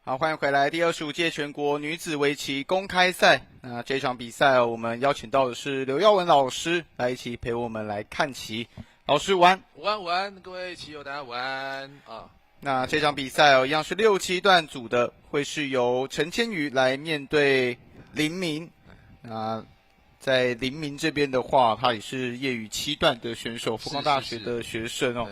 好，欢迎回来第25届全国女子围棋公开赛。那这场比赛我们邀请到的是刘耀文老师来一起陪我们来看棋。老师午安。午安午安，各位棋友大家午安啊。那这场比赛一样是6-7段组的，会是由陈千瑜来面对林明。那在林明这边的话，他也是业余7段的选手，复康大学的学生哦。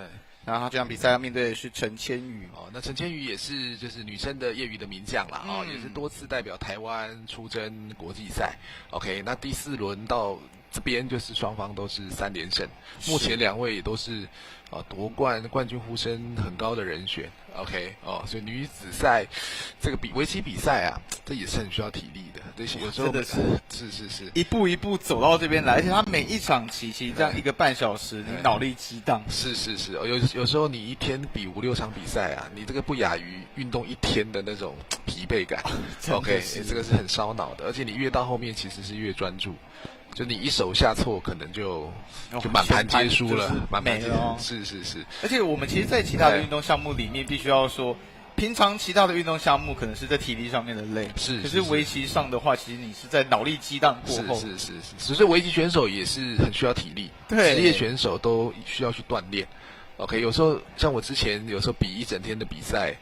然后他这场比赛要面对的是陈千瑜哦，那陈千瑜也是就是女生的业余的名将啦，也是多次代表台湾出征国际赛。OK， 那第4轮到这边就是双方都是3连胜，目前2位也都是夺冠军呼声很高的人选。OK 所以女子赛这个围棋比赛啊，这也是很需要体力的。这些有时候真的是一步一步走到这边来，而且他每一场棋其实这样1个半小时，你脑力激荡。是，有时候你一天比5-6场比赛啊，你这个不亚于运动1天的那种疲惫感。OK， 这个是很烧脑的，而且你越到后面其实是越专注。就你一手下错，可能就满盘皆输了，满盘皆输。是。而且我们其实，在其他的运动项目里面，必须要说，平常其他的运动项目可能是在体力上面的累，可是围棋上的话，其实你是在脑力激荡过后。是。所以围棋选手也是很需要体力，职业选手都需要去锻炼。OK， 有时候像我之前有时候比一整天的比赛。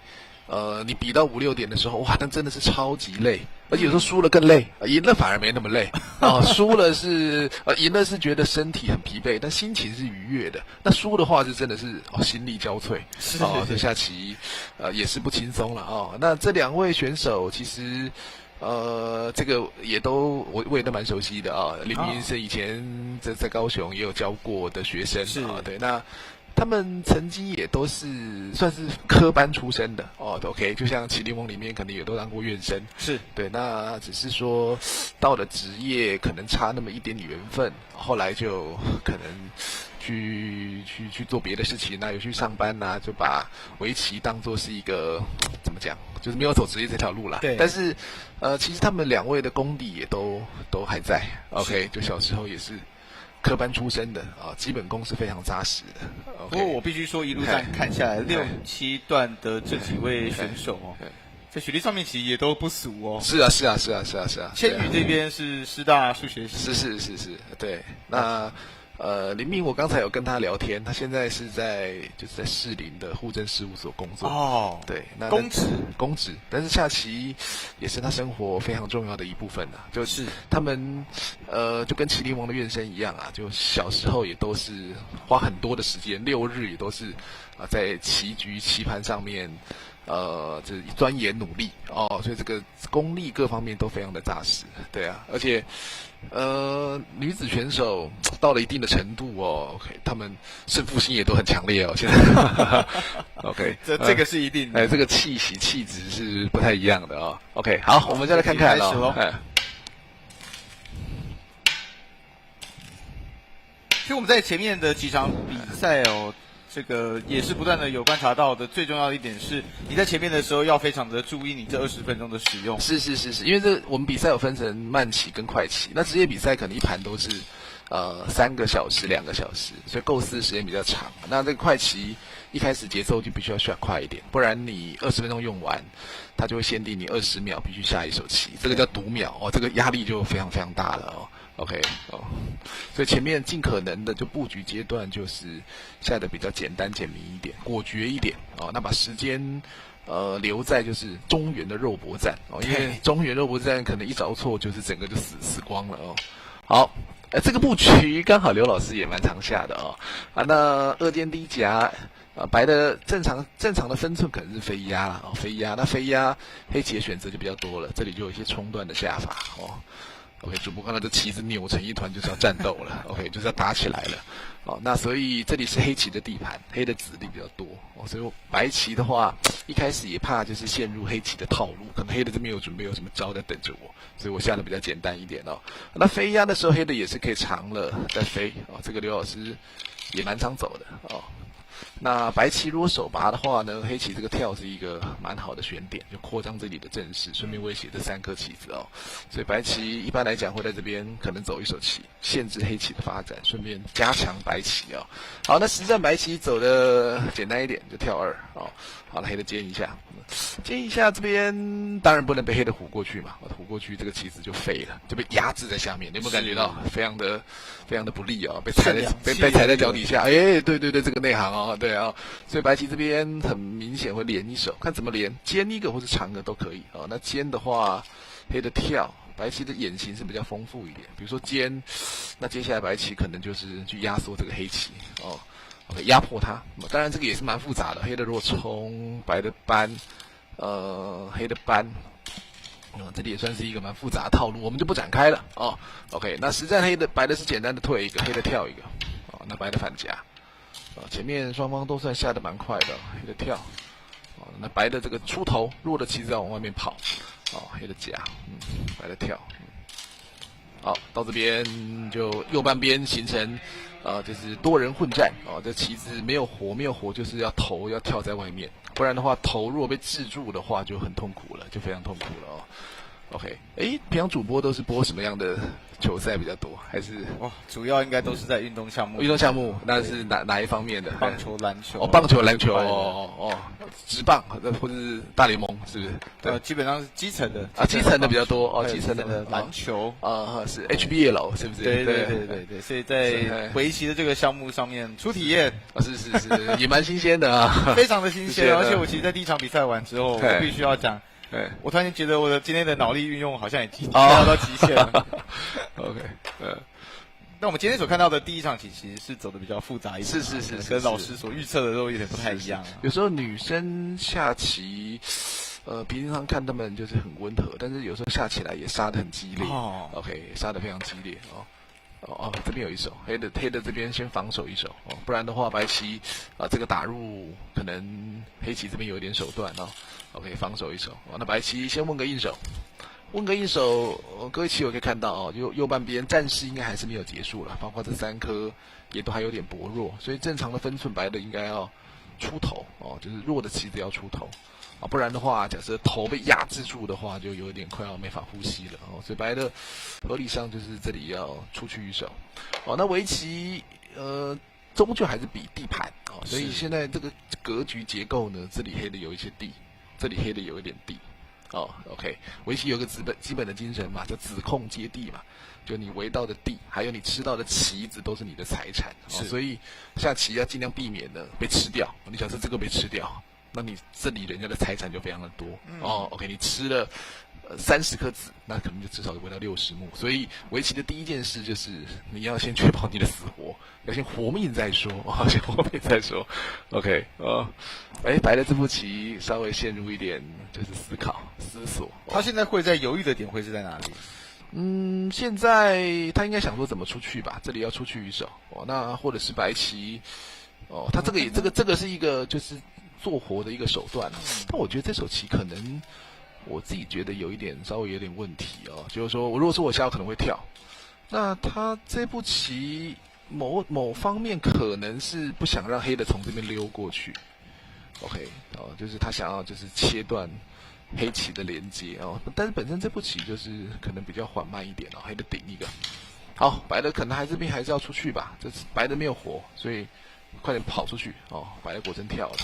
你比到5-6点的时候，哇，那真的是超级累，而且有时候输了更累，赢了反而没那么累输了是赢了是觉得身体很疲惫，但心情是愉悦的。那输的话就真的是心力交瘁这下棋也是不轻松了那这2位选手其实这个也都我也都蛮熟悉的林明是以前在高雄也有教过的学生对那。他们曾经也都是算是科班出身的OK， 就像麒麟王里面可能也都当过院生，是对，那只是说到了职业可能差那么一点点缘分，后来就可能去做别的事情有去上班就把围棋当作是一个怎么讲，就是没有走职业这条路啦。对，但是其实他们2位的功底也都还在 OK， 就小时候也是。科班出身的基本功是非常扎实的。不过我必须说，一路上看下来，6-7段的这几位选手在学历上面其实也都不俗是啊。千瑜这边是师大数学系。是，对。那林明，我刚才有跟他聊天，他现在是就是在士林的户政事务所工作对，那公职，但是下棋也是他生活非常重要的一部分就是他们就跟麒麟王的院生一样就小时候也都是花很多的时间，6日也都是在棋局棋盘上面这钻研努力所以这个功力各方面都非常的扎实，对而且女子选手到了一定的程度OK， 他们胜负心也都很强烈现在OK， 这个是一定的，这个气息气质是不太一样的OK， 好，我们再来看看其实我们在前面的几场比赛这个也是不断的有观察到的，最重要的一点是，你在前面的时候要非常的注意你这20分钟的使用。是，因为我们比赛有分成慢棋跟快棋，那职业比赛可能一盘都是3个小时、2个小时，所以构思的时间比较长。那这个快棋一开始节奏就必须要选快一点，不然你20分钟用完，它就会限定你20秒必须下一手棋，这个叫读秒这个压力就非常非常大了OK 所以前面尽可能的就布局阶段就是下的比较简单简明一点，果决一点那把时间留在就是中原的肉搏战因为中原肉搏战可能一着错就是整个就死光了好，这个布局刚好刘老师也蛮常下的那二间低夹白的正常的分寸可能是飞压啦飞压，那飞压黑棋的选择就比较多了，这里就有一些冲断的下法OK， 主播看到这棋子扭成一团就是要战斗了OK， 就是要打起来了那所以这里是黑棋的地盘，黑的子力比较多所以白棋的话一开始也怕就是陷入黑棋的套路，可能黑的这边有准备有什么招在等着我，所以我下的比较简单一点那飞压的时候黑的也是可以长了再飞这个刘老师也蛮常走的那白棋如果手拔的话呢，黑棋这个跳是一个蛮好的选点，就扩张这里的阵势，顺便威胁这3颗棋子哦。所以白棋一般来讲会在这边可能走一手棋，限制黑棋的发展，顺便加强白棋哦。好，那实战白棋走的简单一点，就跳2哦。好了，黑的尖一下，尖一下这边当然不能被黑的虎过去嘛，虎过去这个棋子就废了，就被压制在下面。你有没有感觉到非常的不利哦？被踩在脚底下。哎，对，这个内行哦，对啊、哦，所以白棋这边很明显会连一手，看怎么连，尖一个或是长的都可以哦。那尖的话，黑的跳。白棋的眼型是比较丰富一点，比如说尖，那接下来白棋可能就是去压缩这个黑棋哦。OK， 压迫它，当然这个也是蛮复杂的。黑的如果冲，白的搬，黑的搬，这里也算是一个蛮复杂的套路，我们就不展开了哦。OK， 那实战白的是简单的退一个，黑的跳一个，哦，那白的反夹，前面双方都算下的蛮快的，黑的跳，哦，那白的这个出头，弱的棋子要往外面跑，哦，黑的夹，白的跳，好，到这边就右半边形成。就是多人混战哦，这棋子没有活就是要头要跳在外面，不然的话头如果被制住的话就很痛苦了，就非常痛苦了哦。OK， 平常主播都是播什么样的球赛比较多？还是主要应该都是在运动项目。运动项目那是哪一方面的？棒球、篮球。棒球、篮球职棒或者是大联盟，是不是？对，基本上是基层的基层的比较多哦，基层的篮球是 HBL 是不是？对，所以在围棋的这个项目上面初体验是也蛮新鲜的啊，非常的新鲜，而且我其实在第一场比赛完之后，我必须要讲。我突然间觉得我的今天的脑力运用好像已经达到极限了。OK， 那我们今天所看到的第一场棋其实是走的比较复杂一点，是，跟老师所预测的都有点不太一样。有时候女生下棋，平常看她们就是很温和，但是有时候下起来也杀得很激烈。OK， 杀得非常激烈哦。这边有一手，黑的这边先防守一手哦，不然的话白棋这个打入可能黑棋这边有一点手段哦。OK， 防守一手哦，那白棋先问个应手，各位棋友可以看到哦，右半边战事应该还是没有结束了，包括这3颗也都还有点薄弱，所以正常的分寸白的应该要出头哦，就是弱的棋子要出头。不然的话，假设头被压制住的话，就有一点快要没法呼吸了哦。所以白的合理上就是这里要出去一手哦。那围棋终究还是比地盘哦，所以现在这个格局结构呢，这里黑的有一些地，这里黑的有一点地哦。OK， 围棋有个基本的精神嘛，叫子控接地嘛，就你围到的地，还有你吃到的棋子都是你的财产哦。所以下棋要尽量避免呢被吃掉。你假设这个被吃掉。那你这里人家的财产就非常的多OK， 你吃了30颗子，那可能就至少围到60目。所以围棋的第一件事就是你要先确保你的死活，要先活命再说先活命再说。OK 白的这步棋稍微陷入一点就是思考思索。他现在会在犹豫的点会是在哪里？现在他应该想说怎么出去吧，这里要出去一手那或者是白棋他这个是一个就是。做活的一个手段但我觉得这手棋可能我自己觉得稍微有点问题就是说如果说我下可能会跳，那他这步棋某方面可能是不想让黑的从这边溜过去 ，OK 就是他想要就是切断黑棋的连接但是本身这步棋就是可能比较缓慢一点黑的顶一个，好，白的可能这边还是要出去吧，这是白的没有活，所以快点跑出去白的果真跳了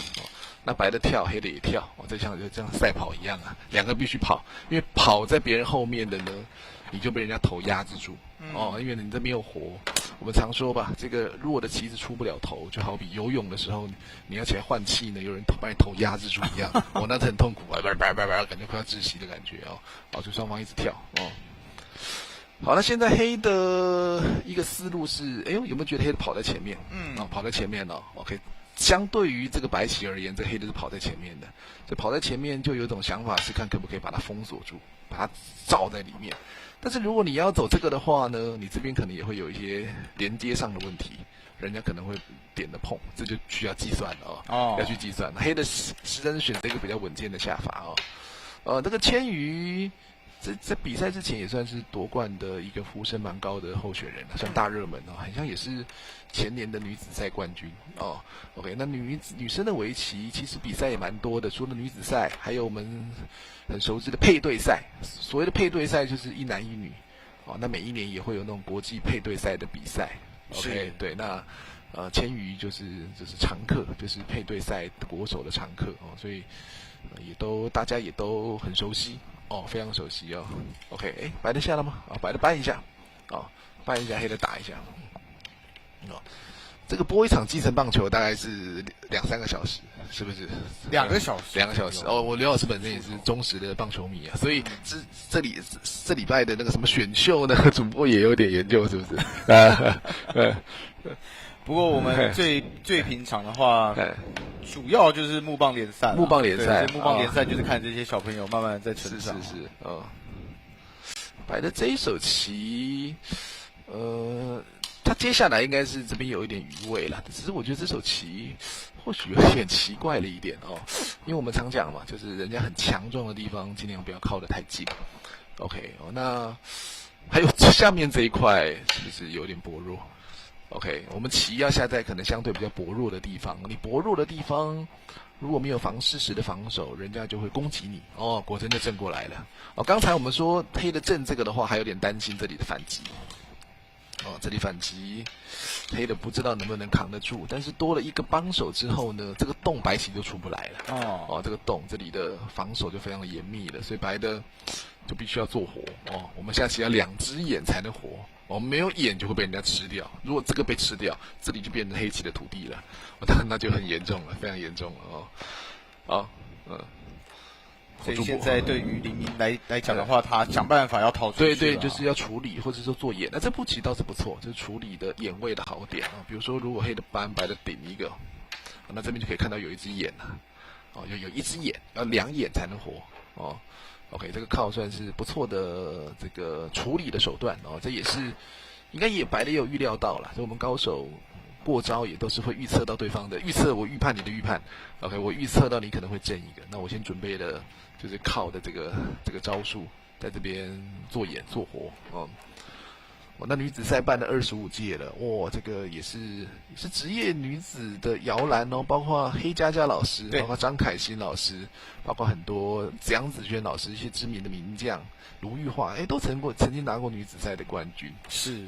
那白的跳，黑的也跳就像赛跑一样两个必须跑，因为跑在别人后面的呢，你就被人家头压制住因为你这没有活。我们常说吧，这个弱的棋子出不了头，就好比游泳的时候你要起来换气呢，有人把你头压制住一样那很痛苦感觉快要窒息的感觉就双方一直跳好，那现在黑的一个思路是，有没有觉得黑的跑在前面？跑在前面OK， 相对于这个白棋而言，这黑的是跑在前面的，所以跑在前面就有一种想法是看可不可以把它封锁住，把它罩在里面。但是如果你要走这个的话呢，你这边可能也会有一些连接上的问题，人家可能会点的碰，这就需要计算了要去计算。黑的实在是选择一个比较稳健的下法这个千余在比赛之前也算是夺冠的一个呼声蛮高的候选人，算大热门哦，好像也是前年的女子赛冠军哦。OK， 那女生的围棋其实比赛也蛮多的，除了女子赛，还有我们很熟知的配对赛。所谓的配对赛就是一男一女哦，那每一年也会有那种国际配对赛的比赛。OK， 对，那千余就是常客，就是配对赛国手的常客哦，所以大家也都很熟悉。哦，非常熟悉哦。OK， 白的下了吗？白的搬一下，搬一下，黑的打一下。这个播一场基层棒球大概是2-3个小时，是不是？2个小时。2个小时哦。我刘老师本身也是忠实的棒球迷啊，所以这礼拜的那个什么选秀呢，主播也有点研究，是不是？不过我们最平常的话，主要就是木棒联赛。木棒联赛就是看这些小朋友慢慢在成长。是，白的这一手棋，他接下来应该是这边有一点余味了，只是我觉得这手棋或许有点奇怪了一点哦，因为我们常讲嘛，就是人家很强壮的地方尽量不要靠得太近。OK， 那还有下面这一块是不是有点薄弱？OK， 我们棋要下在可能相对比较薄弱的地方。你薄弱的地方，如果没有适时的防守，人家就会攻击你。哦，果真就正过来了。哦，刚才我们说黑的正这个的话，还有点担心这里的反击。哦，这里反击，黑的不知道能不能扛得住。但是多了一个帮手之后呢，这个洞白棋就出不来了。哦，这个洞这里的防守就非常的严密了，所以白的就必须要做活。哦，我们下棋要2只眼才能活。我们没有眼就会被人家吃掉，如果这个被吃掉，这里就变成黑棋的土地了，那就很严重了，非常严重了哦。好，所以现在对于林明来讲的话，他想办法要逃出去。对，就是要处理或者说做眼。那这步棋倒是不错，就是处理的眼位的好点啊。比如说，如果黑的搬，白的顶一个，那这边就可以看到有一只眼了。哦，有一只眼，要2眼才能活哦。OK， 这个靠算是不错的这个处理的手段哦，这也是应该也白的也有预料到了，所以我们高手过招也都是会预测到对方的预测，我预判你的预判 ，OK， 我预测到你可能会正一个，那我先准备的就是靠的这个招数，在这边做眼做活哦。那女子赛办了25届了，这个也是职业女子的摇篮哦，包括黑佳佳老师，包括张凯欣老师，包括很多杨子轩老师，一些知名的名将，卢玉华，都曾经拿过女子赛的冠军。是。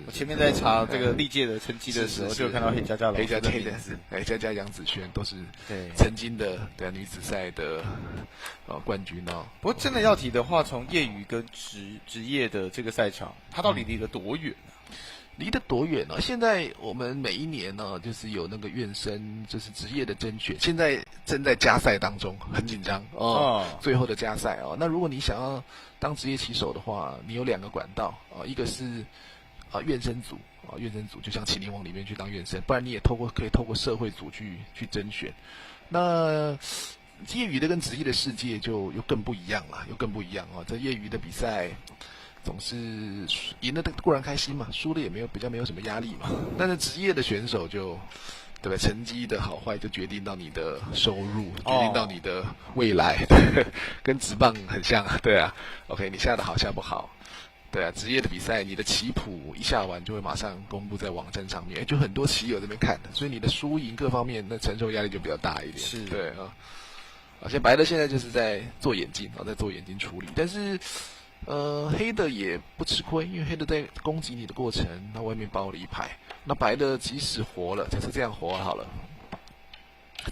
我前面在查这个历届的成绩的时候，就有看到黑佳佳老师的名字，佳佳、杨子轩都是曾经的女子赛的冠军哦。不过真的要提的话，从业余跟职业的这个赛场，它到底离得多远呢？离得多远呢？现在我们每一年呢，就是有那个院生，就是职业的甄选，现在正在加赛当中，很紧张哦。最后的加赛哦，那如果你想要当职业棋手的话，你有2个管道啊，一个是院生组啊，院生组就像棋灵王里面去当院生，不然你也可以透过社会组去甄选。那业余的跟职业的世界就又更不一样了，哦。这业余的比赛总是赢了固然开心嘛，输了也比较没有什么压力嘛。但是职业的选手就，对吧？成绩的好坏就决定到你的收入，决定到你的未来，跟职棒很像，对啊。OK， 你下的好下不好，对啊。职业的比赛，你的棋谱一下完就会马上公布在网站上面，就很多棋友这边看的，所以你的输赢各方面那承受压力就比较大一点。是，对啊。像白的现在就是在做眼镜在做眼镜处理，但是黑的也不吃亏，因为黑的在攻击你的过程，那外面包了一排，那白的即使活了，假设这样活好了，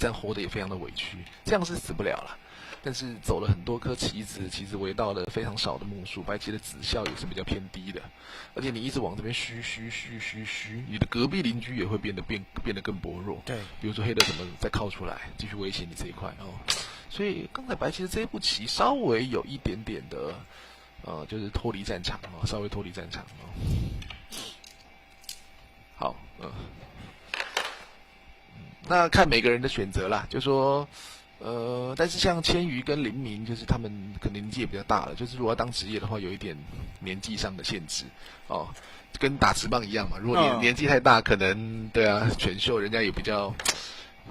这样活的也非常的委屈，这样是死不了了。但是走了很多颗棋子，其实围到了非常少的目数，白棋的子效也是比较偏低的，而且你一直往这边虚，你的隔壁邻居也会变得更薄弱。对，比如说黑的怎么再靠出来，继续威胁你这一块哦。所以刚才白棋的这一步棋稍微有一点点的，就是脱离战场稍微脱离战场好，那看每个人的选择啦，就说。但是像千余跟林明，就是他们可能年纪也比较大了，就是如果要当职业的话，有一点年纪上的限制哦，跟打职棒一样嘛。如果你年纪太大，可能对啊，选秀人家也比较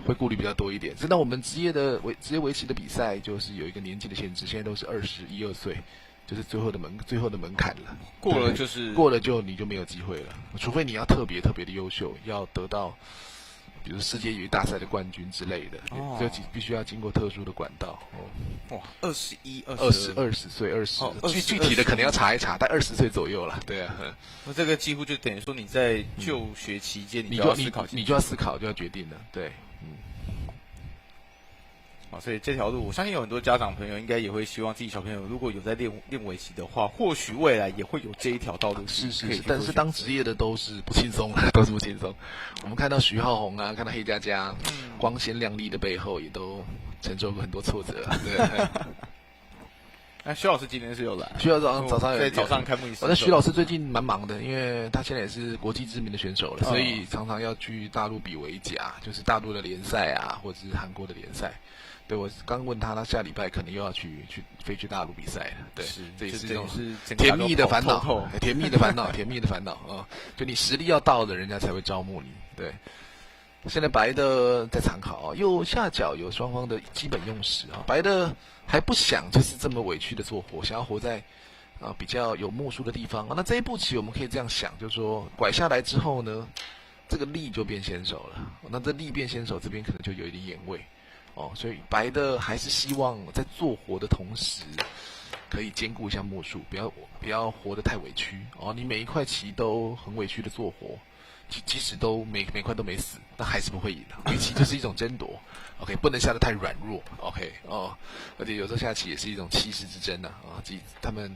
会顾虑比较多一点。那我们职业围棋的比赛，就是有一个年纪的限制，现在都是21、22岁，就是最后的门槛了。过了就是过了你就没有机会了，除非你要特别的优秀，要得到比如世界羽大赛的冠军之类的，就必须要经过特殊的管道。哇，21、20岁具体的可能要查一查，但20岁左右了。对啊，那这个几乎就等于说你在就学期间你就要思考，你就要思考，就要决定了。对，所以这条路，我相信有很多家长朋友应该也会希望自己小朋友如果有在练围棋的话，或许未来也会有这一条道路是，但是当职业的都是不轻松了，都是不轻松。我们看到徐浩宏啊，看到黑佳佳，光鲜亮丽的背后也都承受过很多挫折。对。那徐老师今天是有来？徐老师早上在早上开幕仪式。那徐老师最近蛮忙的，因为他现在也是国际知名的选手了，所以常常要去大陆比围甲，就是大陆的联赛啊，或者是韩国的联赛。对，我刚问他下礼拜可能又要飞去大陆比赛了。对，这也是一种甜蜜的烦恼，甜蜜的烦恼啊！就你实力要到的，人家才会招募你。对，现在白的在参考啊，右下角有双方的基本用时啊，白的还不想就是这么委屈的做活，想要活在比较有目数的地方。那这一步棋我们可以这样想，就是说拐下来之后呢，这个力就变先手了。那这力变先手，这边可能就有一点眼位。所以白的还是希望在做活的同时，可以兼顾一下目数，不要活得太委屈。你每一块棋都很委屈的做活，即使都每块都没死，那还是不会赢的。围棋就是一种争夺 ，OK， 不能下得太软弱 ，OK， 而且有时候下棋也是一种气势之争他们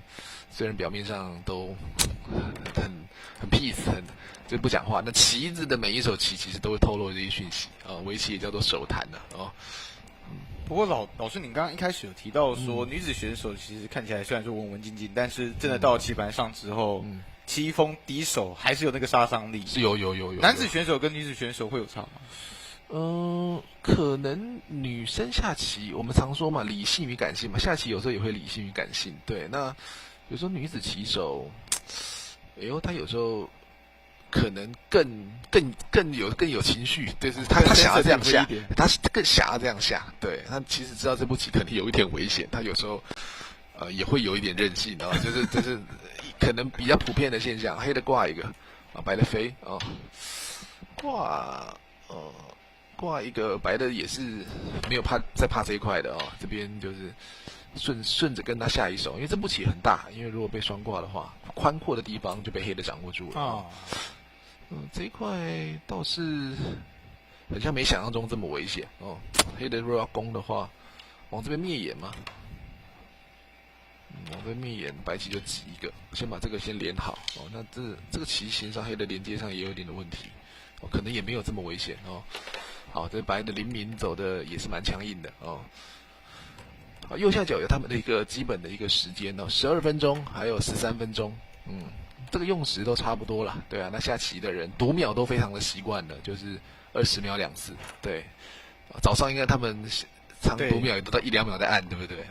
虽然表面上都很 peace， 就不讲话，那棋子的每一手棋其实都会透露这些讯息围棋也叫做手谈的不过老师，你刚刚一开始有提到说，女子选手其实看起来虽然说文文静静，但是真的到棋盘上之后，棋风敌手还是有那个杀伤力。是有。男子选手跟女子选手会有差吗？可能女生下棋，我们常说嘛，理性与感性嘛，下棋有时候也会理性与感性。对，那比如说女子棋手，她有时候可能更有情绪，就是他想要这样下，他更想要这样下。对，他其实知道这步棋可能有一点危险，他有时候也会有一点任性就是可能比较普遍的现象。黑的挂一个白的飞挂一个白的也是没有再怕这一块的这边就是顺着跟他下一手，因为这步棋很大，因为如果被双挂的话，宽阔的地方就被黑的掌握住了这一块倒是好像没想象中这么危险黑的如果要攻的话，往这边灭眼嘛，往这边灭眼，白棋就挤一个，先把这个先连好那这个棋形上黑的连接上也有一点的问题可能也没有这么危险好，这白的林明走的也是蛮强硬的好，右下角有他们的一个基本的一个时间12分钟还有13分钟这个用时都差不多了，对啊，那下棋的人读秒都非常的习惯了，就是20秒2次，对，早上应该他们长读秒也都到1-2秒在按，对不对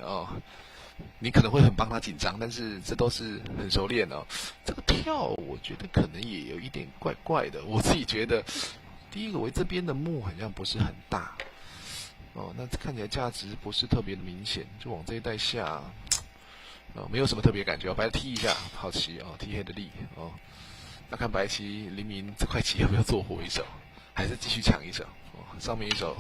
你可能会很帮他紧张，但是这都是很熟练这个跳我觉得可能也有一点怪怪的，我自己觉得第一个为这边的目好像不是很大那看起来价值不是特别的明显，就往这一带下没有什么特别感觉白踢一下好棋踢黑的力那看白棋黎明这块棋要不要做活一手，还是继续抢一手上面一手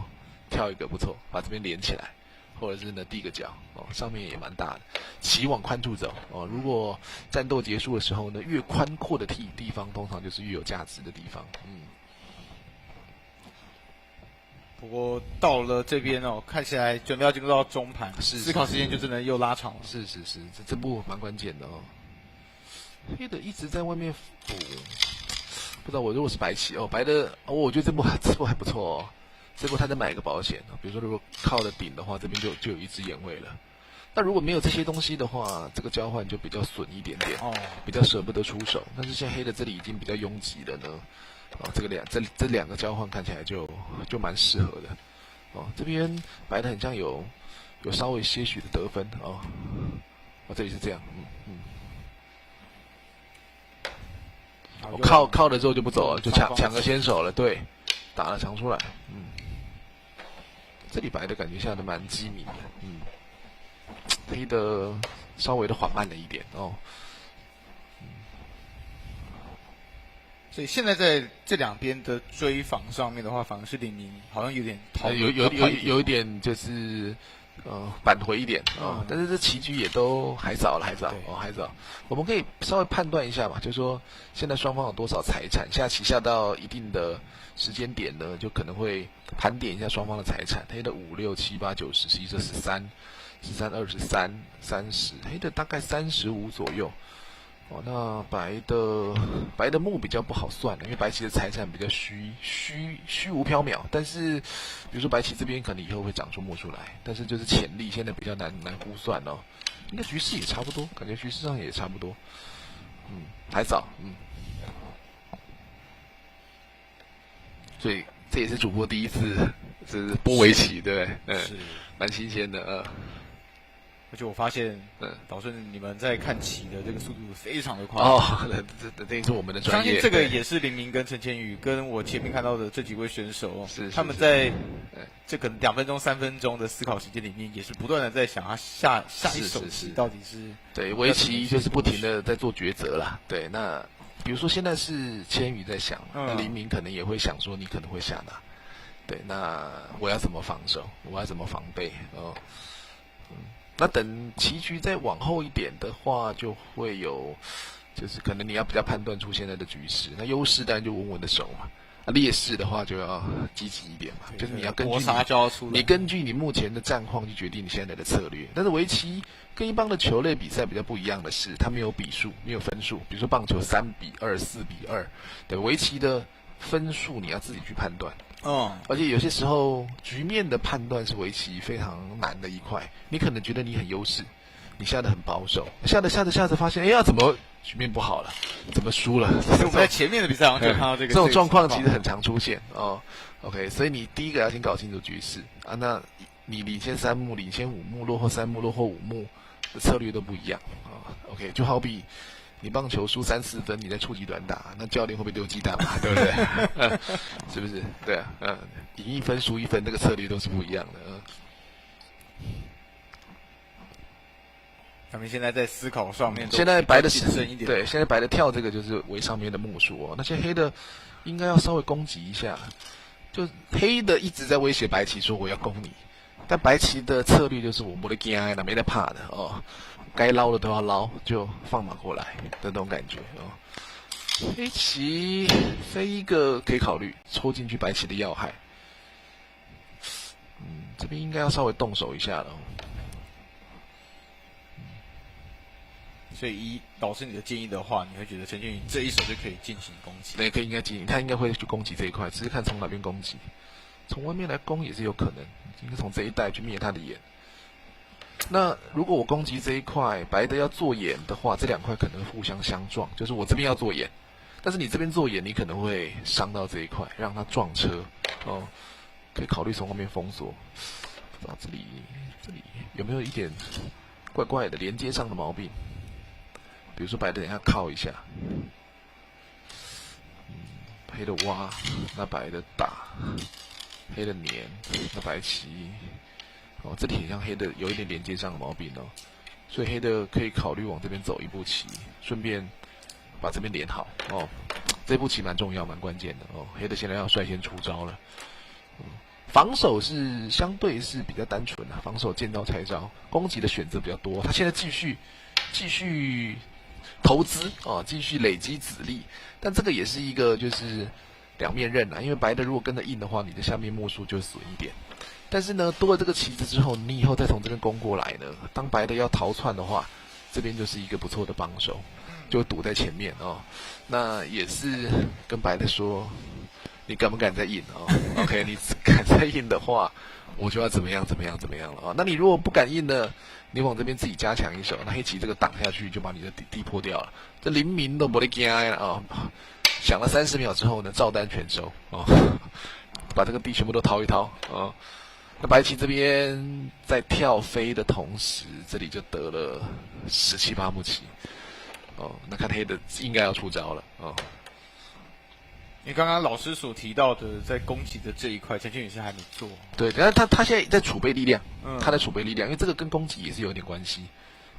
跳一个不错，把这边连起来，或者是呢递个脚上面也蛮大的，棋往宽处走如果战斗结束的时候呢，越宽阔的地方通常就是越有价值的地方不过到了这边看起来准备要进入到中盘，思考时间就真的又拉长了。是，这步蛮关键的黑的一直在外面补，不知道我如果是白棋白的我觉得这步还不错这步他再买一个保险比如说如果靠着顶的话，这边就有一只眼位了。那如果没有这些东西的话，这个交换就比较损一点点比较舍不得出手。但是现在黑的这里已经比较拥挤了呢这两个交换看起来就蛮适合的这边白的很像有稍微些许的得分这里是这样靠了之后就不走了，就抢个先手了，对，打了长出来这里白的感觉下的蛮机敏的黑的稍微的缓慢了一点哦。所以现在在这两边的追防上面的话，反而是林明好像有点有一点就是扳回一点哦，但是这棋局也都还早了，还早。我们可以稍微判断一下嘛，就是说现在双方有多少财产，下棋下到一定的时间点呢，就可能会盘点一下双方的财产。黑的5、6、7、8、9、10、11、这13、23、30，黑的大概35左右。哦，那白的目比较不好算了，因为白棋的财产比较虚无缥缈。但是，比如说白棋这边可能以后会长出目出来，但是就是潜力现在比较难估算哦。应该局势也差不多，感觉局势上也差不多。还早，所以这也是主播第一次是播围棋，对不对？是蛮新鲜的而且我发现，导致你们在看棋的这个速度非常的快哦，这也是我们的专业。相信这个也是林明跟陈千宇跟我前面看到的这几位选手，他们在这可能2分钟、3分钟的思考时间里面，也是不断的在想他下一手棋到底是对围棋就是不停的在做抉择啦。对，那比如说现在是千宇在想，那林明可能也会想说你可能会下哪？对，那我要怎么防守？我要怎么防备？那等棋局再往后一点的话，就会有，就是可能你要比较判断出现在的局势。那优势当然就稳稳的守嘛，劣势的话就要积极一点嘛，就是你要根据你目前的战况去决定你现在的策略。但是围棋跟一般的球类比赛比较不一样的是，它没有比数，没有分数。比如说棒球3比2、4比2，对，围棋的分数你要自己去判断。而且有些时候局面的判断是围棋非常难的一块。你可能觉得你很优势，你下得很保守，下着发现，哎呀，怎么局面不好了？怎么输了？其实我们在前面的比赛好像就看到这种状况，其实很常出现哦。OK， 所以你第一个要先搞清楚局势啊。那你领先3目、领先5目、落后3目、落后5目的策略都不一样啊。OK， 就好比你棒球输3、4分，你在触及短打，那教练会不会丢鸡蛋嘛？对不对？是不是？对啊，赢1分输1分，那个策略都是不一样的。他们现在在思考上面，现在白的谨慎一点。对，现在白的跳这个就是为上面的目数哦。那些黑的应该要稍微攻击一下，就黑的一直在威胁白棋说我要攻你，但白棋的策略就是我没得惊的，没得怕的哦。该捞的都要捞，就放马过来的那种感觉哦。黑棋飞一个可以考虑抽进去白棋的要害，这边应该要稍微动手一下了。所以以导师你的建议的话，你会觉得陈建宇这一手就可以进行攻击？对，应该进行，他应该会去攻击这一块，只是看从哪边攻击。从外面来攻也是有可能，应该从这一带去灭他的眼。那如果我攻击这一块，白的要做眼的话，这2块可能互相相撞，就是我这边要做眼，但是你这边做眼，你可能会伤到这一块，让他撞车哦。可以考虑从后面封锁。不知道这里有没有一点怪怪的连接上的毛病？比如说白的等一下靠一下，黑的挖，那白的打，黑的粘，那白棋，这里很像黑的有一点连接上的毛病哦，所以黑的可以考虑往这边走一步棋，顺便把这边连好哦。这步棋蛮重要、蛮关键的哦。黑的现在要率先出招了，防守是相对是比较单纯的，防守见招拆招，攻击的选择比较多。他现在继续投资继续累积子力，但这个也是一个就是两面刃因为白的如果跟着硬的话，你的下面目数就损一点。但是呢，多了这个棋子之后，你以后再从这边攻过来呢，当白的要逃窜的话，这边就是一个不错的帮手，就会堵在前面那也是跟白的说，你敢不敢再硬OK， 你敢再硬的话，我就要怎么样了那你如果不敢硬呢？你往这边自己加强一手，那黑棋这个挡下去就把你的地破掉了。这林明都没得惊想了30秒之后呢，照单全收把这个地全部都掏一掏那白棋这边在跳飞的同时，这里就得了17、8目棋那看黑的应该要出招了因为刚刚老师所提到的，在攻击的这一块，陈建宇是还没做。对，但是他现在在储备力量，他在储备力量，因为这个跟攻击也是有点关系。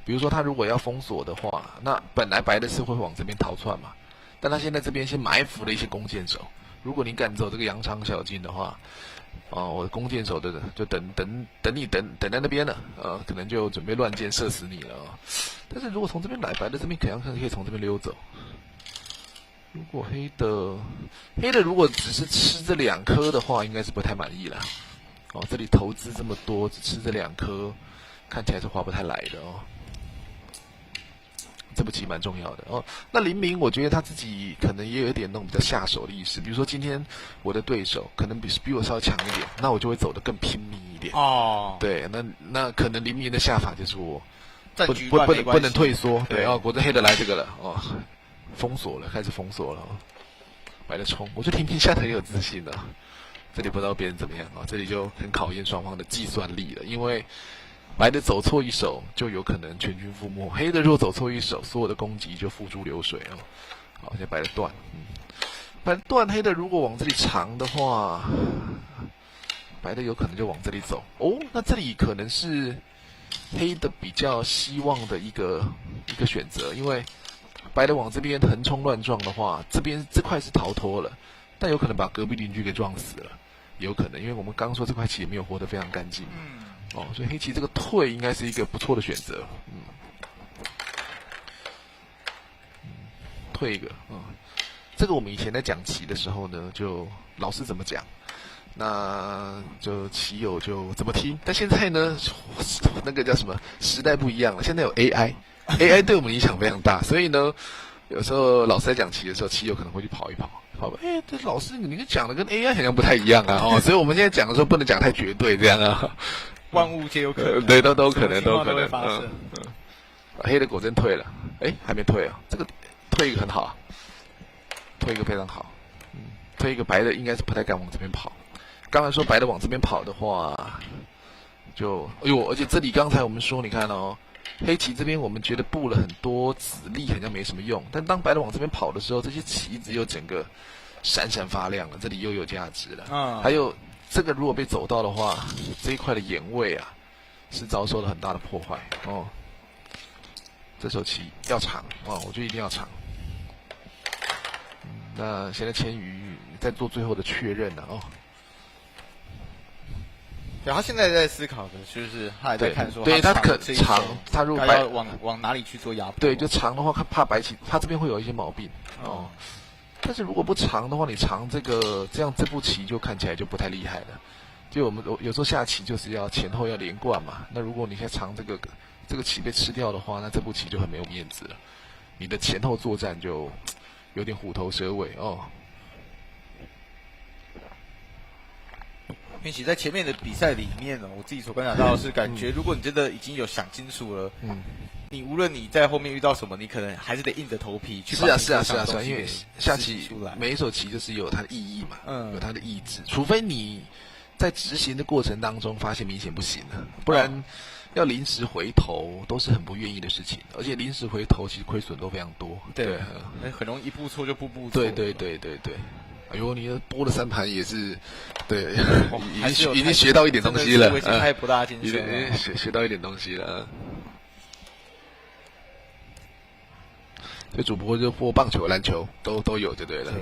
比如说他如果要封锁的话，那本来白的是会往这边逃窜嘛，但他现在这边先埋伏了一些弓箭手。如果你敢走这个羊肠小径的话，我的弓箭手的就等你等在那边了，可能就准备乱箭射死你了但是如果从这边来，白的这边可以从这边溜走。如果黑的如果只是吃这2颗的话，应该是不太满意啦。这里投资这么多，只吃这2颗，看起来是划不太来的这步棋蛮重要的那林明，我觉得他自己可能也有一点那种比较下手的意思。比如说今天我的对手可能比我稍微强一点，那我就会走得更拼命一点。对，那可能林明的下法就是我不能退缩。对果真黑的来这个了封锁了，开始封锁了白的冲，我觉得林明下的很有自信的。这里不知道别人怎么样这里就很考验双方的计算力了，因为白的走错一手就有可能全军覆没，黑的如果走错一手，所有的攻击就付诸流水好，现在白的断，白的断，黑的如果往这里长的话，白的有可能就往这里走那这里可能是黑的比较希望的一个选择，因为白的往这边横冲乱撞的话，这边这块是逃脱了，但有可能把隔壁邻居给撞死了，有可能，因为我们刚说这块棋也没有活得非常干净所以黑棋这个退应该是一个不错的选择退一个这个我们以前在讲棋的时候呢，就老师怎么讲，那就棋友就怎么听。但现在呢，那个叫什么时代不一样了，现在有 AI 对我们影响非常大，所以呢，有时候老师在讲棋的时候，棋友可能会去跑一跑，这老师你讲的跟 AI 好像不太一样所以我们现在讲的时候不能讲太绝对这样万物皆有可能对，都可能发生黑的果真退了，还没退这个退一个很好退一个非常好退一个白的应该是不太敢往这边跑。刚才说白的往这边跑的话，就而且这里刚才我们说，你看黑棋这边我们觉得布了很多子力，好像没什么用，但当白的往这边跑的时候，这些棋子又整个闪闪发亮了，这里又有价值了还有这个如果被走到的话，这一块的眼位是遭受了很大的破坏这手棋要长我觉得一定要长那现在千羽在做最后的确认了对，他现在在思考的就是他还在看说对他可长，他如果白要往哪里去做压迫？对，就长的话，怕白棋，他这边会有一些毛病但是如果不长的话，你长这样这步棋就看起来就不太厉害了。就我们有时候下棋就是要前后要连贯嘛。那如果你现在长这个棋被吃掉的话，那这步棋就很没有面子了。你的前后作战就有点虎头蛇尾因为其实在前面的比赛里面我自己所观察到的是，感觉如果你真的已经有想清楚了，你无论你在后面遇到什么，你可能还是得硬着头皮去把是啊，因为下棋每一手棋就是有它的意义嘛，有它的意志，除非你在执行的过程当中发现明显不行了，不然要临时回头都是很不愿意的事情，而且临时回头其实亏损都非常多，对，很容易一步错就步步错，对。哎呦，你拨了3盘也是，对，已经学到一点东西了，太不大精深了，学到一点东西了。所以主播就播棒球、篮球都有就对了，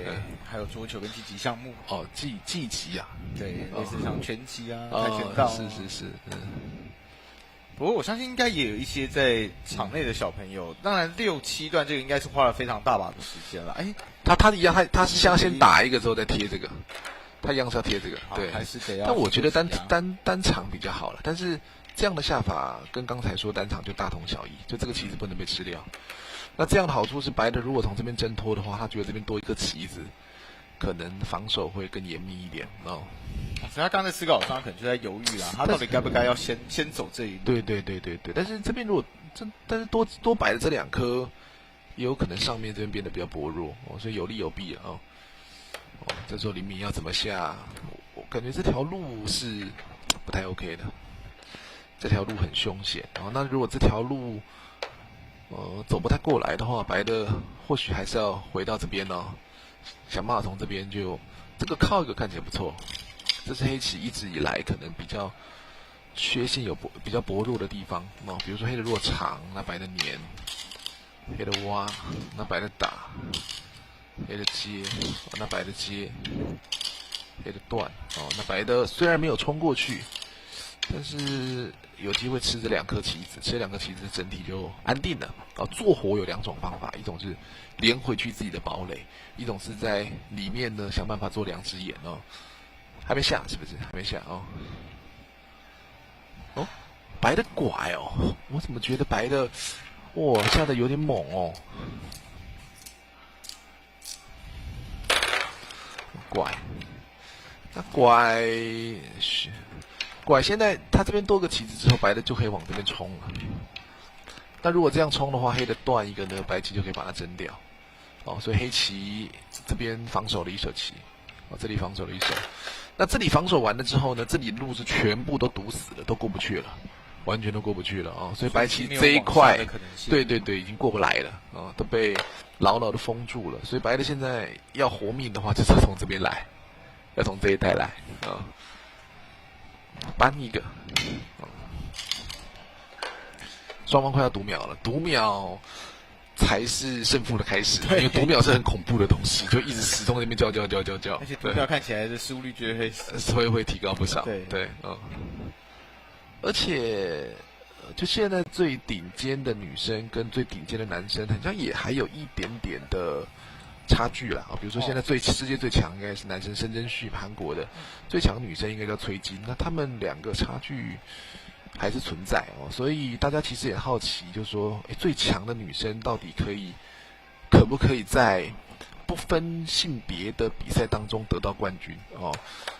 还有桌球跟竞技项目技击对，类似像拳击跆拳道，是。不过我相信应该也有一些在场内的小朋友，当然6、7段这个应该是花了非常大把的时间了。他一样，他是先打一个之后再贴这个，他一样是要贴这个，对，还是得要。但我觉得单场比较好了，但是这样的下法跟刚才说单场就大同小异，就这个棋子不能被吃掉。那这样的好处是白的如果从这边挣脱的话，他觉得这边多一个棋子，可能防守会更严密一点所以他刚才思考上可能就在犹豫啦，他到底该不该要先走这一步？对。但是这边如果但是多摆的这2颗，也有可能上面这边变得比较薄弱所以有利有弊这时候林明要怎么下？我感觉这条路是不太 OK 的，这条路很凶险那如果这条路走不太过来的话，白的或许还是要回到这边想办法从这边就这个靠一个看起来不错。这是黑棋一直以来可能比较缺陷有比较薄弱的地方哦，比如说黑的如果长，那白的粘；黑的挖，那白的打；黑的接，那白的接；黑的断哦，那白的虽然没有冲过去，但是有机会吃这2颗棋子，吃2颗棋子整体就安定了哦。做活有2种方法，一种是连回去自己的堡垒，一种是在里面呢想办法做2只眼哦。还没下是不是？还没下哦。哦，白的拐哦，我怎么觉得白的，哇，下的有点猛哦。拐，那拐现在他这边多个棋子之后，白的就可以往这边冲了。那如果这样冲的话，黑的断一个呢，白棋就可以把它争掉。哦，所以黑棋这边防守了一手棋，哦，这里防守了一手。那这里防守完了之后呢，这里路是全部都堵死了，都过不去了，完全都过不去了啊、哦！所以白棋这一块，对，已经过不来了啊、哦，都被牢牢的封住了。所以白的现在要活命的话，就是要从这边来，要从这一带来啊、哦，搬一个。哦，双方快要读秒了，读秒才是胜负的开始，因为读秒是很恐怖的东西，就一直始终在那边叫，而且读秒看起来的失误率绝对会提高不少。对，而且就现在最顶尖的女生跟最顶尖的男生，好像也还有一点点的差距啦。比如说现在世界最强应该是男生申真旭，韩国的最强女生应该叫崔金，那他们2个差距还是存在哦，所以大家其实也好奇，就是说，最强的女生到底可不可以在不分性别的比赛当中得到冠军哦？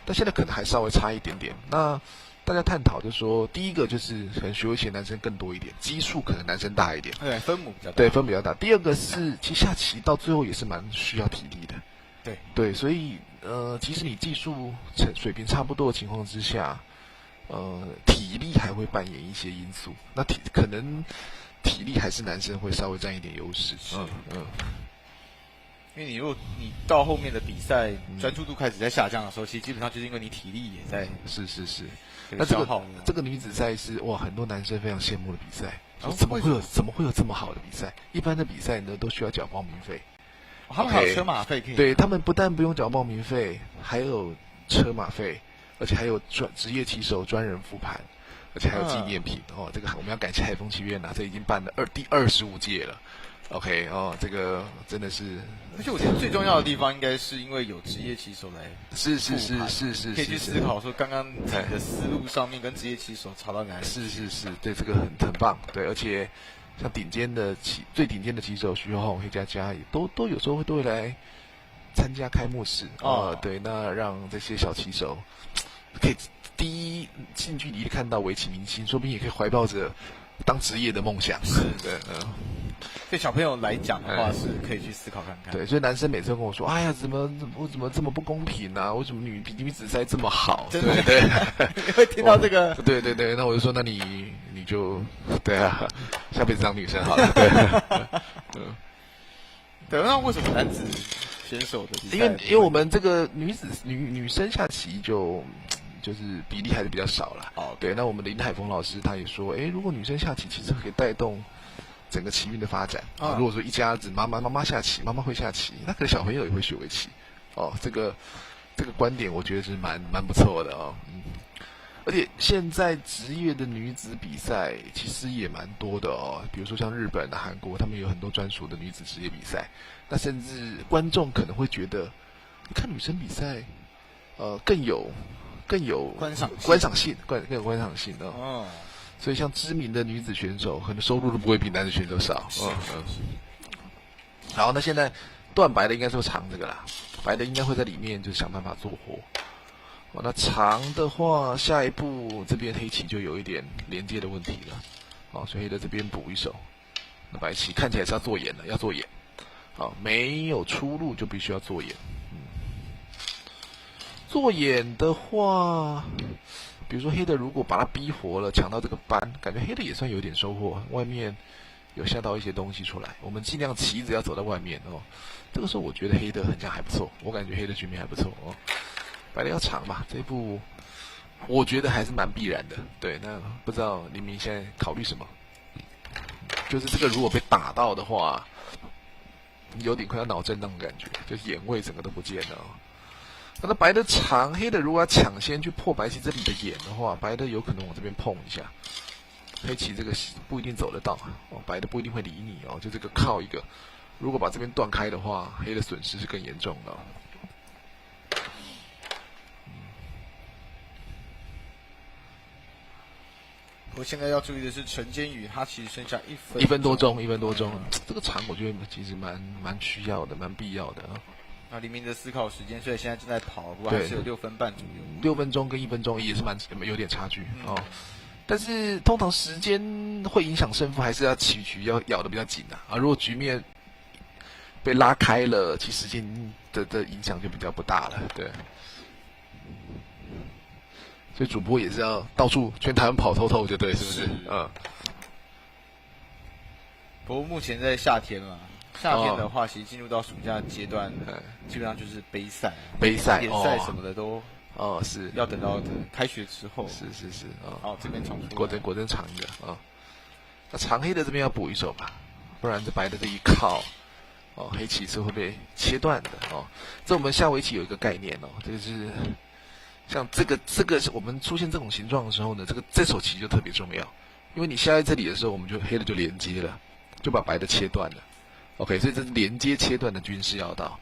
但现在可能还稍微差一点点。那大家探讨就是说，第一个就是可能学围棋男生更多一点，基数可能男生大一点，对，分母比较大，对，分比较大。第二个是，其实下棋到最后也是蛮需要体力的，对，所以即使你技术水平差不多的情况之下。体力还会扮演一些因素，那可能体力还是男生会稍微占一点优势。因为如果你到后面的比赛专注度开始在下降的时候，其实基本上就是因为你体力也在是。那这个女子赛是哇，很多男生非常羡慕的比赛。怎么会有这么好的比赛？一般的比赛呢都需要缴报名费，他们还有车马费可以。对，他们不但不用缴报名费，还有车马费。而且还有职业棋手专人复盘，而且还有纪念品哦。这个我们要感谢海丰棋院这已经办了第25届了。OK 哦，这个真的是。而且我觉得最重要的地方，应该是因为有职业棋手来是，可以去思考说刚刚自己的思路上面跟职业棋手吵到哪里。是，对，这个很棒。对，而且像最顶尖的棋手徐厚宏、黑佳佳也都有时候都会来参加开幕式对，那让这些小棋手可以第一近距离看到围棋明星，说不定也可以怀抱着当职业的梦想。是的，对小朋友来讲的话，是可以去思考看看。对，所以男生每次跟我说：“哎呀，怎么这么不公平啊？为什么女子赛这么好？”对，你会听到这个？对，那我就说，那你就对啊，下辈子当女生好了。对，对，那为什么男子选手的比赛？因为我们这个女生下棋就是比例还是比较少啦。对，那我们的林海峰老师他也说，如果女生下棋，其实可以带动整个棋运的发展。如果说一家子妈妈下棋，妈妈会下棋，那可能小朋友也会学围棋。这个观点我觉得是蛮不错的哦。而且现在职业的女子比赛其实也蛮多的哦，比如说像日本、韩国，他们有很多专属的女子职业比赛。那甚至观众可能会觉得，你看女生比赛，更有观赏性，更有观赏性哦。所以像知名的女子选手，可能收入都不会比男子选手少。好，那现在断白的应该是会长这个啦，白的应该会在里面就想办法做活。那长的话，下一步这边黑棋就有一点连接的问题了。所以黑的这边补一手，那白棋看起来是要做眼了，要做眼。没有出路就必须要做眼。做眼的话，比如说黑的如果把它逼活了，抢到这个班，感觉黑的也算有点收获。外面有下到一些东西出来，我们尽量棋子要走到外面哦。这个时候我觉得黑的好像还不错，我感觉黑的局面还不错哦。白的要长吧，这一步我觉得还是蛮必然的。对，那不知道黎明现在考虑什么？就是这个如果被打到的话，有点快要脑震荡的感觉，就是眼位整个都不见了。那白的长，黑的如果要抢先去破白棋这里的眼的话，白的有可能往这边碰一下，黑棋这个不一定走得到哦，白的不一定会理你哦，就这个靠一个，如果把这边断开的话，黑的损失是更严重的哦。不过现在要注意的是，陈坚宇他其实剩下1分多钟，这个长我觉得其实蛮需要的，蛮必要的啊。那黎明的思考时间，虽然现在正在跑，不过还是有6分半左右。6分钟跟1分钟也是有点差距哦。但是通常时间会影响胜负，还是要取要咬得比较紧啊。如果局面被拉开了，其实时间的影响就比较不大了，对。所以主播也是要到处全台湾跑透透，就对，是不是？不过目前在夏天了，夏天的话，其实进入到暑假阶段，基本上就是杯赛、联赛什么的都是要等到开学之后。是好，这边长出果真长的啊。那长黑的这边要补一手吧，不然这白的这一靠，黑棋是会被切断的哦。这我们下围棋有一个概念哦，就是像这个我们出现这种形状的时候呢，这手棋就特别重要，因为你下在这里的时候，我们就黑的就连接了，就把白的切断了。OK， 所以这是连接切断的军事要道。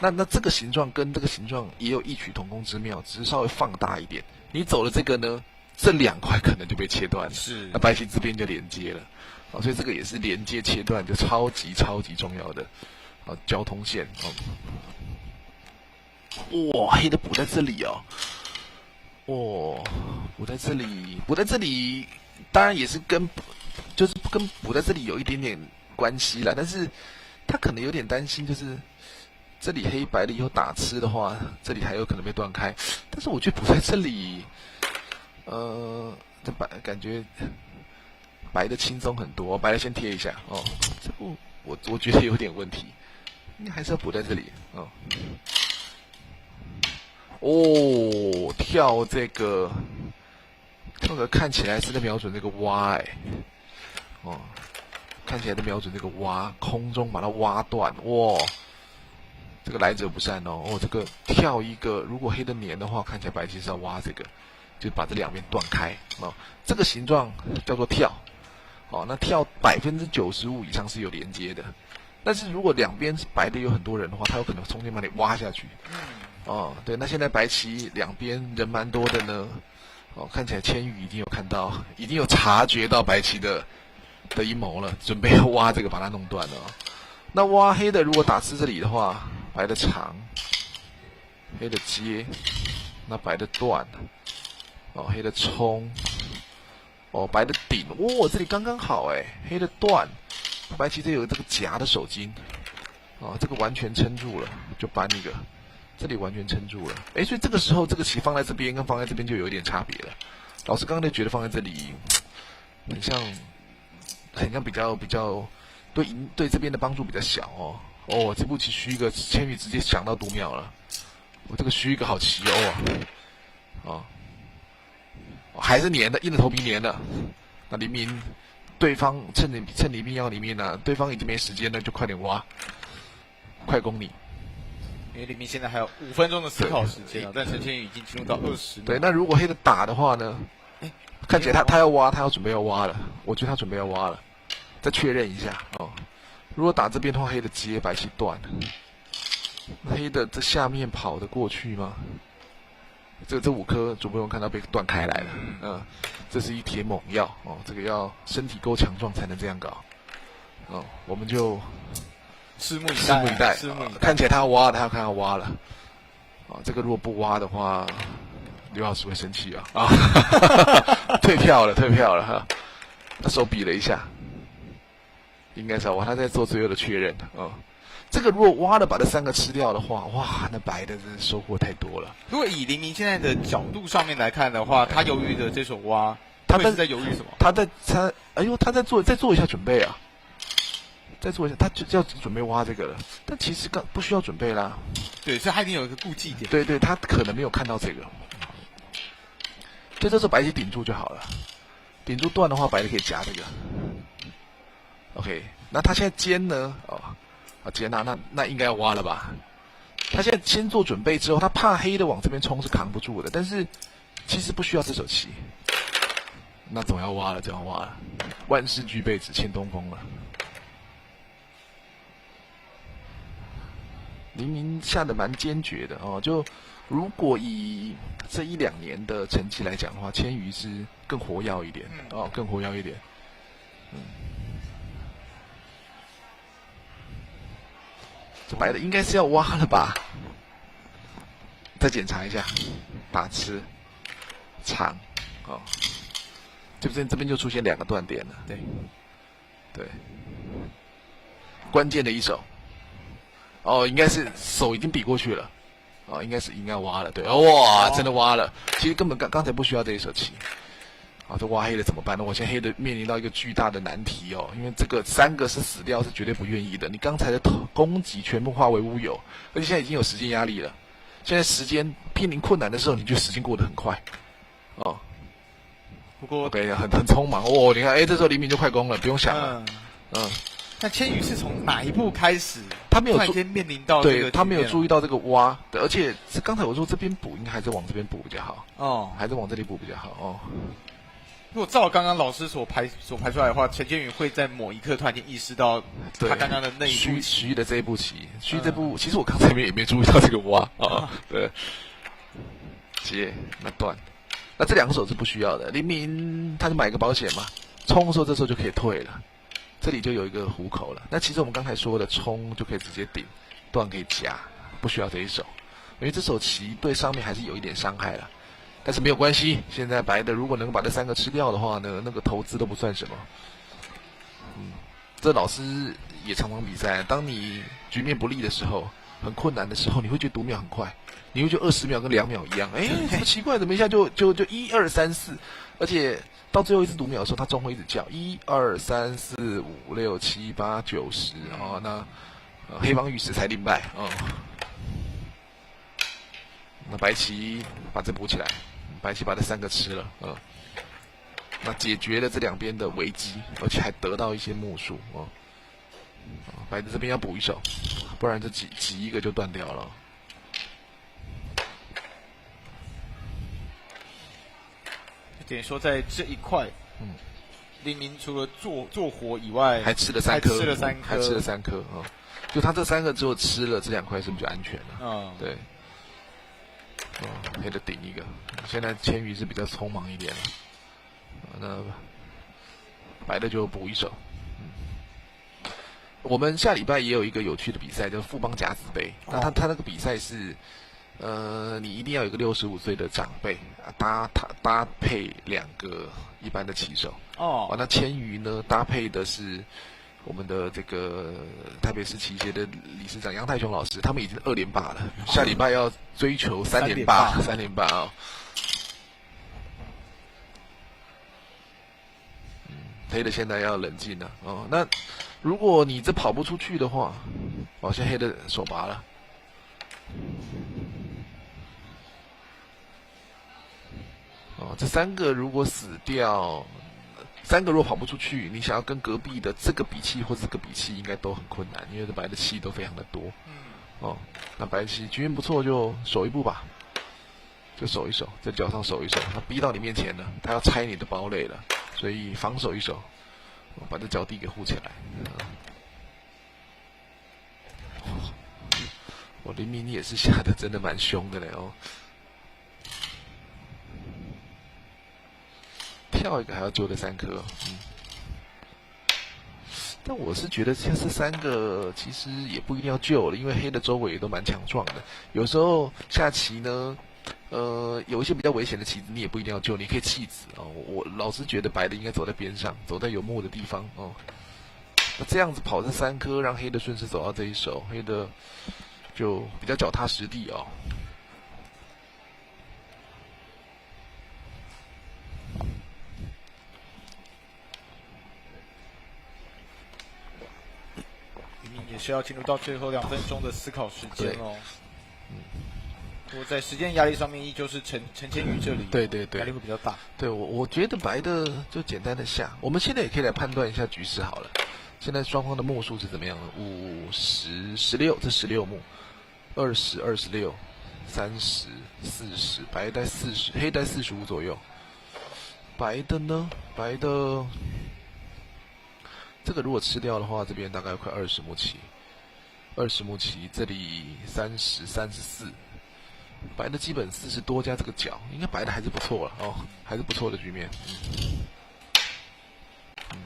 那这个形状跟这个形状也有异曲同工之妙，只是稍微放大一点。你走了这个呢，这2块可能就被切断了，那白棋这边就连接了。所以这个也是连接切断就超级重要的交通线哇，黑的补在这里哦。补在这里，当然也是跟补在这里有一点点关系啦，但是他可能有点担心，就是这里黑白的以后打吃的话，这里还有可能被断开。但是我觉得补在这里，这感觉白的轻松很多，白的先贴一下哦。这步我觉得有点问题，应该还是要补在这里哦。跳这个看起来是在瞄准这个挖看起来在瞄准这个挖，空中把它挖断，这个来者不善哦。这个跳一个，如果黑的黏的话，看起来白棋是要挖这个，就把这2边断开这个形状叫做跳那跳95%以上是有连接的，但是如果2边是白的有很多人的话，他有可能中间把你挖下去。对，那现在白棋2边人蛮多的呢。看起来千羽已经有察觉到白棋的阴谋了，准备要挖这个把它弄断了。那挖黑的如果打吃这里的话，白的长，黑的接，那白的断，黑的冲，白的顶，这里刚刚好黑的断，白棋这有这个夹的手筋，这个完全撑住了，就搬一个。这里完全撑住了，所以这个时候这个棋放在这边跟放在这边就有一点差别了。老师刚刚就觉得放在这里，很像比较对这边的帮助比较小这步棋虚一个，千羽直接想到读秒了。我这个虚一个好棋还是粘的，硬着头皮粘的。那黎明，对方趁黎明要黎明呢，对方已经没时间了，就快点挖，快攻你。因为黎明现在还有5分钟的思考时间但陈千羽已经进入到20。对，那如果黑的打的话呢？看起来他要挖，他要准备要挖了。我觉得他准备要挖了，再确认一下如果打这边的话，黑的接白棋断，黑的这下面跑得过去吗？这5颗主播有看到被断开来了，这是一帖猛药这个要身体够强壮才能这样搞我们就。拭目以待，看起来他要挖了，他要看要挖了。这个如果不挖的话，刘老师会生气退票了哈。他手比了一下，应该是要挖，他在做最后的确认这个如果挖了把这3个吃掉的话，那白的真是收获太多了。如果以黎明现在的角度上面来看的话，他犹豫的这手挖，他是在犹豫什么？他在再做一下准备啊。再做一下，他就要准备挖这个了，但其实不需要准备啦。对，所以他一定有一个顾忌点。对，他可能没有看到这个。就这时候白棋顶住就好了，顶住断的话，白的可以夹这个。OK， 那他现在尖呢？尖那应该要挖了吧？他现在先做准备之后，他怕黑的往这边冲是扛不住的，但是其实不需要这手棋。那总要挖了，总要挖了，万事俱备，只欠东风了。黎明下的蛮坚决的哦，就如果以这1、2年的成绩来讲的话，千羽是更活跃一点哦，更活跃一点。这白的应该是要挖了吧？再检查一下，打吃长哦，这边就出现2个断点了，对，关键的一手。哦，应该是手已经比过去了，应该挖了，对，哇，真的挖了。其实根本刚才不需要这一手棋，这挖黑的怎么办呢？我现在黑的面临到一个巨大的难题哦，因为这个3个是死掉是绝对不愿意的。你刚才的攻击全部化为乌有，而且现在已经有时间压力了。现在时间濒临困难的时候，你就时间过得很快，哦。不过 OK， 很匆忙哦。你看，这时候黎明就快攻了，不用想了，那千羽是从哪一步开始？他没有突然间面临到这个，他没有注意到这个挖，而且是刚才我说这边补，应该还是往这边补比较好哦，还是往这里补比较好哦。如果照刚刚老师所排出来的话，陈千羽会在某一刻突然间意识到他刚刚的那一步虚的这一步棋，虚这步，其实我刚才也没注意到这个挖对，接那断，那这2个手是不需要的。黎明他就买个保险嘛，冲的时候这时候就可以退了。这里就有一个虎口了。那其实我们刚才说的冲就可以直接顶，断可以夹，不需要这一手，因为这手棋对上面还是有一点伤害了。但是没有关系，现在白的如果能把这3个吃掉的话呢，那个投资都不算什么。这老师也常常比赛，当你局面不利的时候，很困难的时候，你会觉得读秒很快，你会觉得20秒跟2秒一样，怎么奇怪，怎么一下就1、2、3、4，而且到最后一次读秒的时候，他钟会一直叫1、2、3、4、5、6、7、8、9、10那黑方玉石才0败那白棋把这补起来，白棋把这3个吃了那解决了这2边的危机，而且还得到一些目数白的这边要补一手，不然这挤一个就断掉了。等于说在这一块，黎明除了做活以外，还吃了3颗，还吃了3颗就他这3个之后吃了这2块是比较安全的对。黑的顶一个，现在千羽是比较匆忙一点了那白的就补一手我们下礼拜也有一个有趣的比赛，叫富邦甲子杯。那他那个比赛是，你一定要有一个65岁的长辈搭配2个一般的棋手那千羽呢搭配的是我们的这个台北市棋协的理事长杨太雄老师，他们已经2连霸了，下礼拜要追求3连霸，3连霸黑的现在要冷静了那如果你这跑不出去的话，现在黑的手拔了。这3个如果死掉，3个如果跑不出去，你想要跟隔壁的这个比气或者这个比气，应该都很困难，因为这白的气都非常的多。那白棋局面不错，就守一步吧，就守一守，在脚上守一守。他逼到你面前了，他要拆你的堡垒了，所以防守一手，把这脚地给护起来。黎明也是下的真的蛮凶的嘞跳一个还要救这3颗但我是觉得像是3个其实也不一定要救了，因为黑的周围也都蛮强壮的。有时候下棋呢，有一些比较危险的棋子你也不一定要救，你可以弃子我老是觉得白的应该走在边上，走在有木的地方那这样子跑这3颗，让黑的顺势走到这一手，黑的就比较脚踏实地也是要进入到最后2分钟的思考时间我在时间压力上面依旧是陈千宇这里，对对对，压力会比较大。对我觉得白的就简单的下，我们现在也可以来判断一下局势好了。现在双方的目数是怎么样的？50、16，这16目，20、26、30、40，白带40，黑带45左右。白的呢？白的这个如果吃掉的话，这边大概快20目棋，20目棋，这里30、34。白的基本40多加这个角，应该白的还是不错了哦，还是不错的局面。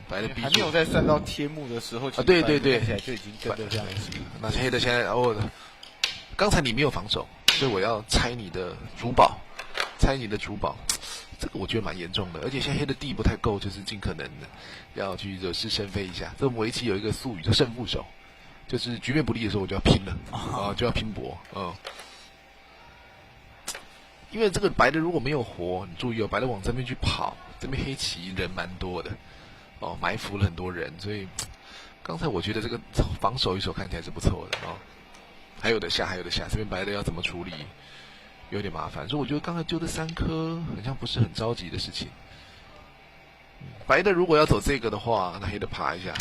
白的还没有在算到贴幕的时候，啊，对对对，看起来就已经跟着这样子。那黑的现在刚才你没有防守，所以我要拆你的主堡，这个我觉得蛮严重的，而且现在黑的地不太够，就是尽可能的要去惹是生非一下。这我们围棋有一个术语叫胜负手，就是局面不利的时候我就要拼了啊，就要拼搏，因为这个白的如果没有活，你注意哦，白的往这边去跑，这边黑棋人蛮多的，哦，埋伏了很多人，所以刚才我觉得这个防守一手看起来是不错的哦。还有的下，这边白的要怎么处理，有点麻烦，所以我觉得刚才就这3颗好像不是很着急的事情。白的如果要走这个的话，那黑的爬一下，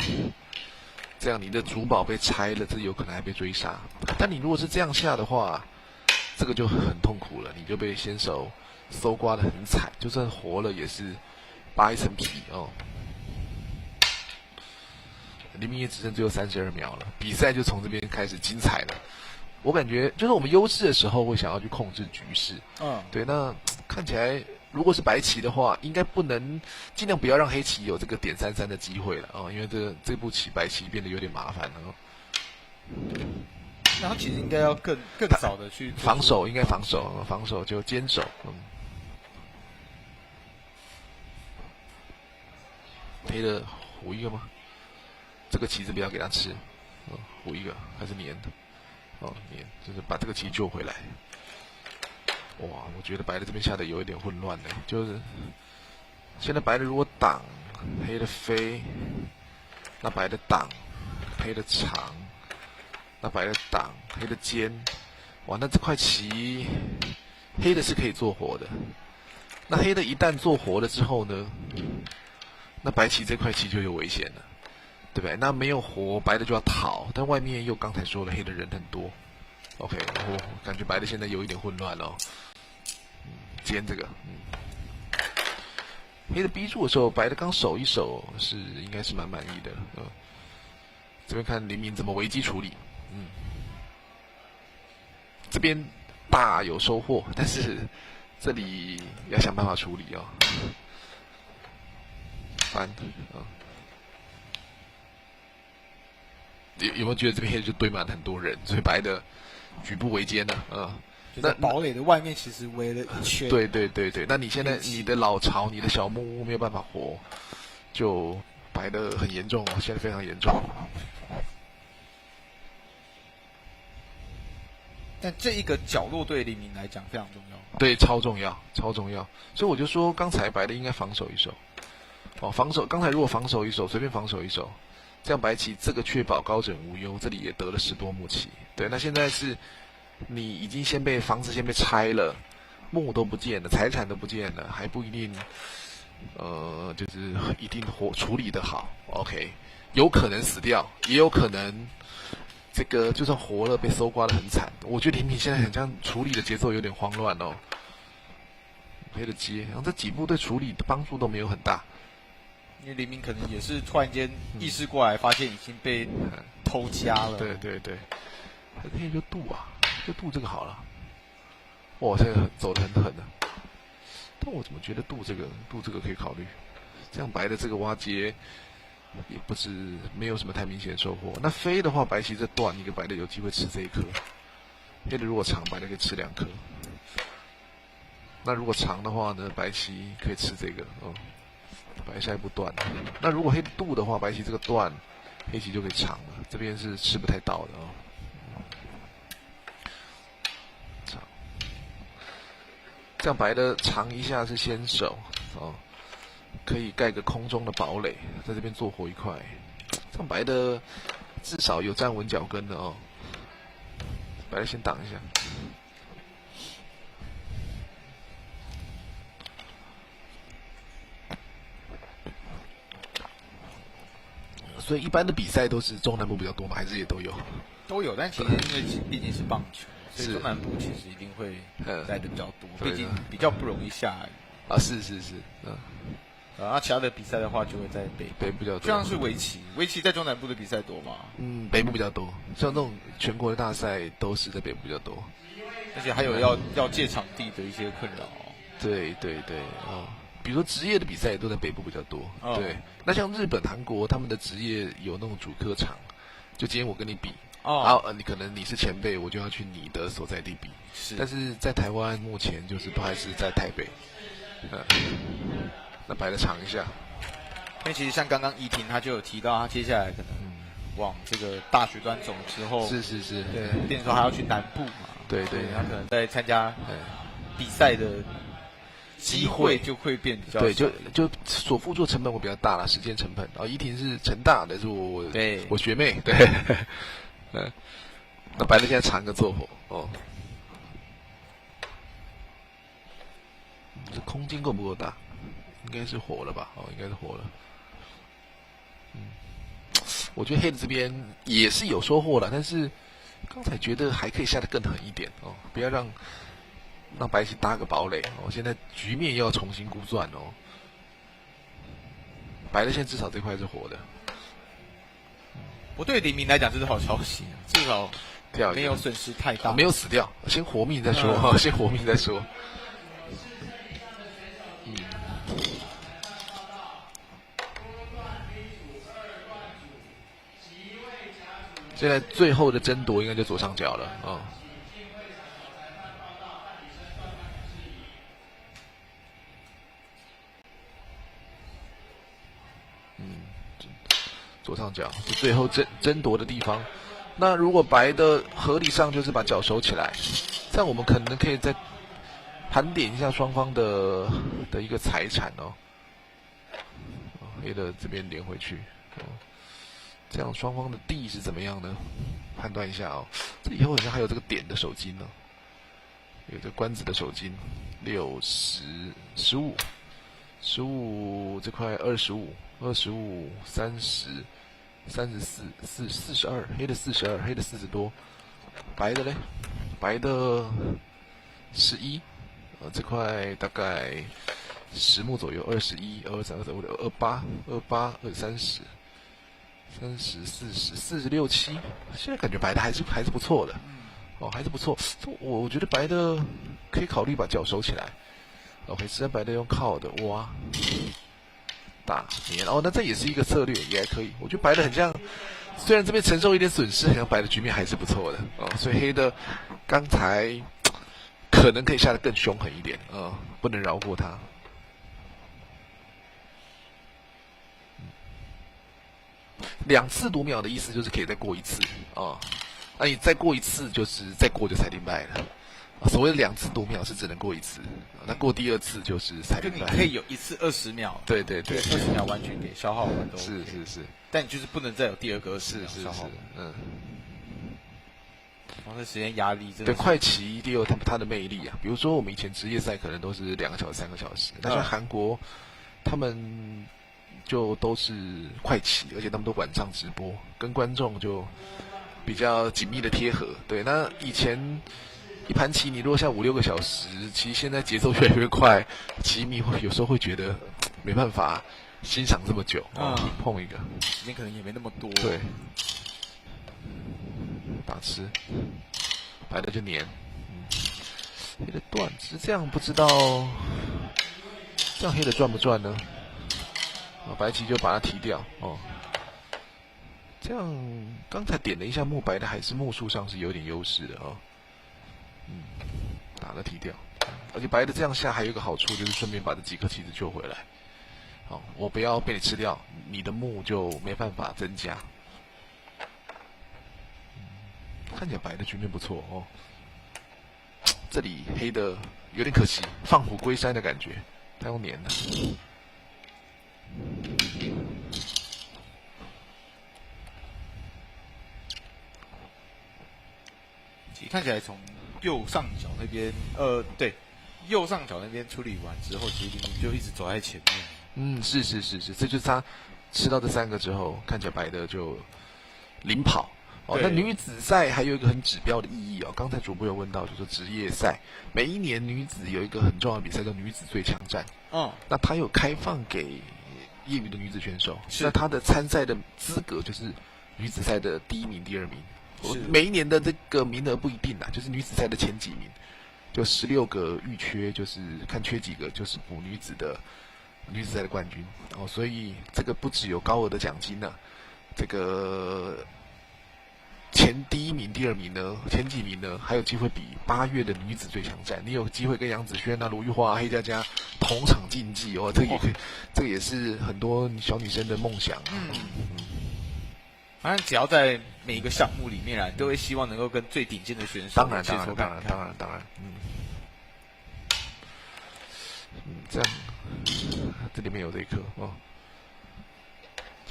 这样你的主堡被拆了，这有可能还被追杀。但你如果是这样下的话，这个就很痛苦了，你就被先手搜刮得很惨，就算活了也是扒一层皮哦。黎明也只剩最后32秒了，比赛就从这边开始精彩了。我感觉就是我们优势的时候会想要去控制局势，对。那看起来如果是白棋的话，应该不能尽量不要让黑棋有这个点33的机会了哦，因为这步棋白棋变得有点麻烦了哦。那他其实应该要更早的去防守，应该防守就坚守，黑的胡一个吗？这个棋子不要给他吃，胡一个还是粘的，粘，就是把这个棋救回来。哇，我觉得白的这边下的有一点混乱呢，就是现在白的如果挡，黑的飞，那白的挡，黑的长。那白的挡，黑的尖，哇，那这块棋，黑的是可以做活的。那黑的一旦做活了之后呢，那白棋这块棋就有危险了，对不对？那没有活，白的就要逃，但外面又刚才说了，黑的人很多。OK， 我感觉白的现在有一点混乱了，尖这个，黑的逼住的时候，白的刚守一手是应该是蛮满意的，这边看黎明怎么危机处理。这边大有收获，但是这里要想办法处理哦。翻有没有觉得这边黑的就堆满了很多人，所以白的举步维艰呢？那堡垒的外面其实围了一圈。对对对对，那你现在你的老巢、你的小木屋没有办法活，就白的很严重哦，现在非常严重。但这一个角落对黎明来讲非常重要，对，超重要，超重要。所以我就说，刚才白的应该防守一手，防守。刚才如果防守一手，随便防守一手，这样白棋这个确保高枕无忧，这里也得了10多目棋。对，那现在是你已经房子先被拆了，木都不见了，财产都不见了，还不一定，就是一定处理得好。OK， 有可能死掉，也有可能。这个就算活了，被搜刮得很惨。我觉得黎明现在很像处理的节奏有点慌乱哦。黑的接，然后这几步对处理的帮助都没有很大。因为黎明可能也是突然间意识过来，发现已经被偷家了。对对对，黑就渡啊，就渡这个好了。哇，这个走得很狠的。但我怎么觉得渡这个可以考虑？这样白的这个挖接。也不是没有什么太明显的收获。那飞的话，白棋这断，一个白的有机会吃这一颗；黑的如果长，白的可以吃2颗。那如果长的话呢，白棋可以吃这个白下一步断。那如果黑的渡的话，白棋这个断，黑棋就可以长了。这边是吃不太到的长，这样白的长一下是先手可以盖个空中的堡垒，在这边做活一块，这样白的至少有站稳脚跟的白的先挡一下。所以一般的比赛都是中南部比较多吗？还是也都有？都有，但其实因为毕竟是棒球，所以中南部其实一定会来的比较多，毕竟比较不容易下雨。啊，是，然后其他的比赛的话，就会在北部比较多，就像是围棋，围棋在中南部的比赛多吗？北部比较多，像那种全国的大赛都是在北部比较多，而且还有要借场地的一些困扰。对，比如说职业的比赛也都在北部比较多。对，那像日本、韩国他们的职业有那种主客场，就今天我跟你比，然后你是前辈，我就要去你的所在地比。是，但是在台湾目前就是都还是在台北。那摆的长一下，因为其实像刚刚怡婷他就有提到，他接下来可能往这个大学端走之后，是，对，变成说还要去南部嘛，对，他可能在参加比赛的机会就会变比较对，就所付出成本会比较大了，时间成本。然后怡婷是成大的，是我学妹，对，那摆的现在长个坐火哦，这空间够不够大？应该是火了吧？应该是火了。我觉得黑的这边也是有收获了，但是刚才觉得还可以下得更狠一点哦，不要让白棋搭个堡垒哦。现在局面又要重新估算哦。白的现在至少这块是活的。我对黎明来讲这是好消息，至少没有损失太大，没有死掉，先活命再说，先活命再说。现在最后的争夺应该就左上角了啊。左上角是最后争夺的地方。那如果白的合理上就是把脚收起来，这样我们可能可以再盘点一下双方的一个财产哦。黑的这边连回去。这样双方的地是怎么样呢？判断一下哦。这以后好像还有这个点的手金呢，有这官子的手金，6、10、15这块25、25、30、34、42，黑的42，黑的40多，白的嘞，白的11，这块大概10目左右，21、22、23、24、28、30。30、40、46、7，现在感觉白的还是不错的，还是不错。我觉得白的可以考虑把脚收起来。OK， 实在白的用靠的，哇，打年那这也是一个策略，也还可以。我觉得白的很像，虽然这边承受一点损失，很像白的局面还是不错的所以黑的刚才可能可以下得更凶狠一点不能饶过他。2次读秒的意思就是可以再过一次那你再过一次就是再过就裁定败了所谓的2次读秒是只能过一次那过第2次就是裁定败。就你可以有一次20秒，对，20秒完全给消耗完都是，但你就是不能再有第2个20秒消耗。然后这时间压力真的对快棋也有它的魅力啊。比如说我们以前职业赛可能都是2个小时、3个小时，那像韩国他们就都是快棋，而且他们都晚上直播，跟观众就比较紧密的贴合。对，那以前一盘棋你如果像5、6个小时，其实现在节奏越来越快，棋迷有时候会觉得没办法欣赏这么久碰一个时间可能也没那么多。对，打吃，白的就粘，黑的断，只是这样不知道，这样黑的赚不赚呢？白棋就把它提掉这样刚才点了一下目，白的还是目数上是有点优势的打了提掉，而且白的这样下还有一个好处，就是顺便把这几颗棋子救回来。我不要被你吃掉，你的目就没办法增加。看起来白的局面不错这里黑的有点可惜，放虎归山的感觉，他用粘了。其实看起来从右上角那边，对，右上角那边处理完之后，其实你就一直走在前面。是，这就是他吃到这3个之后，看起来白的就领跑。哦，对那女子赛还有一个很指标的意义哦。刚才主播有问到，就说职业赛，每一年女子有一个很重要的比赛叫女子最强战。那它有开放给业余的女子选手，那她的参赛的资格就是女子赛的第1名、第2名。每一年的这个名额不一定啦，就是女子赛的前几名，就16个预缺，就是看缺几个，就是补女子赛的冠军哦。所以这个不只有高额的奖金呢，这个第1名、第2名呢，前几名呢，还有机会比8月的女子最强战。你有机会跟杨子轩啊、卢玉华、黑佳佳同场竞技哦，这个也是很多小女生的梦想。反正只要在每一个项目里面啊，都会希望能够跟最顶尖的选手当然，这样，这里面有这一颗哦，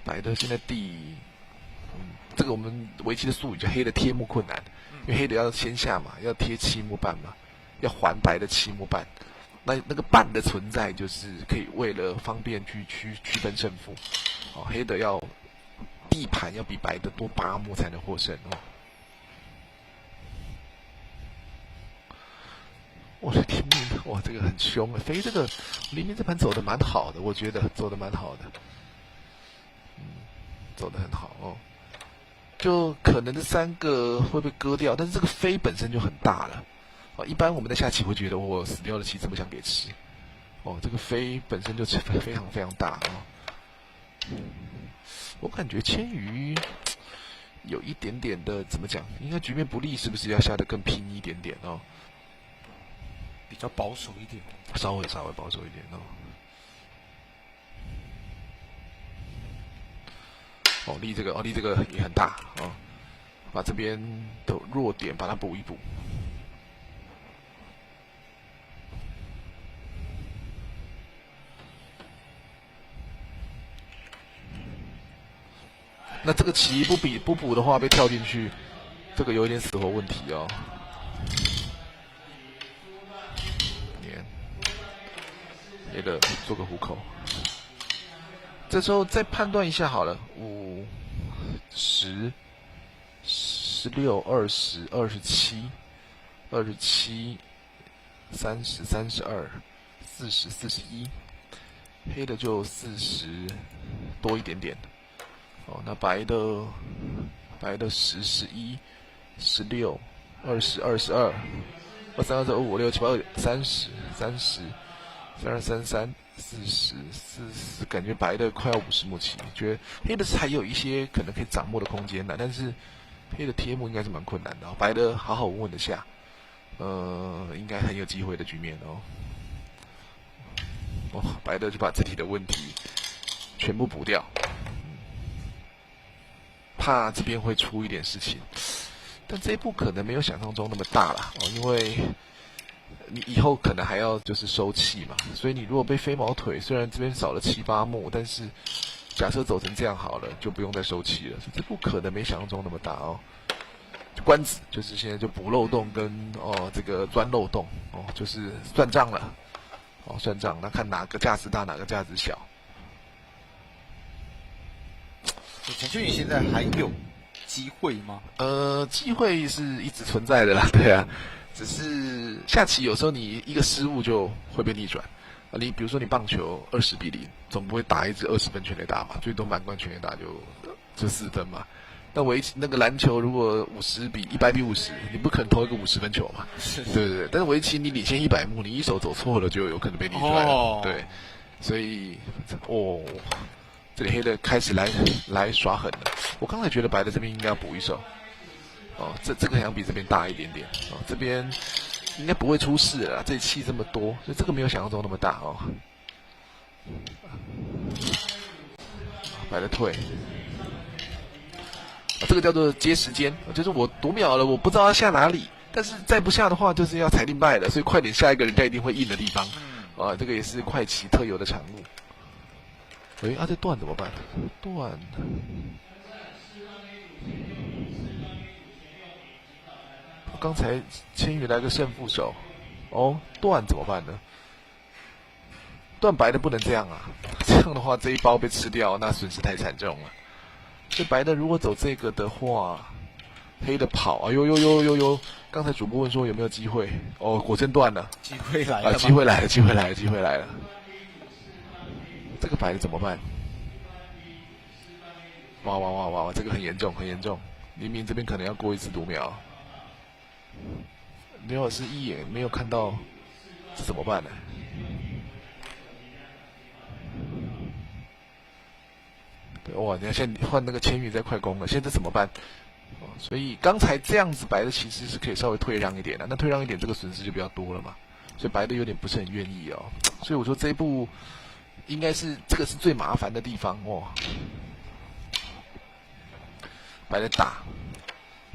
白的现在这个我们围棋的术语叫黑的贴目困难，因为黑的要先下嘛，要贴7目半嘛，要还白的7目半。那个半的存在，就是可以为了方便去区分胜负。哦，黑的要地盘要比白的多8目才能获胜哦。我的天命，哇，这个很凶啊！飞这个黎明这盘走的蛮好的，我觉得走的蛮好的，走的很好哦。就可能这3个会被割掉，但是这个飞本身就很大了。哦，一般我们在下棋会觉得我死掉的棋怎么想给吃？哦，这个飞本身就非常非常大哦。我感觉千瑜有一点点的怎么讲？应该局面不利，是不是要下得更拼一点点哦？比较保守一点，稍微保守一点哦。立这个也很大哦，把这边的弱点把它补一补。那这个棋不补的话，被跳进去，这个有一点死活问题哦。黑的做个虎口，这时候再判断一下好了，5、10、16、20、27、30、32、40、41，黑的就40多一点点。哦，那白的10、11、16、20、22、23、24、25、26、27、28、30、32、33、40、感觉白的快要50目棋，觉得黑的还有一些可能可以掌握的空间的，但是黑的贴目应该是蛮困难的，白的好好稳稳的下，应该很有机会的局面哦。白的就把这题的问题全部补掉，怕这边会出一点事情，但这一步可能没有想象中那么大啦，因为你以后可能还要就是收气嘛，所以你如果被飞毛腿，虽然这边少了7、8目，但是假设走成这样好了，就不用再收气了，所以这步可能没想象中那么大哦。官子就是现在就补漏洞跟这个钻漏洞就是算账了，算账，那看哪个价值大，哪个价值小。陈俊宇现在还有机会吗？机会是一直存在的啦，对啊。只是下棋有时候你一个失误就会被逆转，你比如说你棒球20比0，总不会打一支20分全垒打嘛，最多满贯全垒打就4分嘛。那个篮球如果100比50，你不可能投一个50分球嘛，对。但是围棋你领先100目，你一手走错了就有可能被逆转了，对。所以这里黑的开始来耍狠了。我刚才觉得白的这边应该要补一手。这个好像比这边大一点点这边应该不会出事了啦，这里气这么多，所以这个没有想象中那么大白的退，这个叫做接时间，就是我读秒了，我不知道要下哪里，但是再不下的话就是要裁定败了，所以快点下一个人家一定会硬的地方这个也是快棋特有的产物。这断怎么办？断。刚才千羽来个胜负手，断怎么办呢？断白的不能这样啊！样的话，这一包被吃掉，那损失太惨重了。所以白的如果走这个的话，黑的跑，哎呦呦呦呦呦！刚才主播问说有没有机会，哦，果真断了，机会来了，机会来了，机会来了，机会来了。这个白的怎么办？哇哇哇哇！这个很严重，很严重。黎明这边可能要过一次读秒。刘老师一眼没有看到，这怎么办呢？对，哇！你看现在换那个千羽在快攻了，现在怎么办？所以刚才这样子白的其实是可以稍微退让一点的，那退让一点这个损失就比较多了嘛，所以白的有点不是很愿意哦。所以我说这一步应该是这个是最麻烦的地方哦。白的打，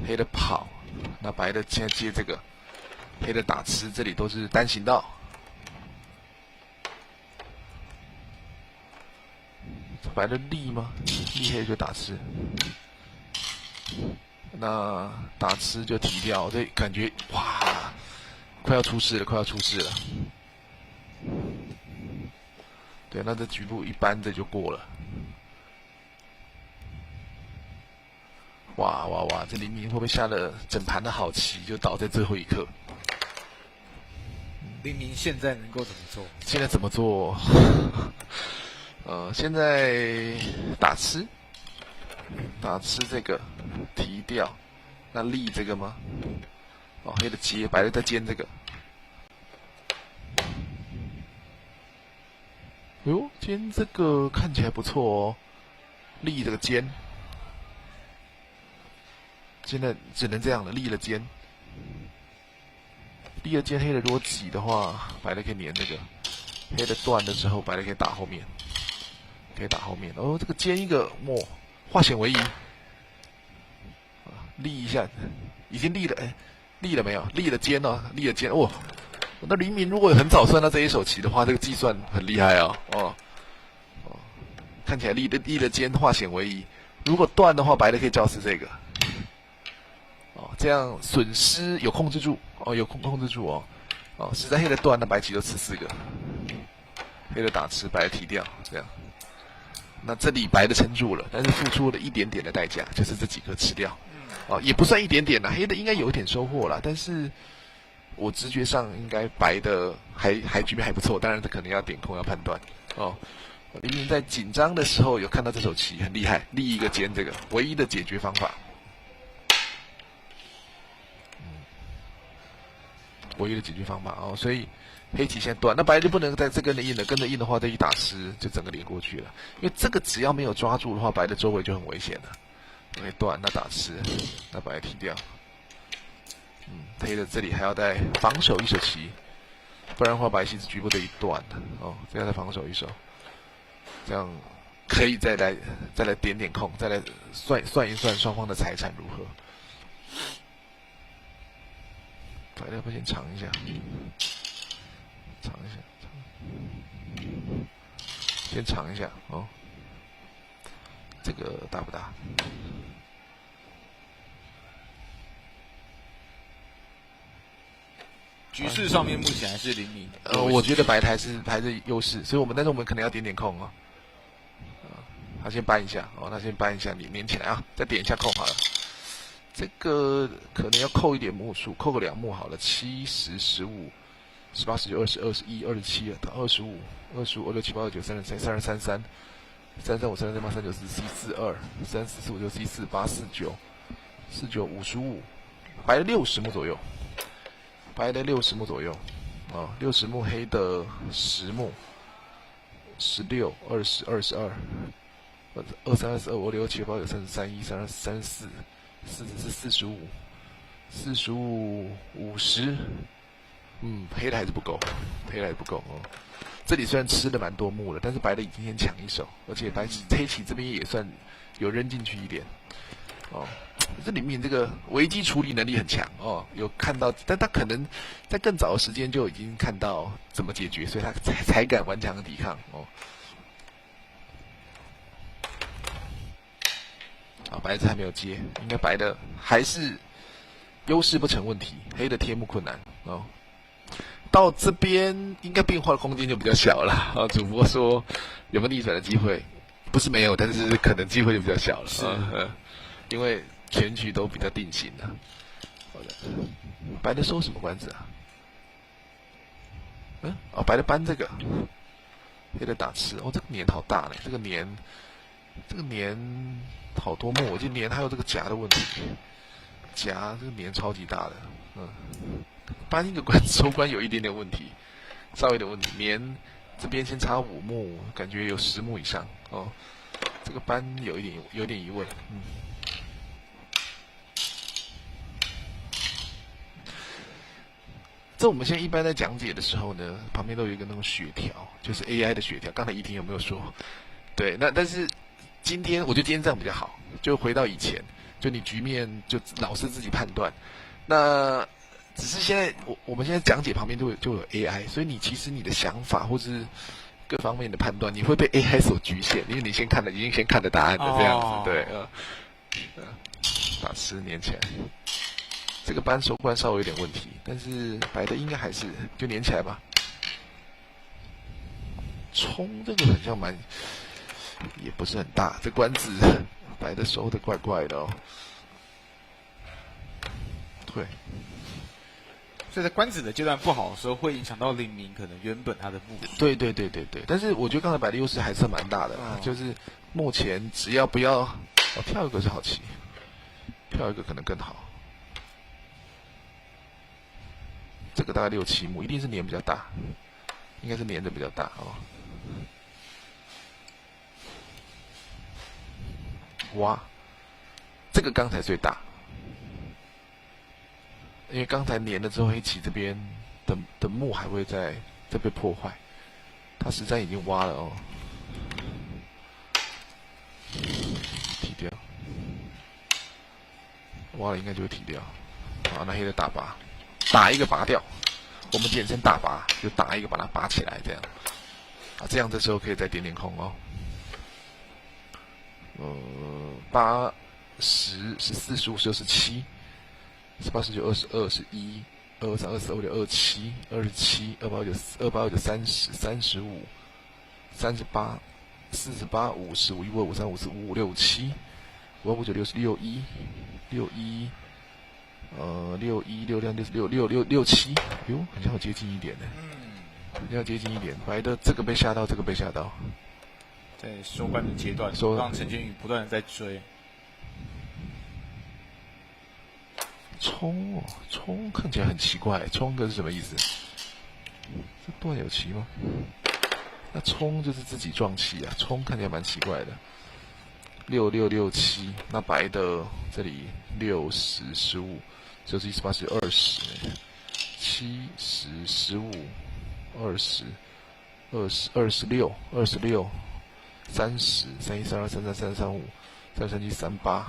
黑的跑，那白的现在接这个，黑的打吃，这里都是单行道。白的立吗？立黑就打吃。那打吃就提掉，这感觉哇，快要出事了，快要出事了。对，那这局部一般这就过了。哇哇哇！这黎明会不会下了整盘的好棋，就倒在最后一刻？黎明现在能够怎么做？现在怎么做？现在打吃这个提掉，那立这个吗？哦，黑的接，白的在尖这个。哟，尖这个看起来不错哦，立这个尖。现在只能这样了，立了尖，立了尖，黑的如果挤的话，白的可以粘这个，黑的断的时候，白的可以打后面，可以打后面。哦，这个尖一个，哇，化险为夷，立一下，已经立了，哎，立了没有？立了尖哦，立了尖，哦，那黎明如果很早算到这一手棋的话，这个计算很厉害哦，看起来立了尖，化险为夷。如果断的话，白的可以照吃这个。这样损失有控制住哦，有控制住哦，实在黑的断，那白棋就吃4个，黑的打吃，白的提掉，这样，那这里白的撑住了，但是付出了一点点的代价，就是这几颗吃掉，也不算一点点啦，黑的应该有一点收获啦，但是我直觉上应该白的还局面还不错，当然这可能要点空要判断哦。黎明在紧张的时候有看到这手棋很厉害，立一个尖，这个唯一的解决方法。唯一的解决方法哦，所以黑棋现在断，那白就不能再跟着印了，跟着印的话，这一打吃就整个连过去了。因为这个只要没有抓住的话，白的周围就很危险了。因为断，那打吃，那白踢掉。黑的这里还要再防守一手棋，不然的话白棋局部的一断哦，这样再防守一手，这样可以再来点点空，再来算一算双方的财产如何。白的要不先尝一下，先尝一下哦。这个大不大？局势上面目前还是黎明。我觉得白的还是优势，所以但是我们可能要点点空哦。他先搬一下哦，那先搬一下，你连起来啊，再点一下空好了。这个可能要扣一点目数，扣个2目好了，7、10、15、18、19、20、21、27、25、26、7、8、9、32、33、33、35、36、38、39、40、42、43、44、56、47、48、49、49、55，白的60目左右，白的60目左右，60目，黑的10目，16、20、22、23、24、25、26、27、28、29、30、31、32、34。45、50，黑的还是不够，哦。这里虽然吃了蛮多目了，但是白的已经先抢一手，而且黑棋这边也算有扔进去一点，哦。这里面这个危机处理能力很强哦，有看到，但他可能在更早的时间就已经看到怎么解决，所以他才敢顽强的抵抗哦。白的还没有接，应该白的还是优势不成问题，黑的贴目困难哦。到这边应该变化的空间就比较小了啊，只不过说有没有逆转的机会，不是没有，但是可能机会就比较小了因为全局都比较定型了。好的，白的收什么关子啊？白的搬这个，黑的打吃。这个年好大呢，这个年好多墨，我记得年还有这个夹的问题，夹这个年超级大的，搬一个关收官有一点点问题，稍微有点问题。年这边先插5目，感觉有10目以上哦，这个搬有点疑问，这我们现在一般在讲解的时候呢，旁边都有一个那种血条，就是 AI 的血条。刚才怡婷有没有说？对，那但是今天我觉得今天这样比较好，就回到以前，就你局面就老是自己判断。那只是现在我们现在讲解旁边就有 AI， 所以其实你的想法或是各方面的判断，你会被 AI 所局限，因为你已经先看的答案了这样子，对，把10连起来。这个扳收官稍微有点问题，但是白的应该还是就连起来吧。冲这个很像也不是很大，这官子白的收的怪怪的哦。对，所以在官子的阶段不好的时候，会影响到领民可能原本他的目的。对，但是我觉得刚才白的优势还是蛮大的，就是目前只要不要跳一个是好棋，跳一个可能更好。这个大概6、7目，一定是年比较大，应该是年的比较大哦。哇，这个刚才最大，因为刚才年了之后，黑棋这边的目还会再被破坏，他实战已经挖了哦，提掉，挖了应该就会提掉。好，那黑的打拔。打一个拔掉，我们简称打拔，就打一个把它拔起来，这样这样这时候可以再点空哦。8、10、14、15、16、17、18、19、22、21、22、23、24、25、26、27、27、28、29、30、35、38、48、50、51、52、53、54、55、57、58、59、60、61、61、62、63、64、66、67，哟，好像要接近一点呢。好像要接近一点。白的这个被吓到，这个被吓到。在收官的阶段，让陈建宇不断的在追。冲看起来很奇怪，冲个是什么意思？这段有棋吗？那冲就是自己撞棋啊，冲看起来蛮奇怪的。6、6、6、7，那白的这里6、10、15。就是18、19、20、7、10、15、20、26、30、31、32、33、33、35、33、38。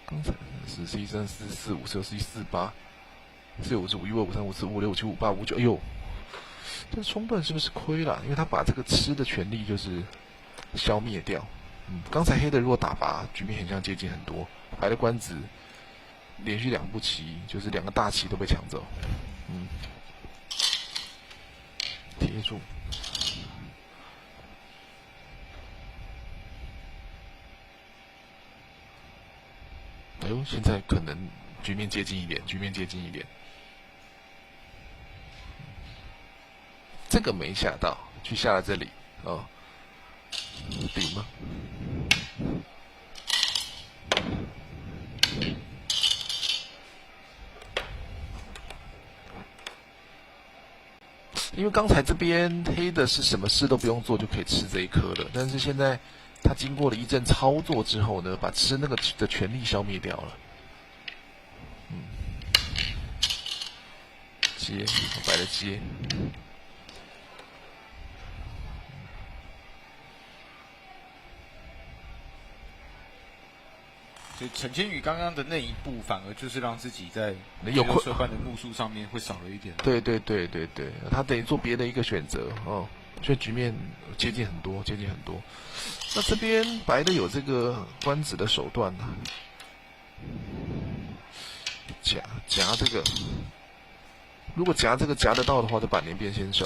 刚才10、11、13、14、15、16、17、48、45、45、15、53、54、56、57、58、59。哎呦，这个冲段是不是亏了？因为他把这个吃的权利就是消灭掉。刚才黑的如果打拔，局面很像接近很多，白的官子。连续2步棋，就是2个大棋都被抢走，贴住。哎呦，现在可能局面接近一点，这个没下到，去下了这里哦，顶吗？因为刚才这边黑的是什么事都不用做就可以吃这一颗了，但是现在他经过了一阵操作之后呢，把吃那个的权利消灭掉了。接，白的接。所以陈千宇刚刚的那一步，反而就是让自己在收官的目数上面会少了一点。对，他等于做别的一个选择哦，所以局面接近很多。那这边白的有这个官子的手段呢，夹这个，如果夹这个夹得到的话，这板连变先手。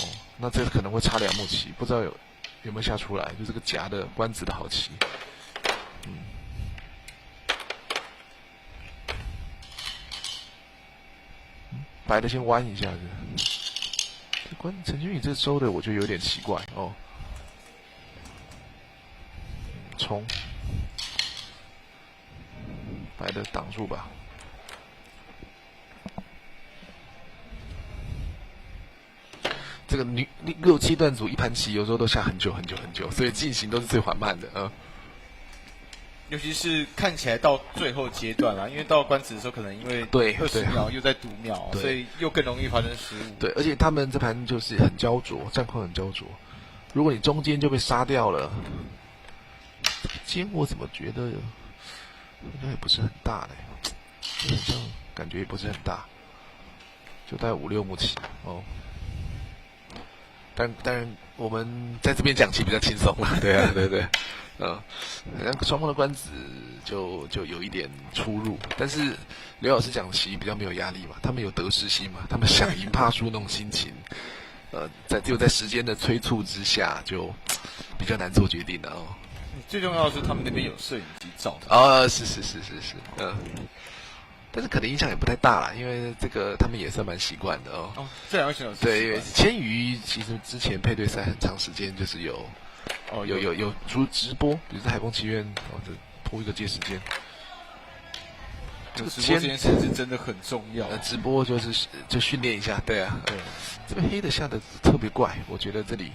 哦，那这个可能会差2目棋，不知道有没有下出来，就这个夹的官子的好棋。白的先弯一下子。这陈君宇这收的我觉得有点奇怪哦。冲，白的挡住吧。这个6、7段组一盘棋，有时候都下很久，所以进行都是最缓慢的尤其是看起来到最后阶段啦，因为到官子的时候，可能因为20秒又在读秒，所以又更容易发生失误。对，而且他们这盘就是很焦灼，战况很焦灼。如果你中间就被杀掉了，尖我怎么觉得应该也不是很大嘞，好像感觉也不是很大，就大概5、6目棋哦。当然，我们在这边讲棋比较轻松嘛，对啊，对，好像双方的官子就有一点出入，但是刘老师讲棋比较没有压力嘛，他们有得失心嘛，他们想赢怕输那种心情，在时间的催促之下，就比较难做决定的哦。最重要的是他们那边有摄影机照的。是，但是可能影响也不太大啦，因为这个他们也算蛮习惯的哦。这2位选手对，因为千羽其实之前配对赛很长时间就是有直播，比如在海丰棋院这拖一个接时间。这个直播这件事是真的很重要。直播就训练一下，对啊。这边黑的下的特别怪，我觉得这里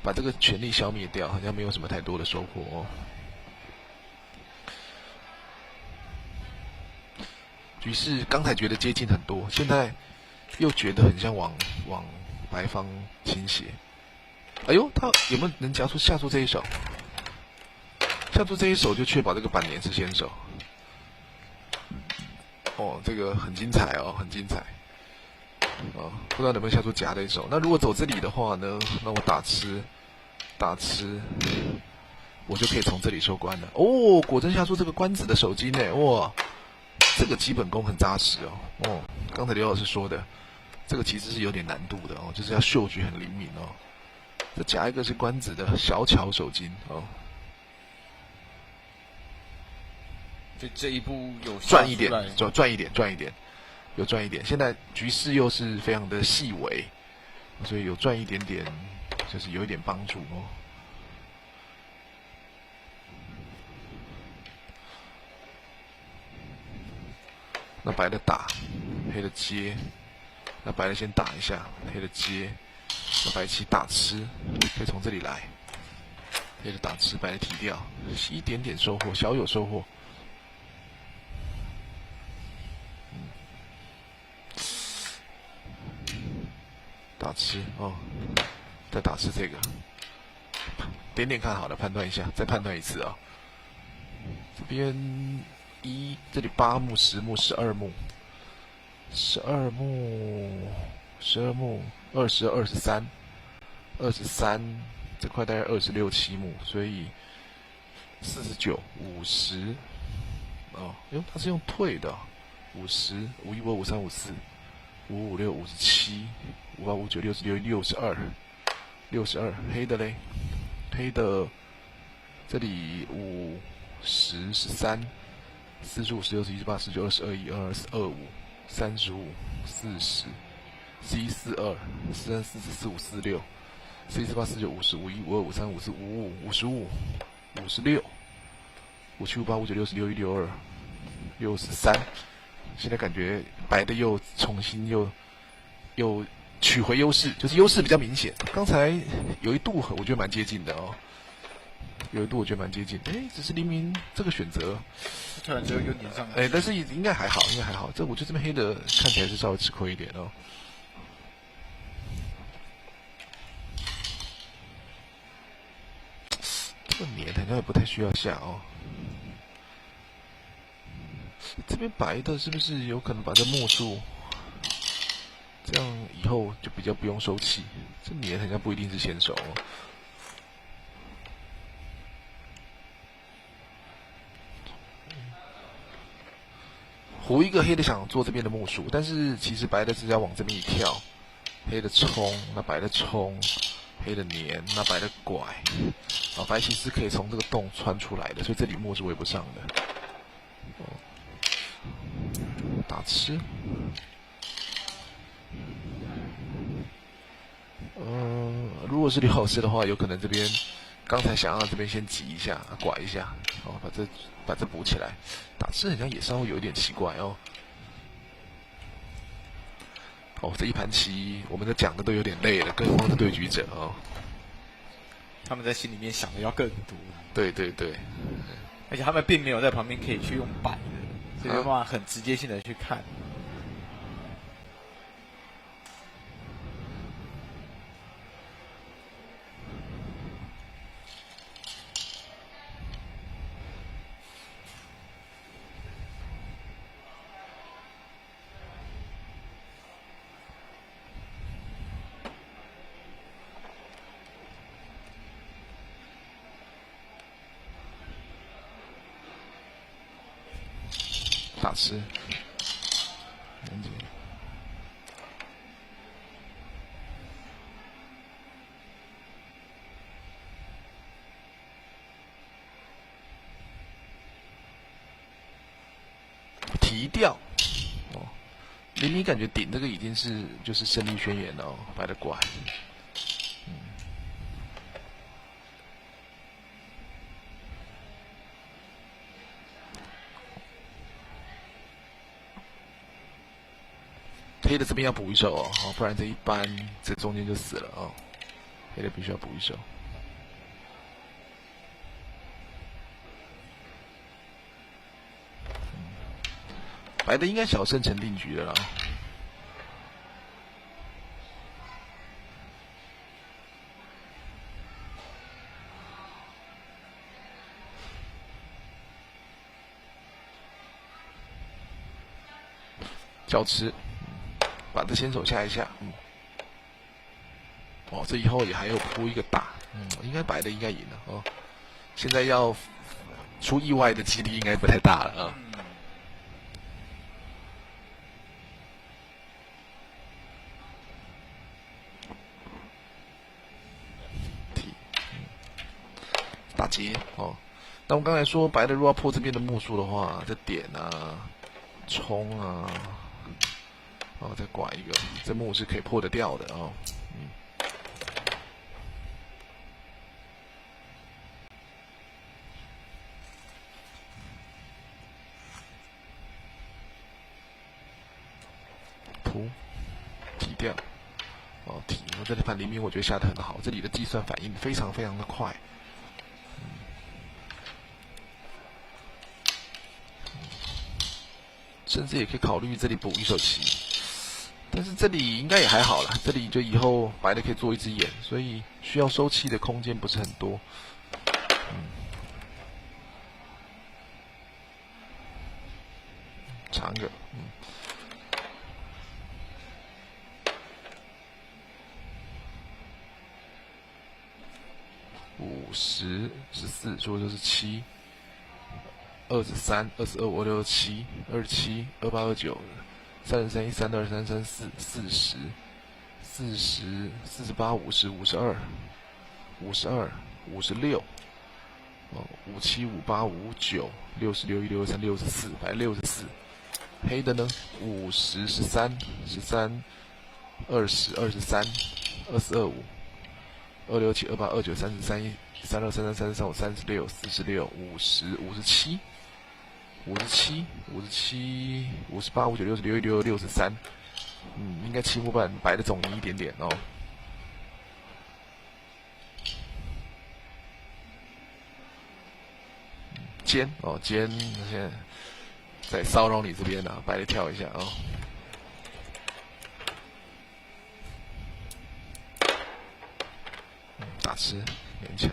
把这个权力消灭掉，好像没有什么太多的收获哦。局势刚才觉得接近很多，现在又觉得很像往白方倾斜。哎呦，他有没有能下出这一手？下出这一手就确保这个板连是先手。哦，这个很精彩哦，很精彩。不知道能不能下出夹的一手。那如果走这里的话呢？那我打吃，我就可以从这里收官了。哦，果真下出这个官子的手筋呢，哇！这个基本功很扎实哦。刚才刘老师说的，这个其实是有点难度的哦，就是要嗅觉很灵敏哦。这夹一个是官子的小巧手筋哦。就这一步有赚一点，有赚一点。现在局势又是非常的细微，所以有赚一点点，就是有一点帮助哦。那白的打，黑的接，那白的先打一下，黑的接，那白棋打吃，可以从这里来，黑的打吃，白的提掉，一点点收获，小有收获。打吃哦，再打吃这个，点点看好了，判断一下，再判断一次啊。这边这里8目、10目、12目、12目、22、23，这块大概26、7目，所以49、50。它是用退的，50、51、52、53、54、55、56、57、58、59、66、62，黑的嘞，黑的这里50、13、45、16、17、18、19、20、21、22、24、25、35、40、41、42、43、44、45、46、47、48、49、50、51、52、53、54、55、55、56、57、58、59、60、61、62、63。现在感觉白的又重新又取回优势，就是优势比较明显。刚才有一度我觉得蛮接近的哦，只是黎明这个选择突然就又粘上了。但是应该还好。这我觉得这边黑的看起来是稍微吃亏一点哦。这个粘好像也不太需要下哦。这边白的是不是有可能把这目数，这样以后就比较不用收气？这粘好像不一定是先手哦。胡一个黑的想做这边的木树，但是其实白的只要往这边一跳，黑的冲，那白的冲，黑的粘，那白的拐，白其实可以从这个洞穿出来的，所以这里木是围不上的。打吃，如果是刘老师的话，有可能这边刚才想要这边先挤一下，拐一下，把这补起来。打吃好像也稍微有一点奇怪哦。这一盘棋我们讲的都有点累了，更何况是对局者哦。他们在心里面想的要更多。对对对，而且他们并没有在旁边可以去用摆的，所以没有办法很直接性的去看。打吃，提掉。林明感觉顶这个已经是就是胜利宣言了哦，白的拐。黑的这边要补一手哦，不然这一般这中间就死了哦。黑的必须要补一手。白的应该小胜成定局了啦。交吃，把这先手下一下，这以后也还有铺一个大，应该白的应该赢了哦。现在要出意外的几率应该不太大了啊。打劫哦。那我刚才说白的如果要破这边的木数的话，这点啊，冲啊，再拐一个，这木是可以破得掉的哦。扑，提掉，提。我这盘黎明我觉得下得很好，这里的计算反应非常非常的快。甚至也可以考虑这里补一手棋，但是这里应该也还好啦，这里就以后白的可以做一只眼，所以需要收气的空间不是很多。长个50、14，所以就是7、23、22、25、26、27、27、28、29、33、32、33、34、40、48、50、52、52、56。57、58、59、66、1、63、64，白64。黑的呢？50、13、13、20、23、24、25、267、28、29、33、32、33、33、35、36、46、50、57、57、57、58、59、60、61、62、63。应该期末版白的总赢一点点哦。尖尖，现在在骚扰你这边呢，白的跳一下哦。打吃，连起来。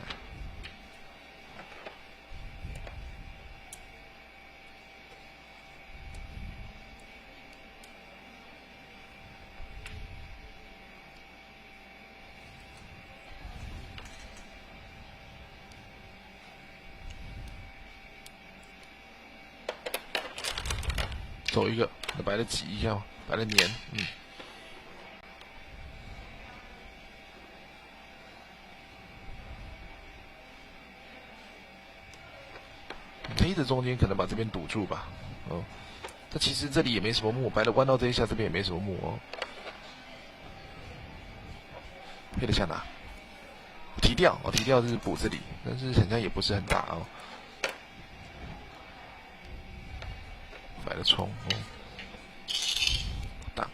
走一个，那白的挤一下，白的粘，黑的中间可能把这边堵住吧，那其实这里也没什么目，白的弯到这一下，这边也没什么目哦。黑的下哪？提掉提掉是补这里，但是好像也不是很大哦。白的冲打。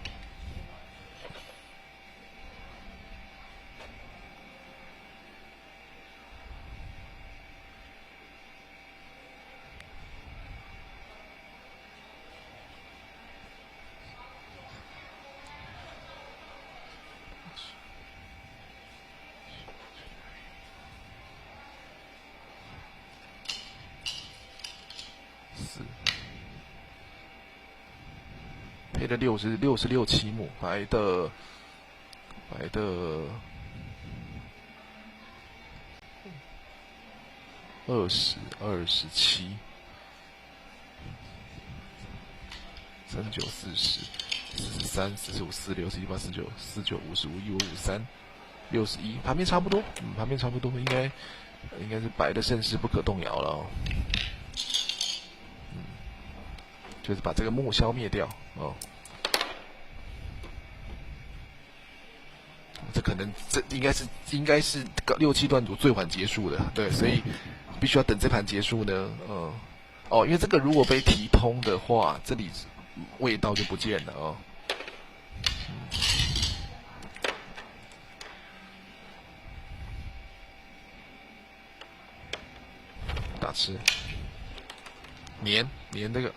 黑的66目，白的20、27、39、40、43、45、46、47、48、49、49、55、15、53、61，盘面差不多，盘面差不多，应该是白的胜势不可动摇了哦。就是把这个木消灭掉哦。这应该是6、7段组最晚结束的，对，所以必须要等这盘结束呢，因为这个如果被提通的话，这里味道就不见了哦。打吃，粘这个。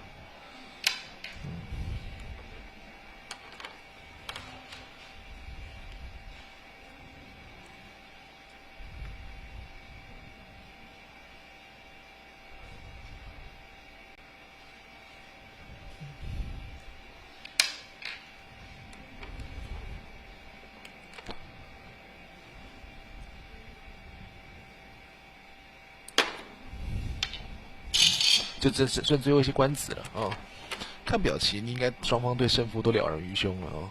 就这剩最后一些官子了哦。看表情，应该双方对胜负都了然于胸了哦。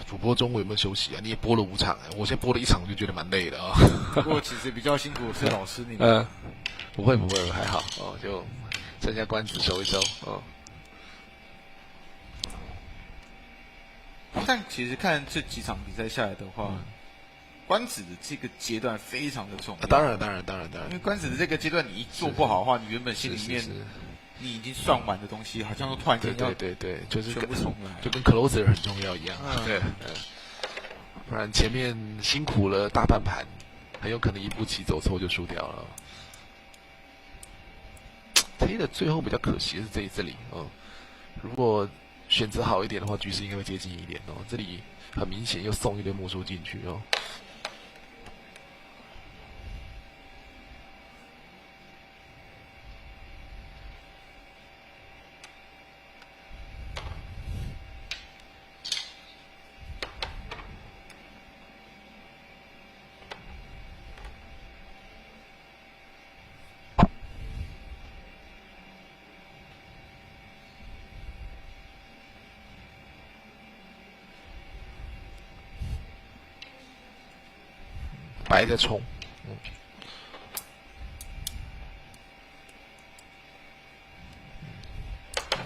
主播中午有没有休息啊？你也播了5场我现在播了1场，我就觉得蛮累的啊。不过其实比较辛苦的是老师你们。不会，还好哦，就剩下官子收一收哦。但其实看这几场比赛下来的话，官子的这个阶段非常的重要。当然。因为官子的这个阶段，你一做不好的话，你原本心里面你已经算完的东西，好像都突然间要对，就是全部重来，就跟 closer 很重要一样。对，不然前面辛苦了大半盘，很有可能一步棋走错就输掉了。黑的最后比较可惜的是这里如果选择好一点的话，局势应该会接近一点哦。这里很明显又送一堆木数进去哦。白在冲，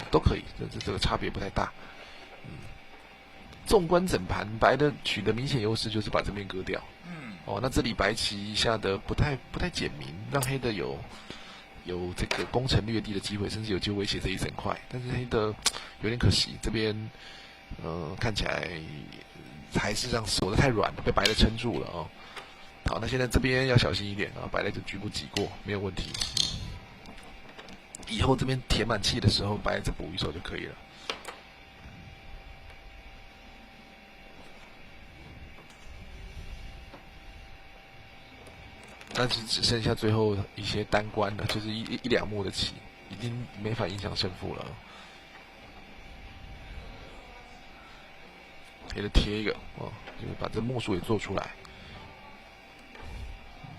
都可以，这个差别不太大。纵观整盘，白的取得明显优势就是把这边割掉。那这里白棋下的不太简明，让黑的有这个攻城略地的机会，甚至有机会威胁这一整块。但是黑的有点可惜，这边看起来还是让守得太软，被白的撑住了哦。好，那现在这边要小心一点啊，白的就局部挤过，没有问题。以后这边填满气的时候，白再补一手就可以了。但是只剩下最后一些单关了，就是一两目的棋，已经没法影响胜负了。给它贴一个就是把这目数也做出来。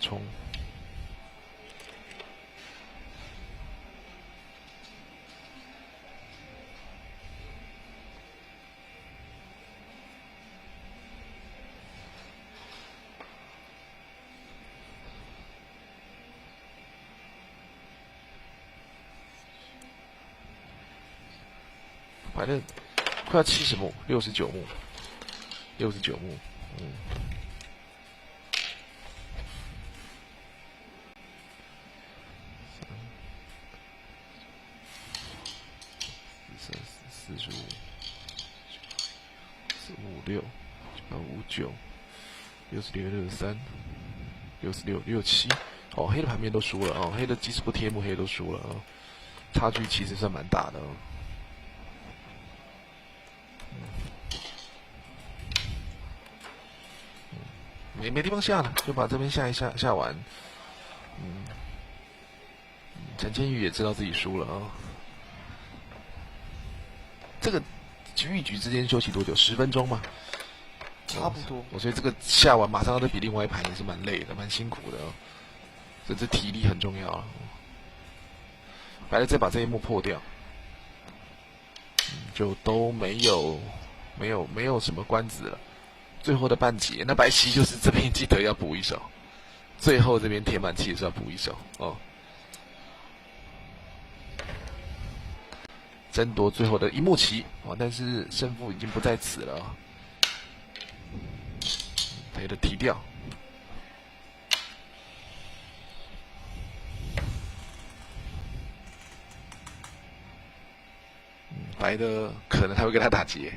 冲，反正快要70目，69目，69目，45、456、959、66、63、66、67。哦，黑的盘面都输了哦，黑的即使不贴幕，黑都输了哦，差距其实算蛮大的哦。没地方下了，就把这边下一下，下完。陈千宇也知道自己输了啊。这个局与局之间休息多久？10分钟嘛，差不多。所以这个下完马上要再比另外一盘也是蛮累的，蛮辛苦的哦。所以这体力很重要啊。白的再把这一幕破掉，就都没有什么官子了。最后的半截，那白棋就是这边记得要补一手，最后这边填满棋也是要补一手哦。争夺最后的一幕棋哦，但是胜负已经不在此了哦。黑的提掉，白的可能还会跟他打劫，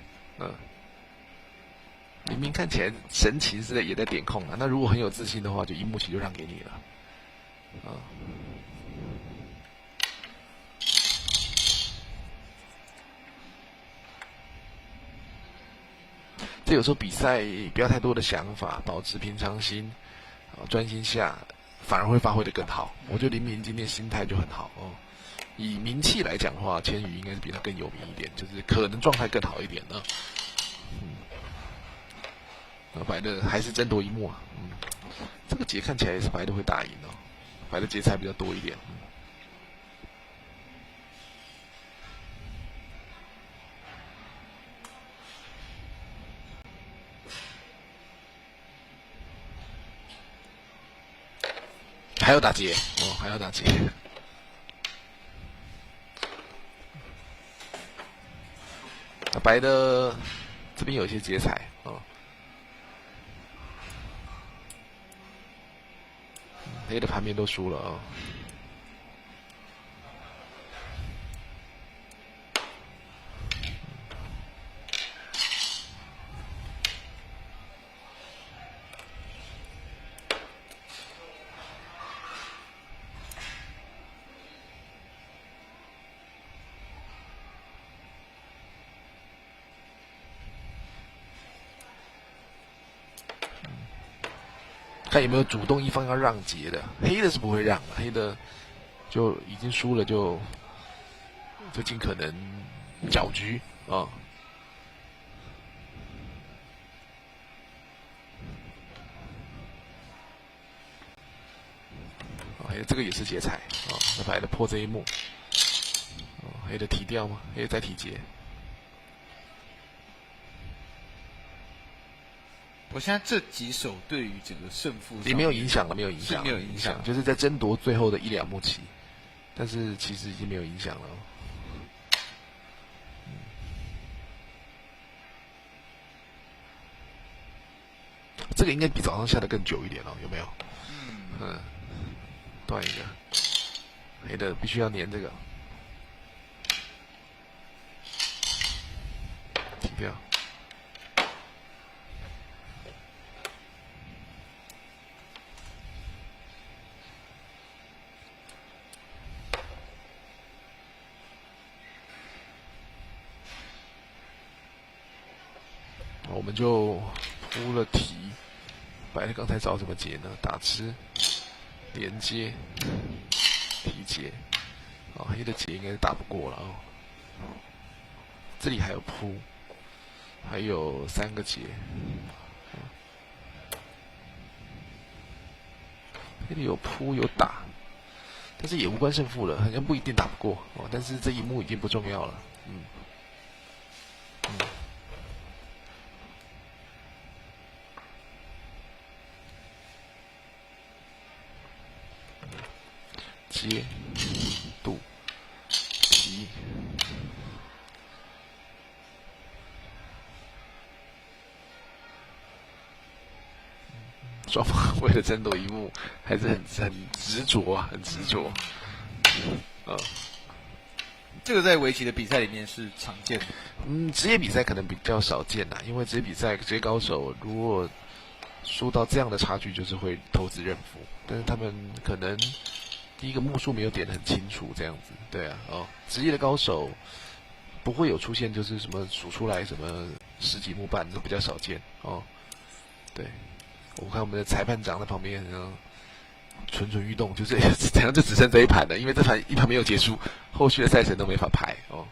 明明看起来神奇也在点控了，那如果很有自信的话，就一幕棋就让给你了，这有时候比赛不要太多的想法，保持平常心，专心下，反而会发挥得更好。我觉得林明今天心态就很好哦。以名气来讲的话，千羽应该是比他更有名一点，就是可能状态更好一点呢。白的还是争夺一幕啊，这个劫看起来也是白的会打赢哦，白的劫财比较多一点。还要打劫哦，还要打劫。白的这边有一些劫财哦，黑的盘面都输了哦。看有没有主动一方要让劫的，黑的是不会让的，黑的就已经输了就尽可能搅局啊。黑的这个也是劫财啊，那白的破这一幕，黑的提掉吗？黑的再提劫。我现在这几手对于整个胜负也没有影响了，没有影响，没有影响，就是在争夺最后的1、2幕棋，但是其实已经没有影响了。这个应该比早上下的更久一点哦，有没有？断一个，黑的必须要粘这个，停掉。我们就铺了题，白的刚才找怎么解呢？打吃、连接、提劫，黑的劫应该是打不过了哦。这里还有铺，还有3个劫，黑的有铺有打，但是也无关胜负了，好像不一定打不过哦。但是这一幕已经不重要了，接度提双方为了争夺一幕，还是很执着啊，很执着。这个在围棋的比赛里面是常见的。职业比赛可能比较少见啦，因为职业比赛职业高手如果输到这样的差距，就是会投资认负。但是他们可能第一个目数没有点得很清楚，这样子，对啊，职业的高手不会有出现就是什么数出来什么10几目半，这比较少见哦。对，我看我们的裁判长在旁边，蠢蠢欲动，就是怎样就只剩这一盘了，因为这盘一盘没有结束，后续的赛程都没法排哦。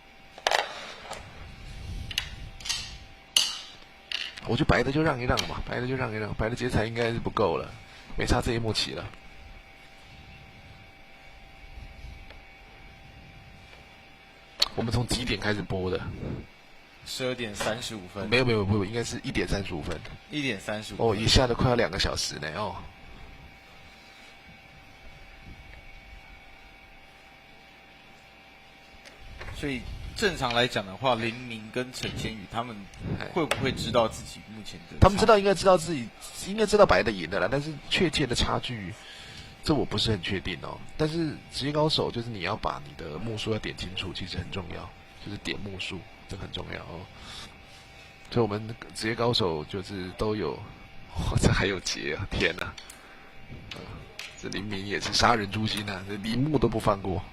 我觉得白的就让一让嘛，白的就让一让，白的劫财应该是不够了，没差这一幕棋了。我们从几点开始播的？12点35分。没有，应该是1点35分。1点35分。哦，也下了快要2个小时呢哦。所以正常来讲的话，林明跟陈千宇他们会不会知道自己目前的？他们应该知道自己应该知道白的赢的啦，但是确切的差距，这我不是很确定哦。但是职业高手就是你要把你的目数要点清楚，其实很重要，就是点目数，这很重要哦。所以我们职业高手就是都有，这还有劫啊！天哪，这林明也是杀人诛心啊，这一目都不放过。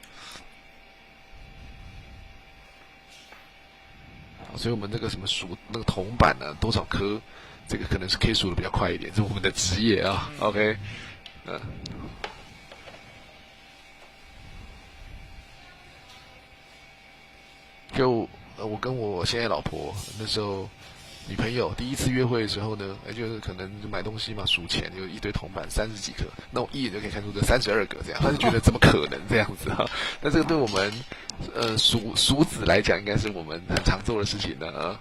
所以我们这个什么数那个铜板呢，多少颗，这个可能是可以数的比较快一点，这是我们的职业啊。OK，就我跟我现在老婆那时候女朋友第一次约会的时候呢，就是可能就买东西嘛，数钱有一堆铜板30几颗，那我一眼就可以看出这32个这样，他就觉得怎么可能这样子啊？但这个对我们数子来讲，应该是我们很常做的事情的啊。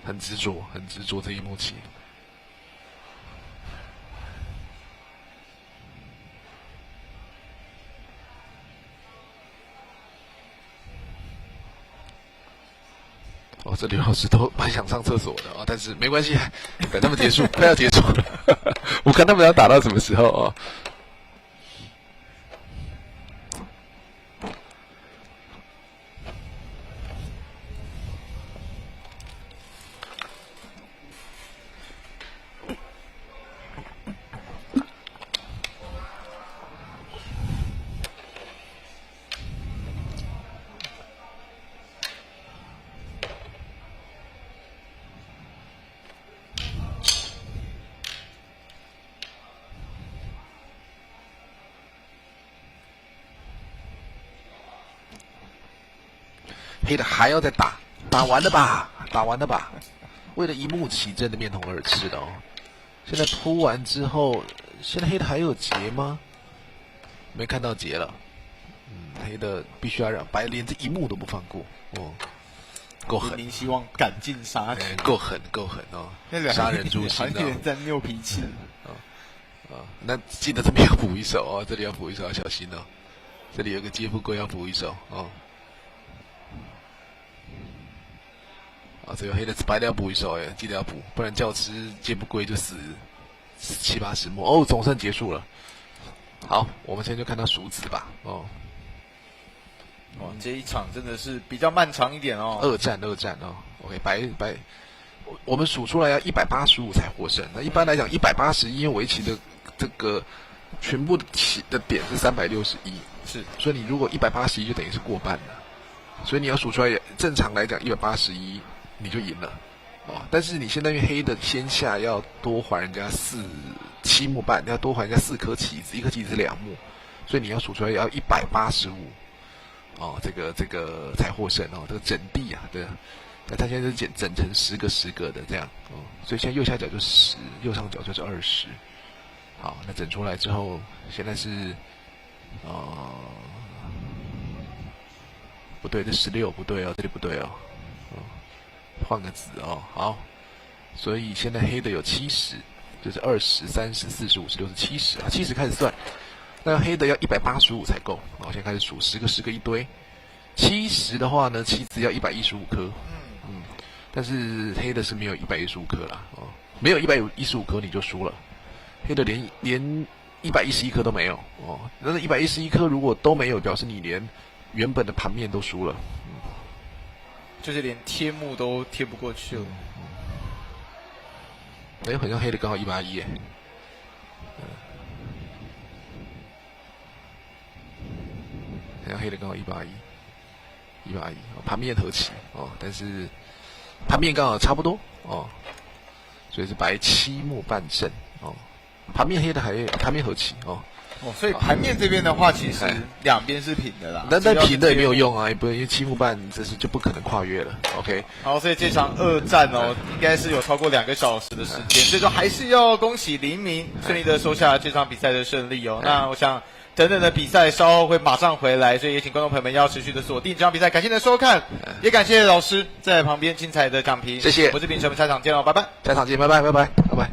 很执着这一幕棋。这刘老师都蛮想上厕所的但是没关系，等他们结束，快要结束了，我看他们要打到什么时候啊？黑的还要再打，打完了吧？为了一幕棋，真的面红耳赤的哦。现在铺完之后，现在黑的还有劫吗？没看到劫了。黑的必须要让白连这一幕都不放过哦，够狠。林希望赶尽杀绝，够狠哦！杀人诛心哦，在拗脾气。那记得这边要补一手哦，这里要补一手，要小心哦。这里有个接不归，要补一手哦。这个黑的白的要补一手记得要补，不然教吃接不归就死7、80目哦。总算结束了。好，我们现在就看到数子吧这一场真的是比较漫长一点哦。二战哦。OK， 白，我们数出来要185才获胜。那一般来讲181，因为围棋的这个全部的棋的点是361，是，所以你如果181就等于是过半了。所以你要数出来，正常来讲181你就赢了但是你现在因为黑的先下要多还人家7目半，要多还人家4颗棋子，一颗棋子是2目，所以你要数出来要185这个才获胜这个整地啊，对，那他现在是整成10个的这样所以现在右下角就10，右上角就是20。好，那整出来之后，现在是不对，这16不对这里不对换个子好，所以现在黑的有70，就是20、30、40、50、60、7070开始算，那黑的要185才够。我现在开始数10个一堆， 70的话呢，棋子要115颗，但是黑的是没有115颗啦，哦，没有115颗你就输了，黑的连111颗都没有，哦，但是111颗如果都没有，表示你连原本的盘面都输了，就是连贴幕都贴不过去了。哎，好像黑的刚好181耶，好像黑的刚好181，盘面和棋哦，但是盘面刚好差不多哦，所以是白7目半胜哦，盘面黑的盘面和棋哦。哦，所以盘面这边的话，其实两边是平的啦。但平的也没有用啊，也不因为7目半这是就不可能跨越了。OK。好，所以这场2战哦，应该是有超过2个小时的时间，最终还是要恭喜林明顺利的收下这场比赛的胜利哦。那我想等等的比赛稍后会马上回来，所以也请观众朋友们要持续的锁定这场比赛。感谢您的收看，也感谢老师在旁边精彩的讲评。谢谢，我是评审，我们下场见喽，拜拜。下场见，拜拜，拜拜，拜拜。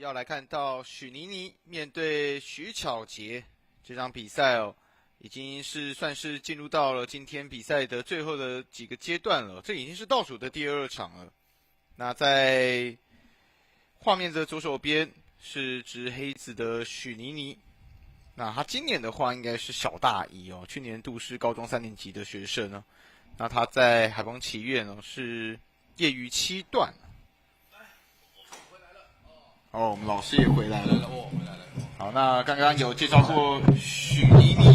要来看到许妮妮面对徐巧杰这场比赛哦，已经是算是进入到了今天比赛的最后的几个阶段了，这已经是倒数的第2场了。那在画面的左手边是执黑子的许妮妮，那她今年的话应该是小大一哦，去年度是高中3年级的学生呢。那她在海丰棋院哦是业余7段。哦，我们老师也回来了。好，那刚刚有介绍过许妮妮，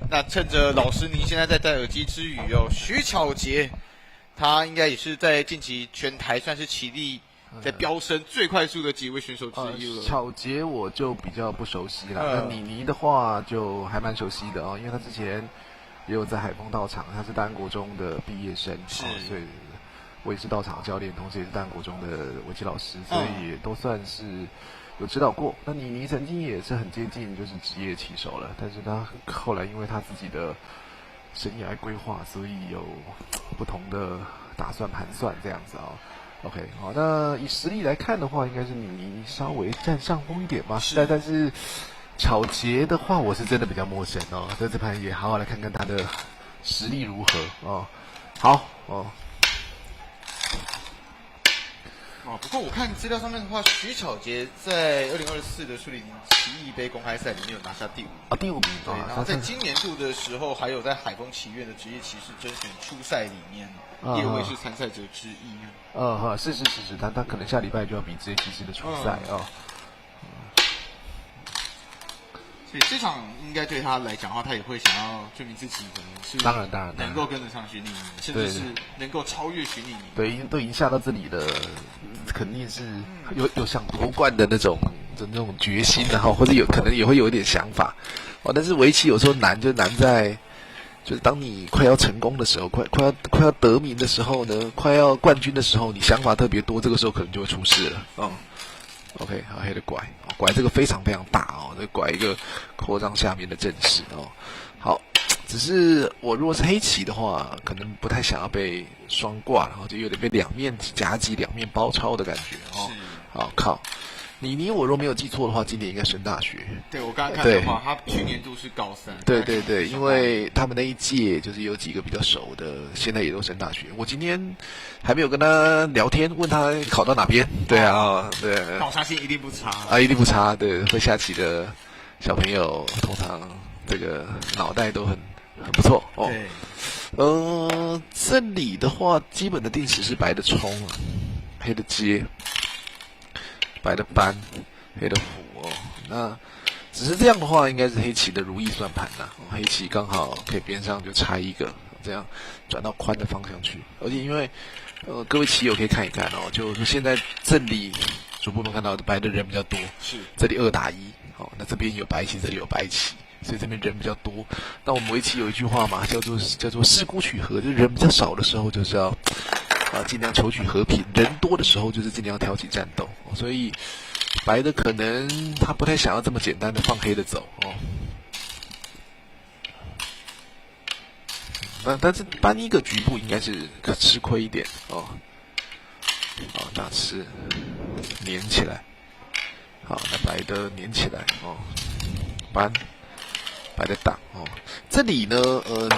那趁着老师您现在在戴耳机之余哦，徐巧杰，他应该也是在近期全台算是棋力在飙升最快速的几位选手之一了。巧杰我就比较不熟悉了，那妮妮的话就还蛮熟悉的哦，因为他之前也有在海丰到场，他是大安国中的毕业生，所以我也是到场教练，同时也是大安国中的围棋老师，所以也都算是有指导过。那妮妮曾经也是很接近就是职业棋手了，但是他后来因为他自己的生涯规划，所以有不同的打算盘算这样子啊。OK， 好，那以实力来看的话，应该是妮妮稍微占上风一点吧。但是巧杰的话，我是真的比较陌生哦，在这盘也好好来看看他的实力如何哦。好哦。不过我看资料上面的话，徐巧杰在2024的树林棋艺杯公开赛里面有拿下第5名啊，第5名。对，然后在今年度的时候，还有在海丰棋院的职业棋士甄选初赛里面，也会是参赛者之一。是，他可能下礼拜就要比职业棋士的初赛哦。所以这场应该对他来讲的话，他也会想要证明自己可能是当然能够跟得上徐妮妮，甚至是能够超越徐妮妮。对，都已经下到这里了，肯定是有想夺冠的那种决心，然后或者可能也会有一点想法哦。但是围棋有时候难就难在，就是当你快要成功的时候，快要得名的时候呢，快要冠军的时候，你想法特别多，这个时候可能就会出事了。OK， 好，黑的拐这个非常非常大哦，这拐一个扩张下面的阵势哦。好，只是我如果是黑棋的话，可能不太想要被双挂，然后就有点被两面夹击、两面包抄的感觉哦。好，靠。妮妮，我若没有记错的话，今年应该升大学。对，我刚刚看的话，他去年度是高3。对，因为他们那一届就是有几个比较熟的，现在也都升大学。我今天还没有跟他聊天，问他考到哪边。对啊，对。但我相信一定不差啊，一定不差。对，会下棋的小朋友通常这个脑袋都很不错哦。对。这里的话，基本的定时是白的冲，黑的接。白的班，黑的虎哦，那只是这样的话，应该是黑棋的如意算盘啦。黑棋刚好可以边上就插一个，这样转到宽的方向去。而且因为各位棋友可以看一看哦，就是现在这里主播们看到的白的人比较多，是这里2打1，哦，那这边有白棋，这里有白棋，所以这边人比较多。那我们围棋有一句话嘛，叫做势孤取和，就是人比较少的时候就是要。尽量求取和平，人多的时候就是尽量挑起战斗，所以白的可能他不太想要这么简单的放黑的走哦。但是搬一个局部应该是吃亏一点哦。好，大吃粘起来，好，那白的粘起来哦，搬。白的挡哦，这里呢，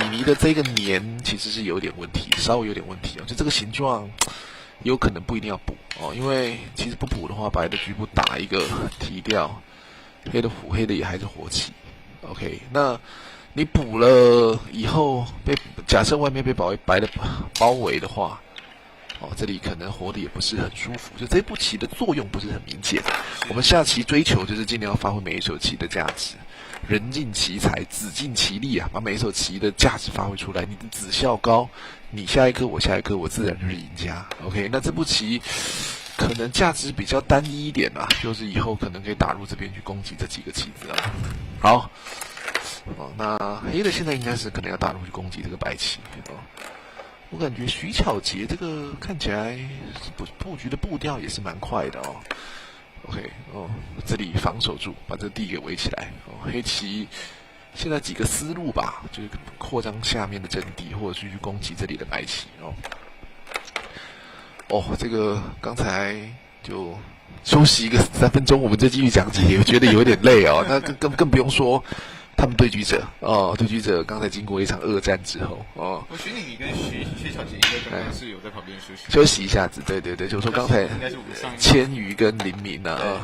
妮妮的这个粘其实是有点问题，稍微有点问题哦，就这个形状有可能不一定要补哦，因为其实不补的话，白的局部打一个提掉，黑的虎，黑的也还是活棋 ，OK， 那你补了以后假设外面被白的包围的话，哦，这里可能活的也不是很舒服，就这步棋的作用不是很明显。我们下棋追求就是尽量发挥每一手棋的价值。人尽其才，子尽其力啊！把每一手棋的价值发挥出来，你的子效高，你下一颗我下一颗，我自然就是赢家。OK， 那这步棋可能价值比较单一一点啊，就是以后可能可以打入这边去攻击这几个棋子啊。好，那黑的现在应该是可能要打入去攻击这个白棋哦。我感觉徐巧杰这个看起来布局的步调也是蛮快的哦。OK， 这里防守住，把这地给围起来。黑棋现在几个思路吧，就是扩张下面的阵地，或者是去攻击这里的白棋哦。这个刚才就休息一个3分钟，我们再继续讲解，也觉得有点累哦。那更不用说他们对局者哦，对局者刚才经过一场恶战之后哦，我许你跟薛小姐应该刚刚是有在旁边休息一下子，对，就是说刚才应该是千余跟林明啊。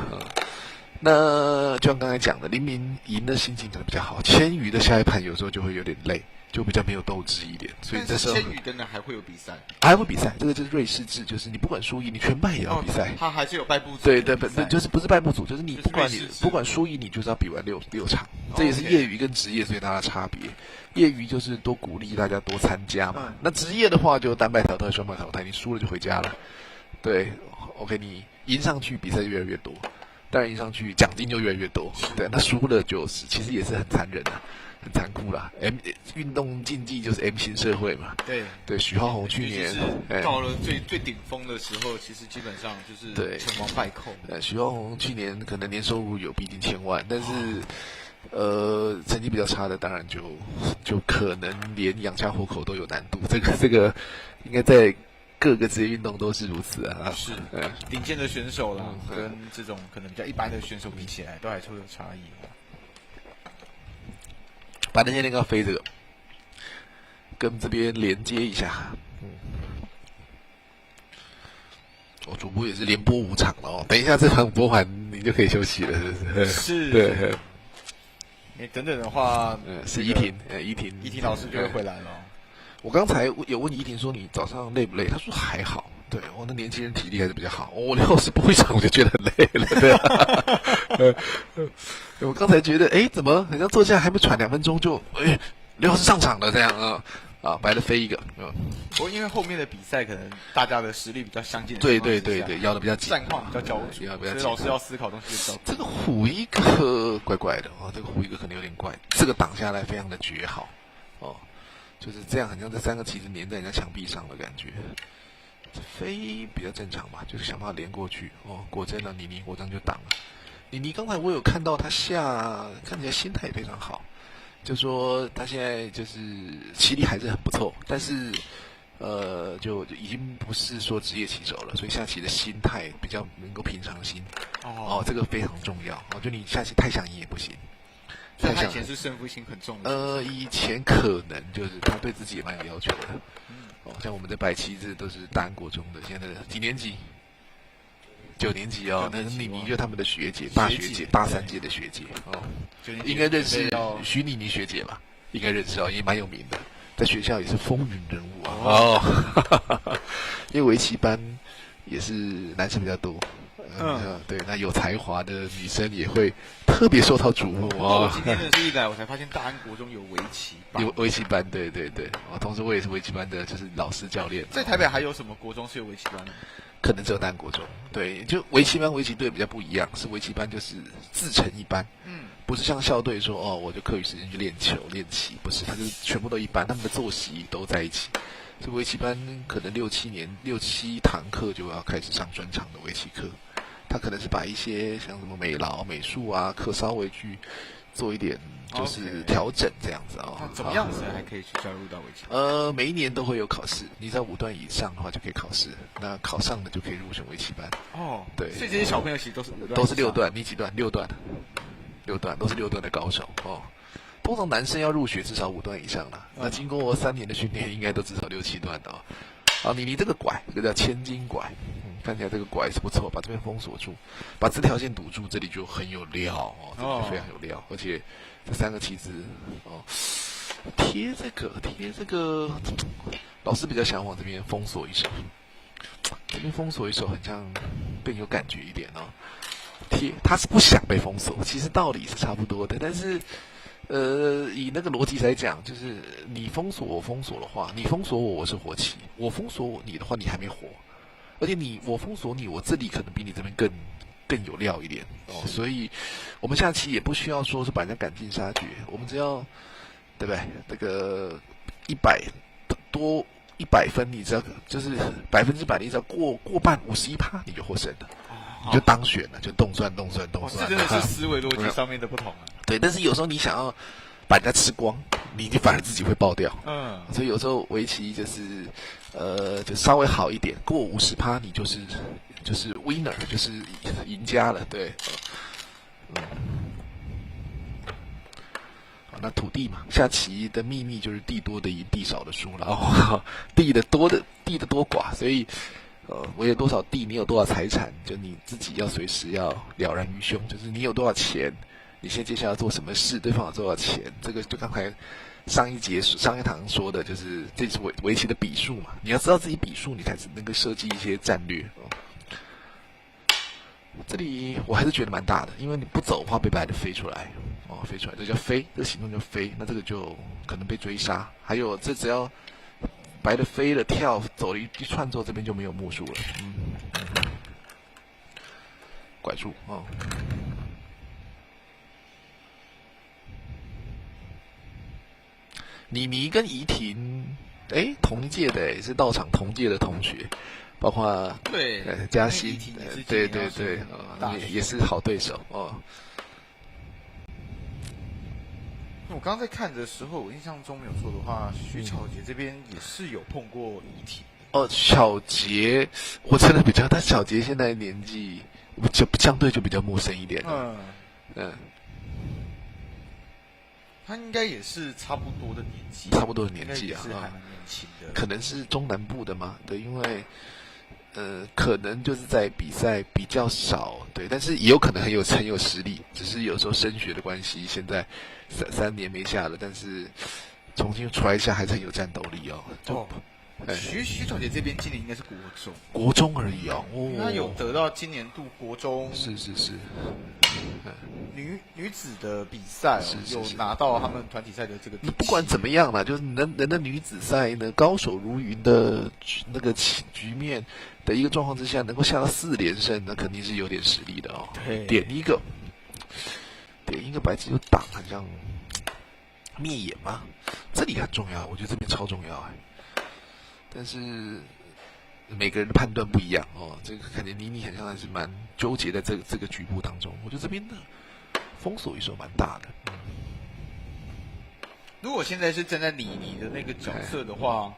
那就像刚才讲的，林明赢的心情可能比较好，千余的下一盘有时候就会有点累，就比较没有斗志一点，所以这时候千余跟呢还会有比赛，还会比赛，这个就是瑞士制，就是你不管输赢，你全败也要比赛。他还是有败部组，对，就是不是败部组，就是你不管输赢，你就是要比完六场，这也是业余跟职业最大的差别。业余就是多鼓励大家多参加嘛，那职业的话就单败淘汰、双败淘汰，你输了就回家了。对 ，OK， 你赢上去比赛就越来越多。当然，赢上去奖金就越来越多，对，那输了就是其实也是很残忍的，很残酷啦。运动竞技就是 M 型社会嘛。对，许浩宏去年到了最顶峰的时候，其实基本上就是成王败寇。许浩宏去年可能年收入有逼近1000万，但是成绩比较差的，当然就可能连养家活口都有难度。这个应该在各个职业运动都是如此啊，是顶尖的选手啦，跟这种可能比较一般的选手比起来，都还是会有差异。把那些那个飞这个跟这边连接一下，主播也是连播5场了哦，等一下这场播完你就可以休息了，是不是？是，对。等等的话，是依婷老师就会回来了。我刚才有问依婷说你早上累不累？她说还好。对，我那年轻人体力还是比较好。我60播一场我就觉得很累了。对，我刚才觉得怎么好像坐下还没喘2分钟就60上场了这样啊，白了飞一个。不过因为后面的比赛可能大家的实力比较相近，对，要的比较紧，战况比较焦灼，所以老师要思考东西比较多。这个虎一个怪怪的哦，这个虎一个可能有点怪，这个挡下来非常的绝好哦。就是这样，很像这3个旗子粘在人家墙壁上的感觉。飞比较正常吧，就是想办法连过去哦。果真呢，妮果真就挡了。妮刚才我有看到他下，看起来心态也非常好，就说他现在就是棋力还是很不错，但是就已经不是说职业棋手了，所以下棋的心态比较能够平常心。这个非常重要。就你下棋太想赢也不行。所以他以前是胜负心很重的。以前可能就是他对自己也蛮有要求的。像我们的白棋子都是大安国中的，现在的几年级？9年级哦。那你就他们的学姐，大学姐，大3届的学姐哦，应该认识徐妮学姐吧？应该认识哦，也蛮有名的，在学校也是风云人物啊。因为围棋班也是男生比较多。对，那有才华的女生也会特别受到瞩目哦。今天认识一来，我才发现大安国中有围棋班。有围棋班，对。同时我也是围棋班的，就是老师教练。在台北还有什么国中是有围棋班的？可能只有大安国中。对，就围棋班、围棋队比较不一样，是围棋班就是自成一班。不是像校队说我就课余时间去练球、练棋，不是，他就是全部都一班，他们的作息都在一起。所以围棋班可能6、7堂课就要开始上专场的围棋课。他可能是把一些像什么美劳、美术啊课稍微去做一点，就是调整这样子哦。怎么样子还可以去加入到围棋？每一年都会有考试，你在5段以上的话就可以考试，那考上的就可以入选围棋班。对。所以这些小朋友其实都是6段，你几段？6段都是6段的高手哦。通常男生要入学至少5段以上啦，那经过3年的训练，应该都至少6、7段的哦。你这个拐，这个叫千金拐。看起来这个拐是不错，把这边封锁住，把这条线堵住，这里就很有料哦，这里就非常有料，而且这3个棋子贴这个，老师比较想往这边封锁一手，这边封锁一手很像更有感觉一点哦。他是不想被封锁，其实道理是差不多的，但是以那个逻辑来讲，就是你封锁我封锁的话，你封锁我是活棋，我封锁你的话你还没活。而且我封锁你，我这里可能比你这边更有料一点哦，所以我们下棋也不需要说是把人家赶尽杀绝，我们只要对不对？那个100分，你只要就是100%，你只要过半51%，你就获胜了，你就当选了，就动算。这真的是思维逻辑上面的不同啊。对，但是有时候你想要把人家吃光，你反而自己会爆掉。所以有时候围棋就是就稍微好一点，过50%你就是 winner， 就是赢家了，对。那土地嘛，下棋的秘密就是地多的赢，地少的输了。地的多寡，所以我有多少地，你有多少财产，就你自己要随时要了然于胸。就是你有多少钱，你现在接下来要做什么事，对方有多少钱，这个就刚才上一堂说的，就是这是围棋的比数嘛。你要知道自己比数，你才能够设计一些战略。这里我还是觉得蛮大的，因为你不走的话被白的飞出来，飞出来，这叫飞，这个行动叫飞，那这个就可能被追杀。还有这只要白的飞了跳走了一串之后，这边就没有目数了，拐住妮妮跟怡婷，同届的，是道场同届的同学。包括嘉欣，对，也是好对手哦。我刚刚在看的时候，我印象中没有错的话，徐巧杰这边也是有碰过怡婷。巧杰，我真的比较，但巧杰现在年纪就相对就比较陌生一点了。他应该也是差不多的年纪，差不多的年纪啊，是还蛮年轻的。可能是中南部的嘛，对，因为。可能就是在比赛比较少，对，但是也有可能很有实力，只是有时候升学的关系，现在三年没下了，但是重新出来一下还是很有战斗力哦。徐巧杰这边今年应该是国中而已哦。他有得到今年度国中是女子的比赛有拿到他们团体赛的这个。你不管怎么样啦，就是人的女子赛呢，高手如云的那个局面的一个状况之下，能够下到4连胜，那肯定是有点实力的哦。点一个白棋就挡，很像灭眼嘛，这里很重要，我觉得这边超重要但是每个人的判断不一样哦，这个感觉妮妮很像还是蛮纠结在这个局部当中。我觉得这边的封锁一手蛮大的。如果现在是站在妮妮的那个角色的话，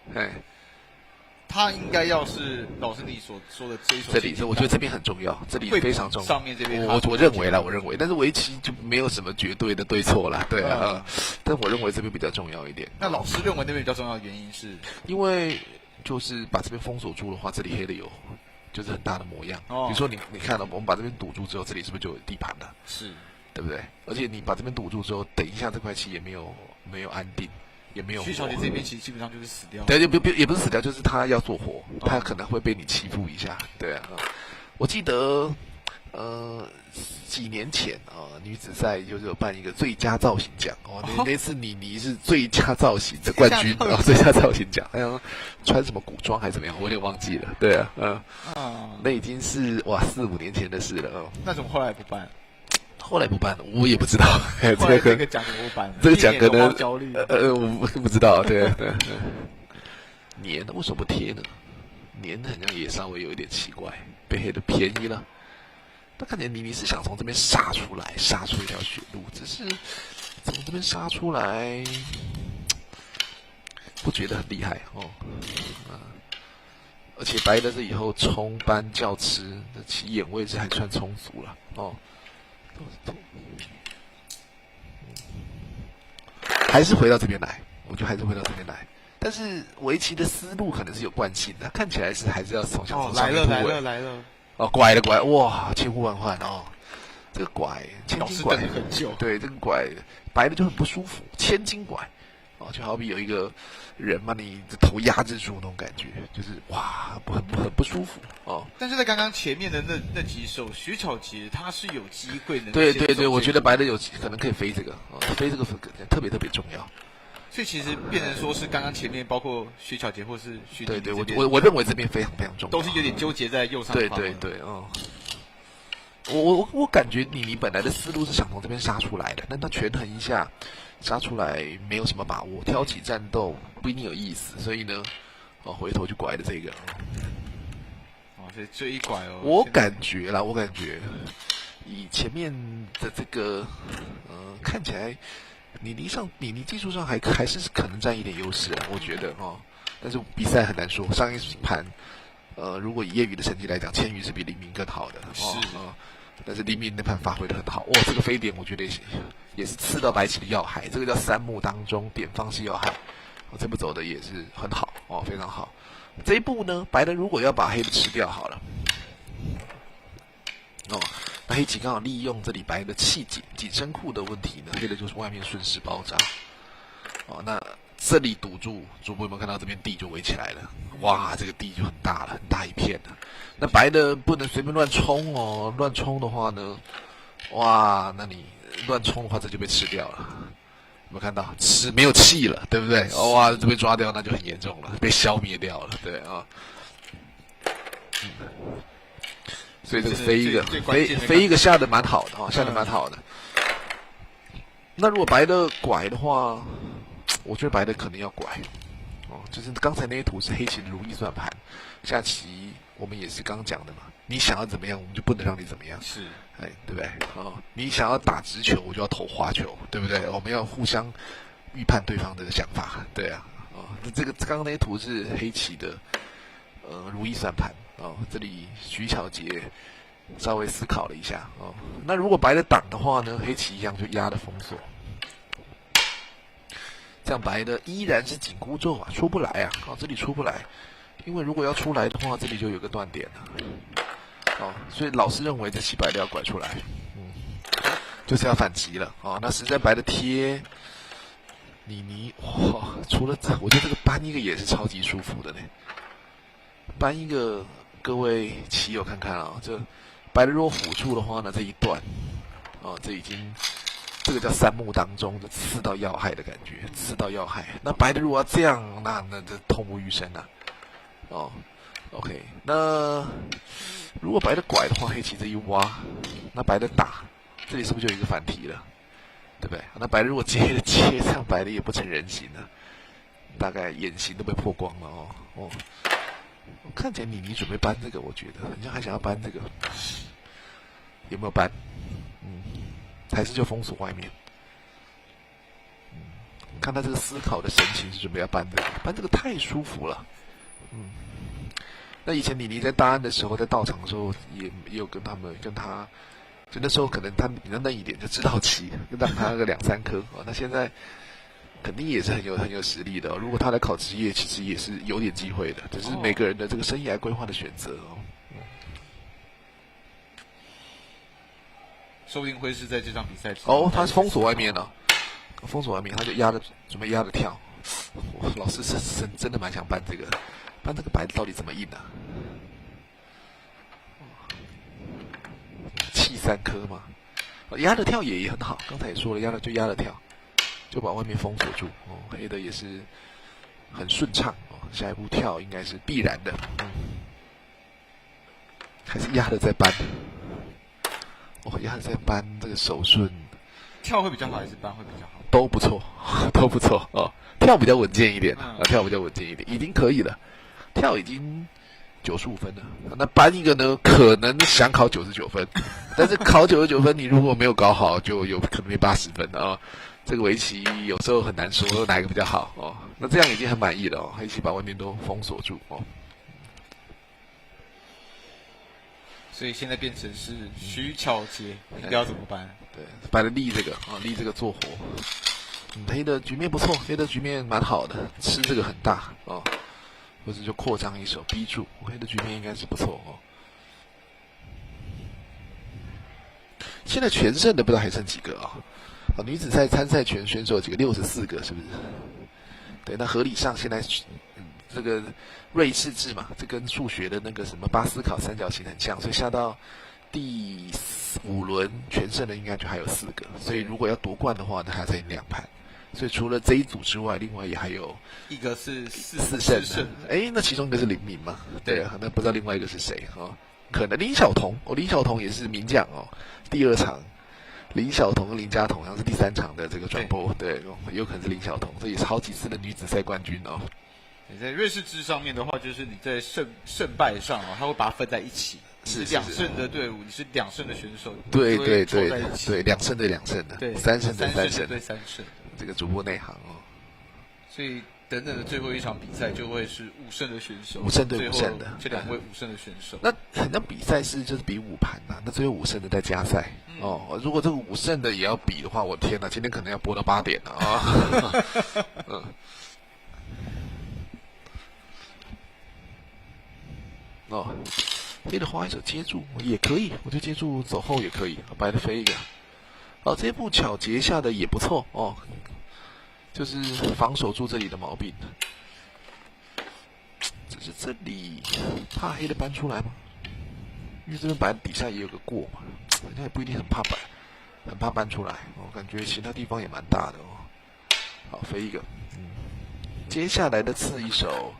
他应该要是老师你所说的这一手。这里我觉得这边很重要，这里非常重要。上面这边我认为，但是围棋就没有什么绝对的对错啦，对啊。但我认为这边比较重要一点。那老师认为那边比较重要的原因是，因为就是把这边封锁住的话，这里黑的有就是很大的模样。比如说你看到我们把这边堵住之后，这里是不是就有地盘了？是，对不对？而且你把这边堵住之后，等一下这块棋也没有安定，也没有活。徐小姐这边其实基本上就是死掉。对，也不是死掉，就是他要做活，他可能会被你欺负一下。对啊，我记得几年前女子赛就是有办一个最佳造型奖那次妮是最佳造型的冠军最佳造型奖，好像穿什么古装还是怎么样，我有点忘记了。对啊，那已经是4-5年前的事了那怎么后来不办？后来不办了，我也不知道。这个奖怎么办？这个奖可能我不知道。对。年为什么不贴呢？年好像也稍微有一点奇怪，被黑的便宜了。那看起来妮妮是想从这边杀出来，杀出一条血路，只是从这边杀出来，不觉得很厉害而且白的这以后冲班教吃的起眼位置还算充足了还是回到这边来，我觉得还是回到这边来。但是围棋的思路可能是有惯性的，看起来还是要从上面来了。拐了，哇，千呼万唤这个拐，千金拐很久，对，这个拐白的就很不舒服，千金拐就好比有一个人把你的头压制住那种感觉，就是哇，很不舒服但是在刚刚前面的那几手，徐巧杰他是有机会能对，我觉得白的可能可以飞这个飞这个特别重要。所以其实变成说是刚刚前面包括徐巧杰或是徐对，我认为这边非常重要，都是有点纠结在右上方。对我感觉你本来的思路是想从这边杀出来的，但他权衡一下，杀出来没有什么把握，挑起战斗不一定有意思，所以呢，回头就拐了这个。所以这一拐我感觉以前面的这个看起来你技术上还是可能占一点优势啊，我觉得哦。但是比赛很难说，上一盘，如果以业余的成绩来讲，千羽是比林明更好的，是但是林明那盘发挥的很好，哇，这个飞点我觉得也是刺到白棋的要害，这个叫三目当中点方是要害，这步走的也是很好哦，非常好。这一步呢，白的如果要把黑的吃掉好了，哦。那黑棋刚好利用这里白的气紧身库的问题呢，黑的就是外面顺势包扎。哦，那这里堵住，主播有没有看到这边地就围起来了？哇，这个地就很大了，很大一片了。那白的不能随便乱冲哦，乱冲的话呢，哇，那你乱冲的话，这就被吃掉了。有没有看到？没有气了，对不对？哇，这被抓掉那就很严重了，被消灭掉了，对啊。所以这个飞一个下的蛮好的下的蛮好的。那如果白的拐的话，我觉得白的可能要拐哦，就是刚才那些图是黑棋的如意算盘，下棋我们也是刚讲的嘛，你想要怎么样，我们就不能让你怎么样，是，哎，对不对？哦，你想要打直球，我就要投滑球，对不对？我们要互相预判对方的想法，对啊，哦，这个刚刚那些图是黑棋的如意算盘。哦，这里徐巧杰稍微思考了一下哦。那如果白的挡的话呢，黑棋一样就压的封锁，这样白的依然是紧箍咒啊，出不来啊。哦，这里出不来，因为如果要出来的话，这里就有个断点了。哦，所以老师认为这棋白的要拐出来，就是要反击了。哦，那实在白的贴，你哇，除了这，我觉得这个搬一个也是超级舒服的呢，搬一个。各位棋友看看啊，这白的如果辅助的话呢，这一段，哦，这个叫三目当中的刺到要害的感觉，刺到要害。那白的如果要这样，那这痛不欲生啊。哦 ，OK， 那如果白的拐的话，黑棋这一挖，那白的打，这里是不是就有一个反提了？对不对？那白的如果接，这样白的也不成人形了，大概眼型都被破光了哦。看起来你准备搬这个，我觉得人家还想要搬这个，有没有搬？还是就封锁外面？看他这个思考的神情是准备要搬这个，搬这个太舒服了。那以前你在大安的时候，在道场的时候，也有跟他，就那时候可能他比较嫩一点，就知道棋，就让他个2-3颗啊。那现在。肯定也是很有实力的如果他来考职业，其实也是有点机会的，只是每个人的这个生涯规划的选择说不定会是在这场比赛他是封锁外面了，封锁外面他就准备压着跳。老师是真的蛮想搬这个白的到底怎么印啊？气3颗嘛，压着跳也很好，刚才也说了，压着跳。就把外面封锁住黑的也是很顺畅下一步跳应该是必然的，还是压的在搬，压的在搬，这个手顺，跳会比较好还是搬会比较好？都不错，都不错跳比较稳健一点跳比较稳健一点，已经可以了，跳已经95分了，那搬一个呢，可能想考99分，但是考99分，你如果没有搞好，就有可能没80分的这个围棋有时候很难说哪一个比较好那这样已经很满意了黑棋把外面都封锁住所以现在变成是徐巧杰，应该要怎么办？对，白的立这个做活，黑的局面不错，黑的局面蛮好的，吃这个很大或者就扩张一手逼住，黑的局面应该是不错现在全胜的不知道还剩几个女子赛参赛权选手几个64个是不是？对，那合理上现在这个瑞士制嘛，这跟数学的那个什么巴斯考三角形很像，所以下到第5轮全胜的应该就还有4个，所以如果要夺冠的话，那还要再赢2盘。所以除了这一组之外，另外也还有一个是4胜的，那其中一个是林明嘛？对啊，那不知道另外一个是谁可能林晓彤林晓彤也是名将第2场。林晓彤跟林佳彤好像是第3场的这个转播，对，有可能是林晓彤，这也是好几次的女子赛冠军你在瑞士制上面的话，就是你在胜败上他会把它分在一起。是2胜的队伍，你是2胜的选手，对，2胜对2胜的，对3胜对3胜对3胜的。这个主播内行哦。所以等等的最后一场比赛就会是5胜的选手，5胜对5胜的这2位5胜的选手。那很多比赛是就是比5盘呐，那只有5胜的在加赛。哦，如果这个5胜的也要比的话，我天哪，今天可能要播到8点了啊。哦，黑的花一手接住也可以，我就接住走后也可以，白的飞一个。哦，这一步巧截下的也不错哦，就是防守住这里的毛病。只是这里怕黑的搬出来吗？因为这边白底下也有个过嘛，人家也不一定很怕搬出来。我感觉其他地方也蛮大的哦。好，飞一个。接下来的刺一手，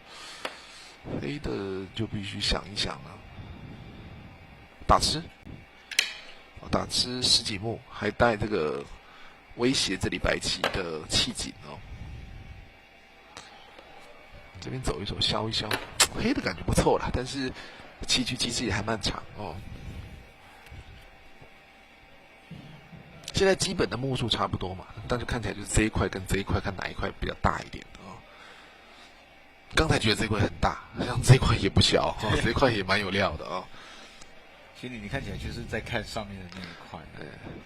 黑的就必须想一想了。打吃，打吃10几目，还带这个威胁这里白棋的气紧哦。这边走一走，消一消，黑的感觉不错啦，但是棋局其实也还蛮长哦。现在基本的目数差不多嘛，但是看起来就是这一块跟这一块看哪一块比较大一点哦。刚才觉得这一块很大，好像这一块也不小哦，这一块也蛮有料的哦。其实你看起来就是在看上面的那一块，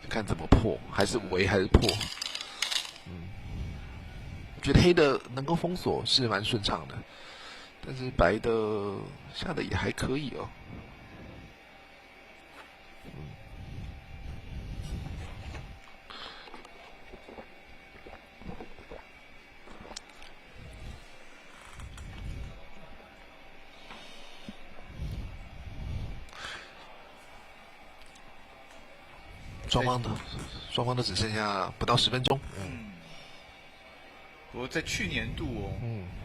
看怎么破，还是围还是破。觉得黑的能够封锁是蛮顺畅的，但是白的下的也还可以哦。双方都只剩下不到10分钟。不过在去年度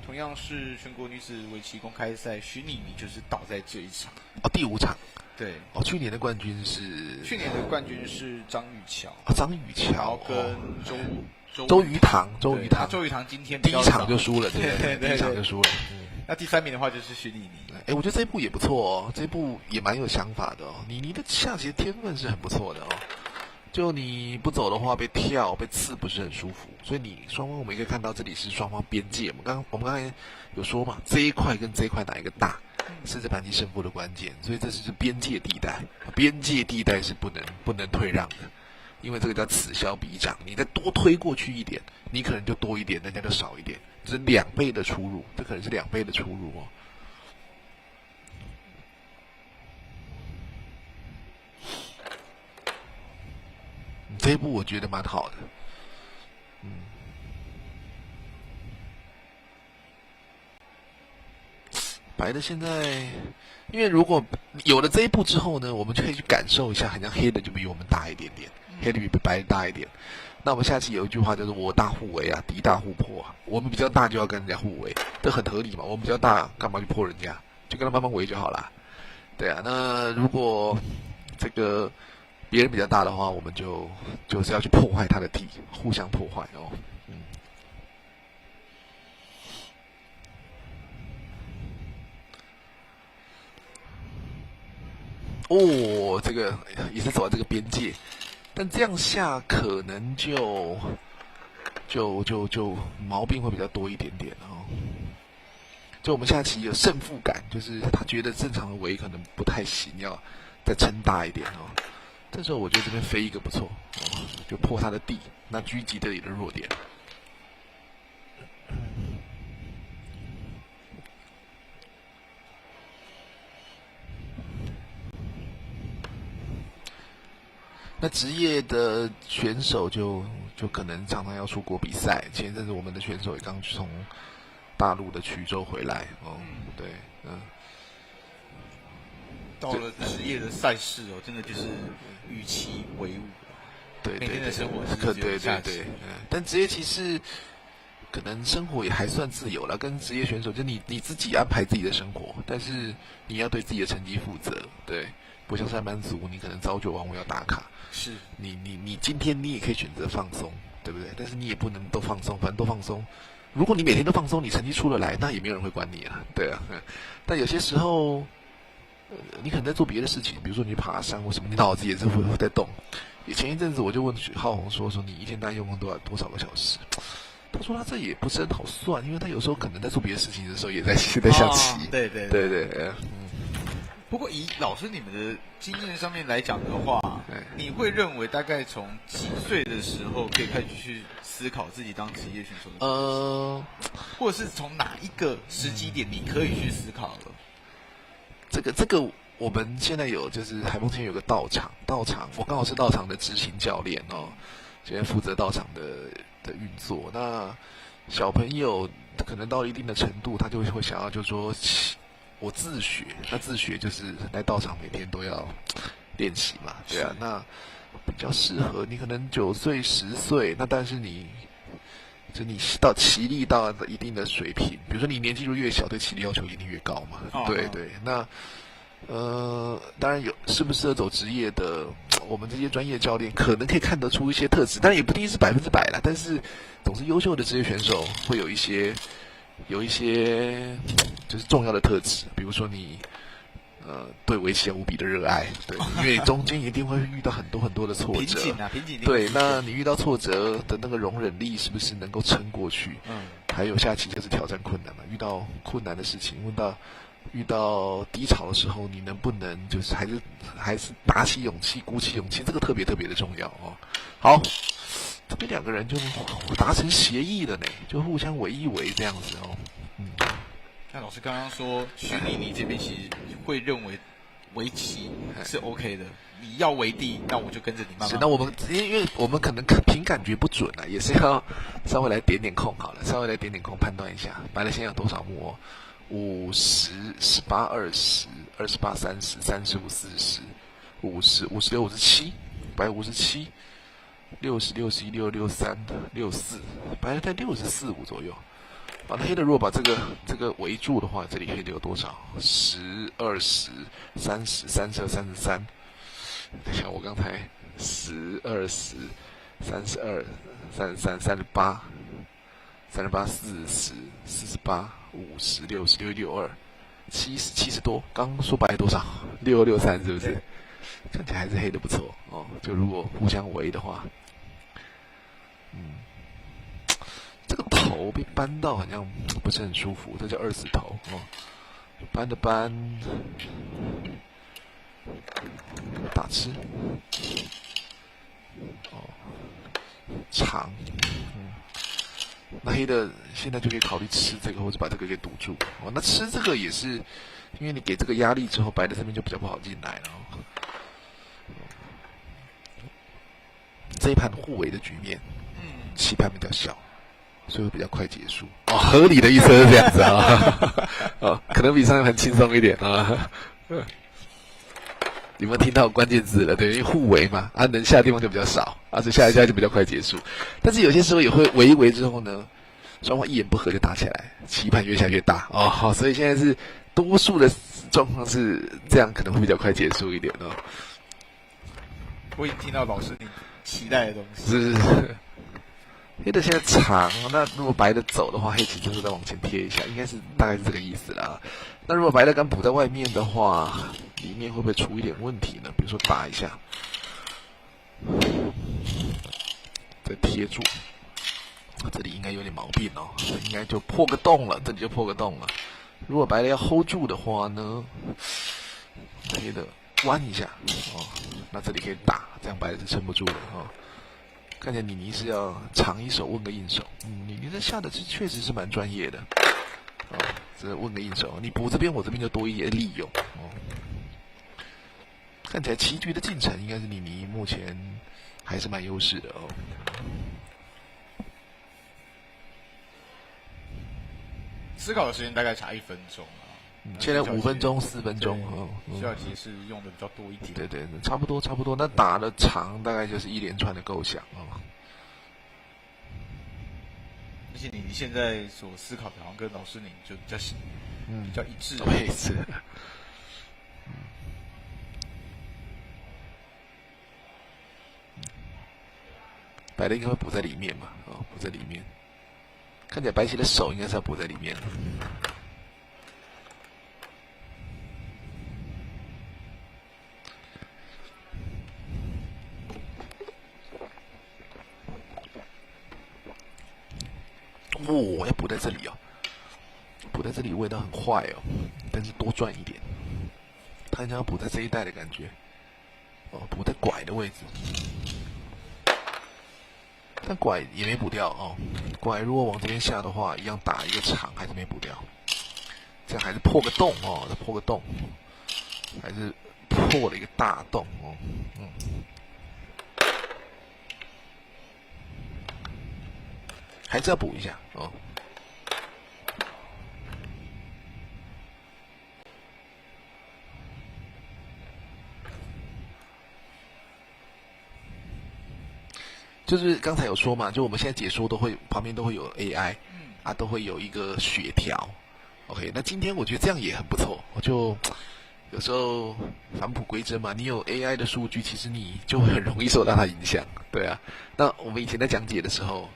同样是全国女子围棋公开赛，徐妮妮就是倒在这一场。第5场。对。去年的冠军是？去年的冠军是张雨桥。张雨桥跟周瑜堂。周瑜堂今天第1场就输了，对，第1场就输了。那第3名的话就是徐妮妮。我觉得这一步也不错哦，这一步也蛮有想法的哦。你的下棋天分是很不错的哦。就你不走的话，被跳被刺不是很舒服，所以你双方我们也可以看到这里是双方边界。我们刚才有说嘛，这一块跟这一块哪一个大，是这盘棋胜负的关键，所以这是边界地带，边界地带是不能退让的，因为这个叫此消彼长，你再多推过去一点，你可能就多一点，人家就少一点，这是2倍的出入，这可能是2倍的出入哦。这一步我觉得蛮好的，白的现在，因为如果有了这一步之后呢，我们就可以去感受一下，好像黑的就比我们大一点点，黑的比白的大一点。那我们下期有一句话就是我大互为啊，敌大互破啊，我们比较大就要跟人家互为，这很合理嘛，我们比较大干嘛去破人家，就跟他慢慢围就好啦。对啊，那如果这个别人比较大的话，我们就是要去破坏他的地，互相破坏哦。这个也是走在这个边界，但这样下可能就毛病会比较多一点点哦。就我们下棋有胜负感，就是他觉得正常的围可能不太行，要再撑大一点哦。这时候我觉得这边飞一个不错，就破他的地，那狙击这里的弱点。那职业的选手就可能常常要出国比赛。前一阵子我们的选手也刚从大陆的衢州回来哦，对，到了职业的赛事哦，真的就是与其为伍。对，每天的生活是对，但职业棋士可能生活也还算自由了，跟职业选手就你自己安排自己的生活，但是你要对自己的成绩负责，对，不像上班族，你可能朝9晚5要打卡，是你今天你也可以选择放松，对不对？但是你也不能都放松，反正都放松。如果你每天都放松，你成绩出得来，那也没有人会管你啊，对啊。但有些时候，你可能在做别的事情，比如说你去爬山或什么，你脑子也是会在动。前一阵子我就问许浩宏说你一天大概用多少个小时？他说他这也不是很好算，因为他有时候可能在做别的事情的时候也在象棋。对对对对。不过以老师你们的经验上面来讲的话，你会认为大概从几岁的时候可以开始去思考自己当职业选手的或者是从哪一个时机点你可以去思考了？这个我们现在有就是海丰前有个道场，我刚好是道场的执行教练哦，现在负责道场的运作。那小朋友可能到了一定的程度，他就会想要就是说我自学，那自学就是来道场每天都要练习嘛，对啊，那比较适合你可能9岁10岁，那但是你到棋力到一定的水平，比如说你年纪越小，对棋力要求一定越高嘛，对对，那当然有适不适合走职业的，我们这些专业教练可能可以看得出一些特质，当然也不一定是100%啦，但是总是优秀的职业选手会有一些就是重要的特质，比如说你对围棋无比的热爱，对，因为中间一定会遇到很多的挫折，瓶颈对，那你遇到挫折的那个容忍力是不是能够撑过去？还有下棋就是挑战困难嘛，遇到困难的事情，遇到低潮的时候，你能不能就是还是拿起勇气，鼓起勇气，这个特别的重要哦。好，这边2个人就达成协议了呢，就互相围一围这样子哦。那老师刚刚说，徐妮妮这边其实会认为围棋是 OK 的，你要围地，那我就跟着你慢慢。那我们因为我们可能凭感觉不准啊，也是要稍微来点空好了，稍微来点空判断一下，白的先有多少目哦？50、18、20、28、30、35、40、50、56、57，白57、60、61、62、63、64，白在64、5左右。那黑的如果把这个围住的话，这里黑的有多少？10、20、30、32、33。等一下，我刚才10、20、32、33、38、40、48、50、60、62、70多。刚说白多少？62、63是不是？看起来还是黑的不错哦。就如果互相围的话，这个头被扳到好像不是很舒服，这叫2字头哦。扳的扳，打吃，长，那黑的现在就可以考虑吃这个，或者把这个给堵住哦。那吃这个也是，因为你给这个压力之后，白的这边就比较不好进来了哦。这一盘互围的局面，棋盘比较小。所以会比较快结束哦，合理的预测是这样子啊，可能比上一盘轻松一点啊。有没有听到关键字了？对，因为互围嘛，能下的地方就比较少，所以下一下就比较快结束。但是有些时候也会围一围之后呢，双方一言不合就打起来，棋盘越下越大哦。好，所以现在是多数的状况是这样，可能会比较快结束一点哦。我已经听到老师你期待的东西。是。黑的现在长，那如果白的走的话，黑棋就是再往前贴一下，应该是大概是这个意思啦。那如果白的杆补在外面的话，里面会不会出一点问题呢？比如说打一下，再贴住，这里应该有点毛病哦，应该就破个洞了，这里就破个洞了。如果白的要 hold 住的话呢，黑的弯一下哦，那这里可以打，这样白的是撑不住的哦。看起来妮妮是要长一手问个应手，妮妮这下的确实是蛮专业的，这问个应手，你补这边我这边就多一些利用哦。看起来棋局的进程应该是妮妮目前还是蛮优势的哦。思考的时间大概差1分钟啊。现在5分钟、4分钟哦。需要其实是用的比较多一点。对对，差不多。那打的长大概就是一连串的构想哦。而且你现在所思考的，好像跟老师您就比较一致。位置。白的应该会补在里面嘛？哦，补在里面。看起来白棋的手应该是要补在里面。要补在这里哦，补在这里味道很坏哦，但是多赚一点。他想要补在这一带的感觉，哦，补在拐的位置，但拐也没补掉哦。拐如果往这边下的话，一样打一个长，还是没补掉。这样还是破个洞哦，再破个洞，还是破了一个大洞哦，还是要补一下哦。就是刚才有说嘛，就我们现在解说旁边都会有 AI，都会有一个血条。OK， 那今天我觉得这样也很不错。我就有时候返璞归真嘛，你有 AI 的数据，其实你就很容易受到它影响，对啊。那我们以前在讲解的时候，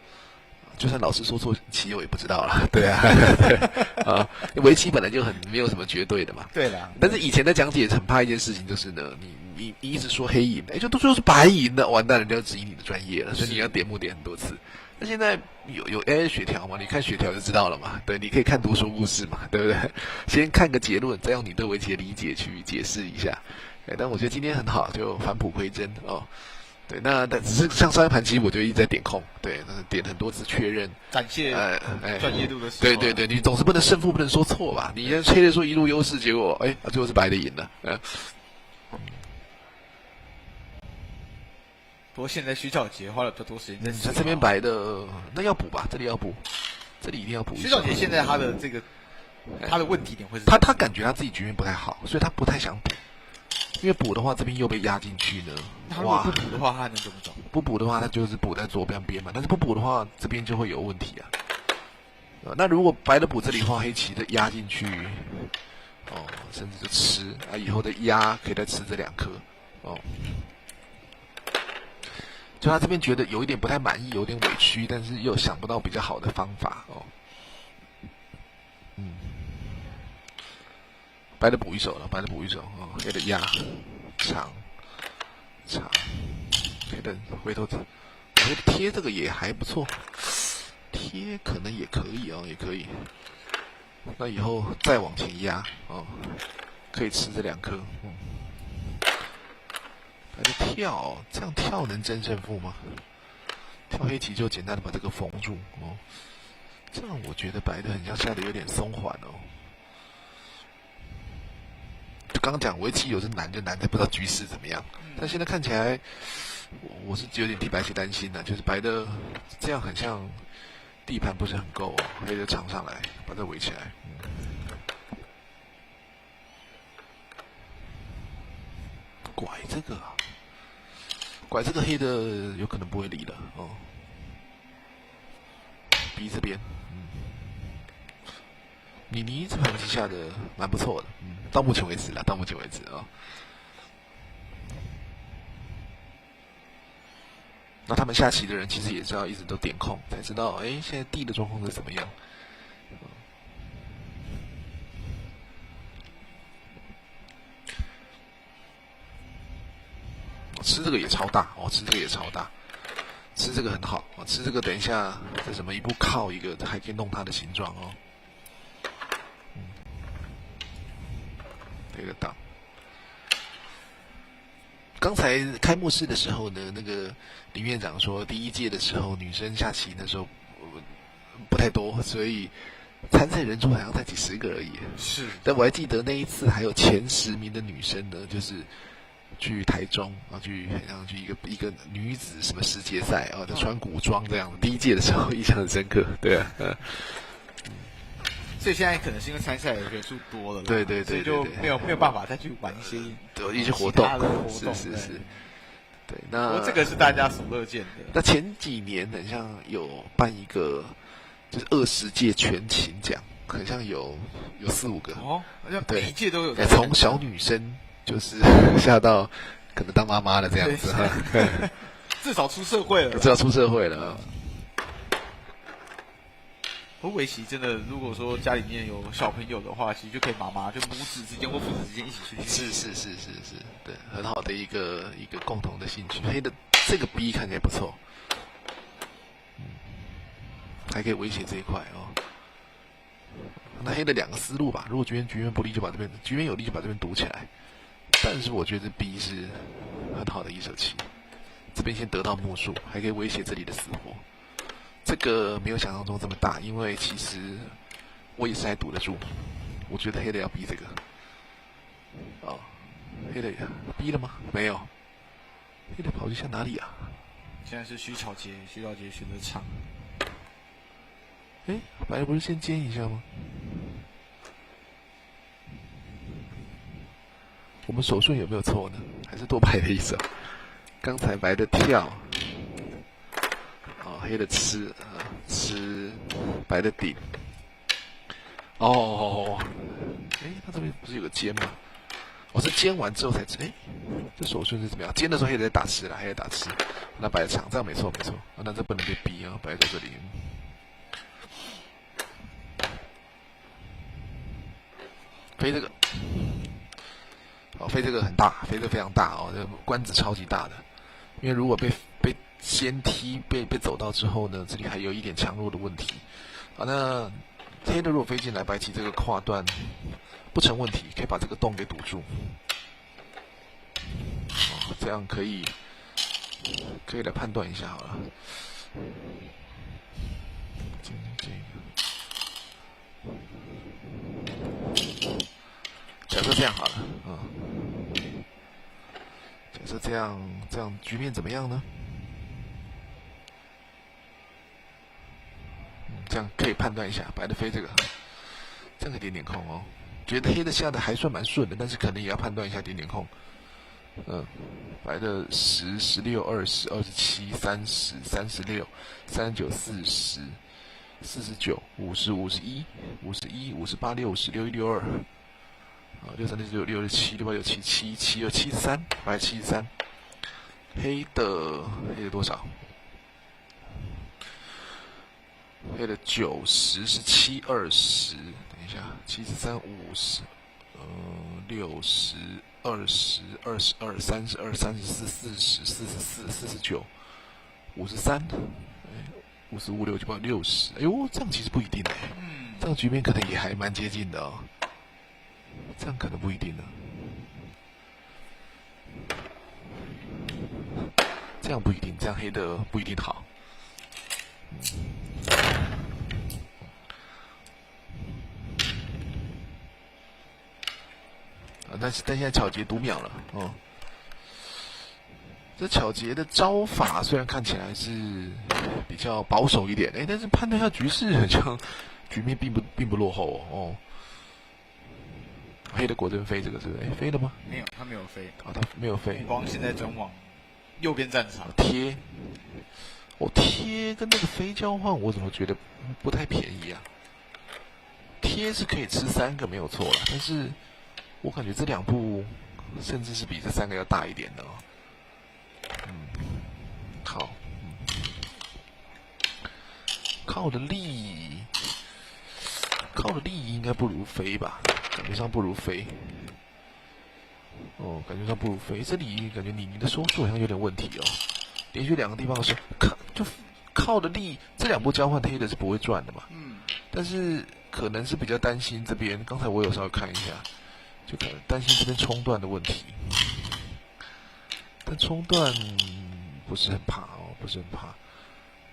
就算老师说错棋，我也不知道啦，对啊，对啊，围棋本来就很没有什么绝对的嘛，对啦。但是以前在讲解很怕一件事情，就是呢，你一直说黑赢，就都说是白赢的，完蛋了，人家要质疑你的专业了，所以你要点目点很多次。那现在有 AI 血条嘛？你看血条就知道了嘛。对，你可以看图说故事嘛，对不对？先看个结论，再用你对围棋的理解去解释一下。但我觉得今天很好，就返璞归真哦。对，但只是像上一盘棋，我就一直在点空，对，点很多次确认，展现专业度的时候。对对对，你总是胜负不能说错吧？你吹的说一路优势，结果最后是白的赢了，不过现在徐小杰花了比较多时间在这边白的，那要补吧？这里要补，这里一定要补。徐小杰现在他的这个他的问题点会是他感觉他自己局面不太好，所以他不太想补，因为补的话这边又被压进去呢。他如果不补的话，他能怎么走？不补的话，他就是补在左边嘛。但是不补的话，这边就会有问题啊。那如果白的补这里的话，黑棋的压进去，甚至就吃以后的压可以再吃这2颗哦。就他这边觉得有一点不太满意，有点委屈，但是又想不到比较好的方法哦。白的补一手了，白的补一手哦，黑的压长，黑的回头贴这个也还不错，贴可能也可以哦，也可以。那以后再往前压哦，可以吃这2颗。白的跳，这样跳能争胜负吗？跳黑棋就简单的把这个封住哦，这样我觉得白的很像下的有点松缓哦。就刚刚讲围棋有时难就难在不知道局势怎么样，但现在看起来，我是有点替白棋担心的，就是白的这样很像地盘不是很够哦，黑的长上来把这围起来。拐这个啊，拐这个黑的有可能不会理了哦。B 这边，你这盘棋下的蛮不错的，到目前为止到目前为止啊。那他们下棋的人其实也是要一直都点空，才知道现在地的状况是怎么样。吃这个也超大哦，吃这个也超大，吃这个很好哦，吃这个等一下这什么一步靠一个，还可以弄它的形状哦。这个档。刚才开幕式的时候呢，那个林院长说，第1届的时候女生下棋那时候不太多，所以参赛人数好像才几十个而已。是，但我还记得那一次还有前10名的女生呢，就是去台中好像去一个女子什么世界赛就穿古装这样。第1届的时候印象很深刻，对啊。所以现在可能是因为参赛的人数多了，对，所以就没有办法再去玩一些活动，是。对，那这个是大家所乐见的。那前几年好像有办一个，就是20届全勤奖，好像有4-5个哦，好像每一届都有。从小女生就是下到可能当妈妈了这样子哈，至少出社会了，至少出社会了。不过围棋真的，如果说家里面有小朋友的话，其实就可以妈妈就母子之间或父子之间一起去。是，对，很好的一个共同的兴趣。黑的这个 B 看起来不错，还可以威胁这一块哦。那黑的两个思路吧，如果局面不利，就把这边局面有利就把这边堵起来。但是我觉得 B 是很好的一手棋，这边先得到目数，还可以威胁这里的死活。这个没有想象中这么大，因为其实我也是还堵得住。我觉得黑的要逼这个。哦，黑的逼了吗？没有。黑的跑去向哪里啊？现在是徐巧杰选择长。哎，白的不是先尖一下吗？我们手顺有没有错呢？还是多白的一手？刚才白的跳，哦，黑的吃吃，白的顶。哦，哎，他这边不是有个尖吗？我是尖完之后才吃，哎，这手顺是怎么样？尖的时候黑的在打吃了，黑的打吃，那白的长，这样没错。那这不能被逼啊，白在这里。飞这个，哦，飞这个很大，飞这个非常大哦，这关子超级大的。因为如果被先踢被走到之后呢，这里还有一点强弱的问题。好，那黑的如果飞进来，白棋这个跨段不成问题，可以把这个洞给堵住。哦，这样可以来判断一下好了。这个。假设这样好了，假设这样局面怎么样呢？这样可以判断一下，白的飞这个，这样可以点点空哦。觉得黑的下的还算蛮顺的，但是可能也要判断一下点点空。白的10、16、20、27、30、36、39、40、49、50、51、51、58、60、61、62。63、66、67、68、97、72、73，白73，黑的多少？黑的90是7、20，等一下，73、50，60、20、22、32、34、40、44、49、53，55、56、78、60，哎呦，这样其实不一定哎，这样局面可能也还蛮接近的哦。这样可能不一定呢，这样不一定，这样黑的不一定好。但现在巧杰读秒了哦。这巧杰的招法虽然看起来是比较保守一点，但是判断一下局势，好像局面并不落后哦。黑的果真飞这个是不是？飞了吗？没有，他没有飞。哦，他没有飞。光现在转往右边战场贴。贴跟那个飞交换，我怎么觉得不太便宜啊？贴是可以吃3个没有错了，但是我感觉这2步甚至是比这3个要大一点的哦。好，靠的力应该不如飞吧？感觉上不如飞。哦，感觉上不如飞。这里感觉你的收束好像有点问题哦。连续2个地方的时候，靠的力，这2步交换黑的是不会赚的嘛。但是可能是比较担心这边，刚才我有稍微看一下，就可能担心这边冲断的问题。但冲断不是很怕哦，不是很怕。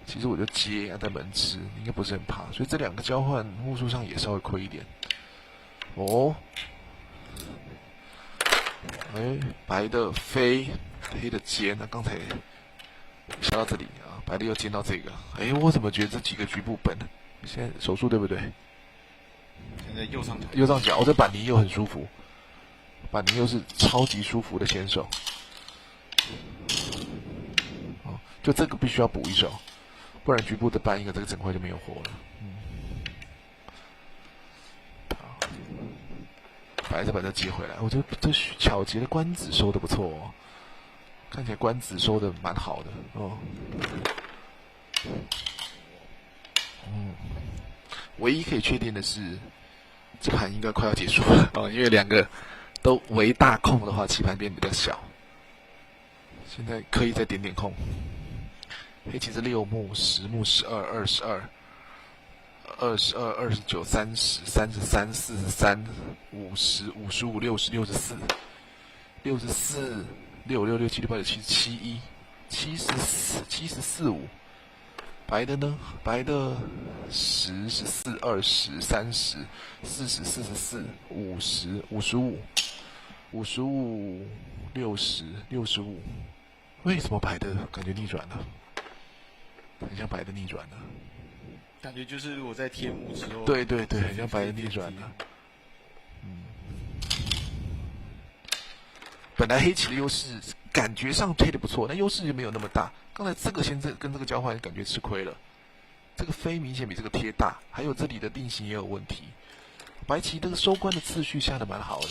其实我就接在门吃，应该不是很怕。所以这2个交换目数上也稍微亏一点。哦，白的飞，黑的尖，那刚才下到这里啊，白的又尖到这个，我怎么觉得这几个局部本？现在手速对不对？现在右上角，这板泥又很舒服，板泥又是超级舒服的先手。就这个必须要补一手，不然局部的搬一个，这个整块就没有活了。白再把它接回来，我觉得这巧杰的官子收的不错哦，看起来官子收的蛮好的哦。唯一可以确定的是，这盘应该快要结束了哦，因为2个都围大空的话，棋盘变比较小。现在可以再点点空。黑棋是6目、10目、12、22、22、29、30、33、43、50、55、60、64、64、66、67、68、77、74、74、5。白的呢？白的10、14、20、30、40、44、50、55、55、60、65。为什么白的感觉逆转了？很像白的逆转了。感觉就是我在贴幕之后，对对对，很像白的逆转了。本来黑棋的优势感觉上推的不错，但优势就没有那么大。刚才这个先跟这个交换，感觉吃亏了。这个飞明显比这个贴大，还有这里的定型也有问题。白棋这个收官的次序下的蛮好的。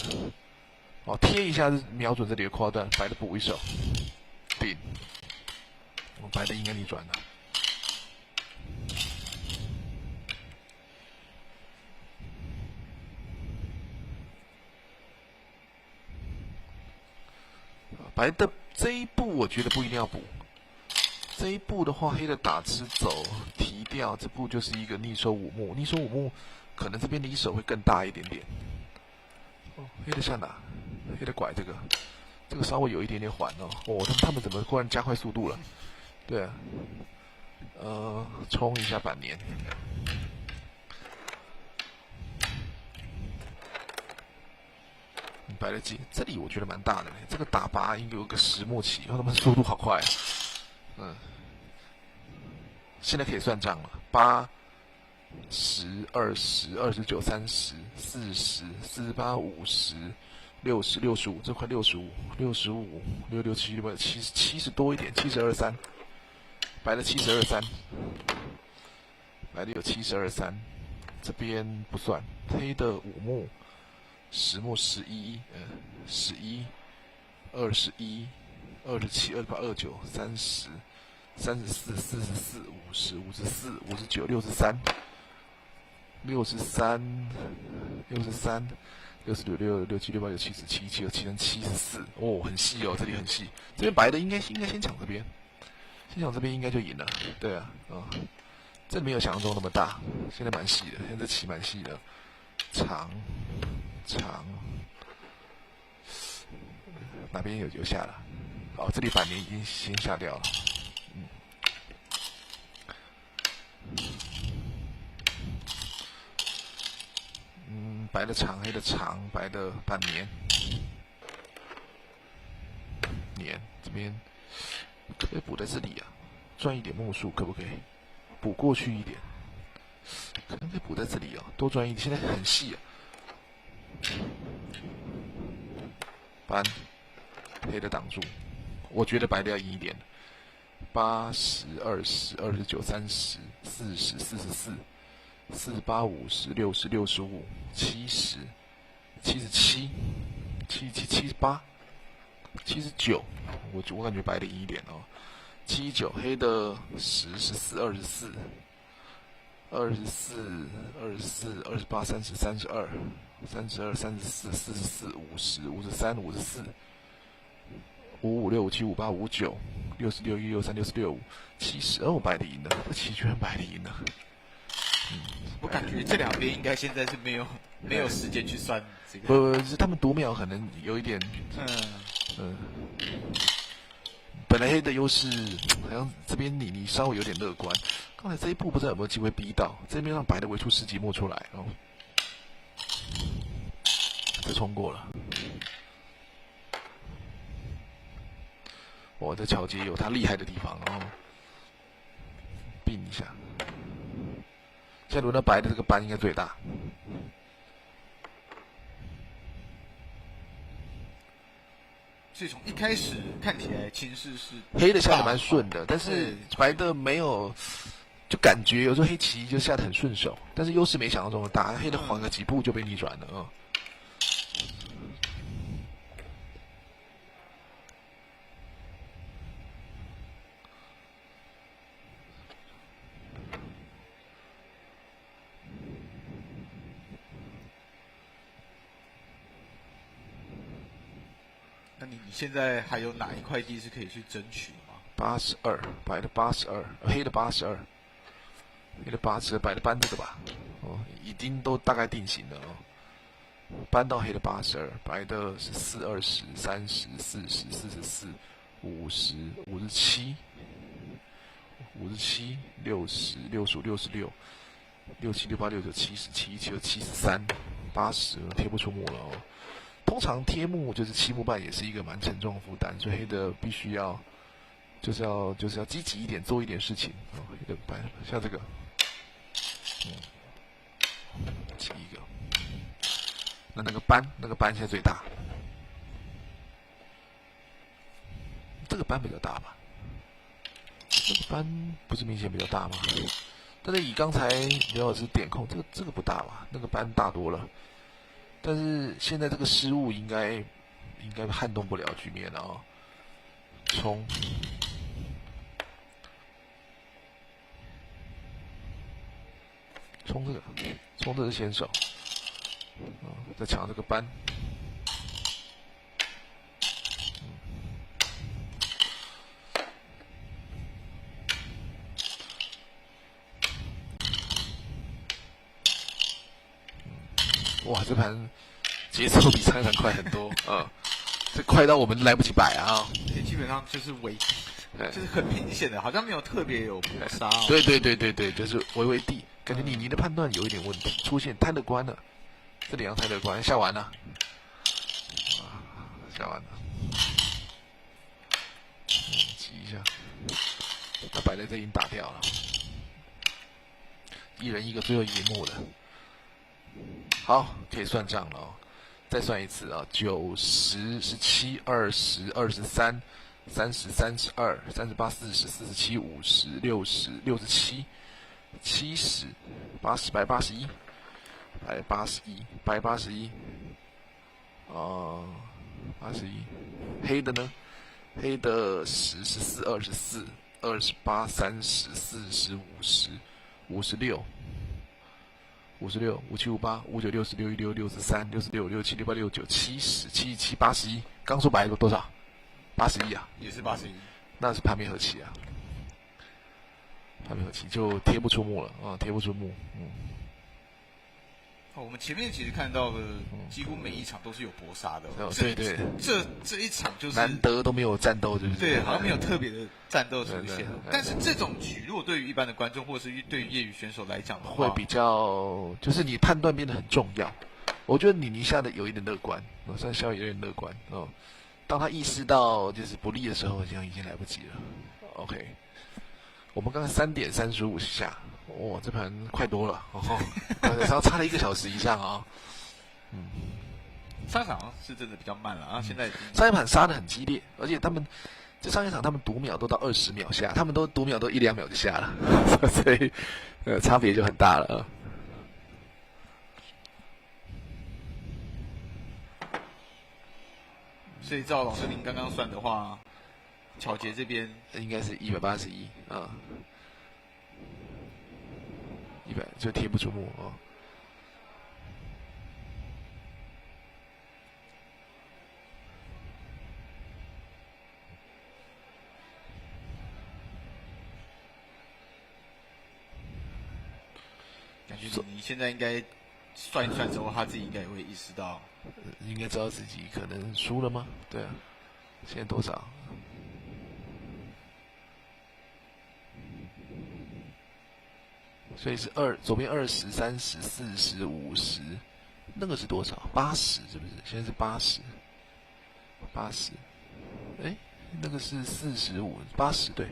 哦，贴一下瞄准这里的跨段，白的补一手，定。白的应该逆转了。白的这一步我觉得不一定要补。这一步的话，黑的打吃走提掉，这步就是一个逆收五目。逆收五目，可能这边离手会更大一点点。黑的下哪？黑的拐这个，这个稍微有一点点缓哦。他们怎么忽然加快速度了？对啊，冲一下板年。白的进，这里我觉得蛮大的嘞。这个打8应该有个10目棋，他们速度好快啊。现在可以算账了，8、10、20、29、30、40、48、50、60、65，这块65、65、66、7、70多一点，72、3，白的72、3，白的有72、3，这边不算，黑的5目。10目11，11、21、27、28、29、30、34、44、50、54、59、63、63、63、66、67、68、77、77、73、74。哦，很细哦，这里很细。这边白的应该先抢这边，先抢这边应该就赢了。对啊，这没有想象中那么大，现在蛮细的，现在这棋蛮细的，长。哪边有下了？哦，这里板年已经先下掉了。白的长，黑的长，白的板年。年这边可不可以补在这里啊？赚一点目数可不可以？补过去一点，可能可以补在这里哦，多赚一点。现在很细啊。搬，黑的挡住，我觉得白的要赢一点。80、20、29、30、40、44、48、50、60、65、70、77、78、79，我感觉白的赢一点哦。79，黑的10、14、24、24、24、28、30、32、34、44、50、53、54、55、65、7、58、59、66、1、63、66、70，白的赢了，这棋居然白的赢了。我感觉这两边应该现在是没有时间去算这个。不，是他们读秒可能有一点，本来黑的优势好像这边你稍微有点乐观，刚才这一步不知道有没有机会逼到，这边让白的围出10几目出来，这冲过了。这桥接有他厉害的地方，并一下。现在轮到白的这个班应该最大。所以从一开始看起来情势是黑的下的蛮顺的，但是白的没有，就感觉有时候黑棋就下的很顺手，但是优势没想象中的大，黑的缓个几步就被逆转了那你现在还有哪一块地是可以去争取的吗？82，白的82，黑的82。黑的8折，白的搬这个吧。哦，已经都大概定型了哦。搬到黑的82，白的是4、20、30、40、44、50、57、57、60、65、66、67、68、69、70、77、73、80，贴不出幕了哦。通常贴幕就是7幕半，也是一个蛮沉重的负担，所以黑的必须要就是要积极一点，做一点事情哦。黑的白像这个，挤一个。那个班现在最大，这个班比较大吧？这个班不是明显比较大吗？但是以刚才刘老师点控，这个不大吧？那个班大多了。但是现在这个失误应该撼动不了局面了哦。冲这个是先手，在抢这个班。哇，这盘节奏比上一盘快很多啊！这快到我们来不及摆啊！基本上就是就是很明显的，好像没有特别有搏杀。对，就是微低，感觉你的判断有一点问题，出现太乐观了。这两样太乐观，下完了，下完了，挤一下，那摆在这已经打掉了，一人一个最后一幕了。好，可以算账了哦。再算一次啊，9、10、17、20、23、30、32、38、40、47、50、60、67、70、80、181、181、81，黑的呢？黑的10、14、24、28、30、40、50、56。56、57、58、59、60、61、62、63、66、67、68、69、70、77、81，刚说白了多少？81啊，也是81，那是盘面和棋啊，盘面和棋就贴不出幕了啊，贴不出幕，我们前面其实看到的，几乎每一场都是有搏杀的。对，这一场就是难得都没有战斗，就是对，好像没有特别的战斗出现。但是这种局，如果对于一般的观众，或是对于业余选手来讲的话，会比较就是你判断变得很重要。我觉得你下的有一点乐观，算稍微有点乐观哦。当他意识到就是不利的时候，好像已经来不及了。OK， 我们刚才3点35下。哇，这盘快多了哦，然后差了1个小时以上啊。上一场是真的比较慢了啊，现在上一盘杀得很激烈，而且他们这上一场他们读秒都到20秒下，他们都读秒都1、2秒就下了，所以差别就很大了啊。所以照老师您刚刚算的话，巧杰这边应该是181啊。100就贴不出幕啊。感觉你现在应该算一算之后，他自己应该也会意识到，应该知道自己可能输了吗？对啊，现在多少？所以是左边20、30、40、50，那个是多少？80是不是？现在是80，哎，那个是45、80对，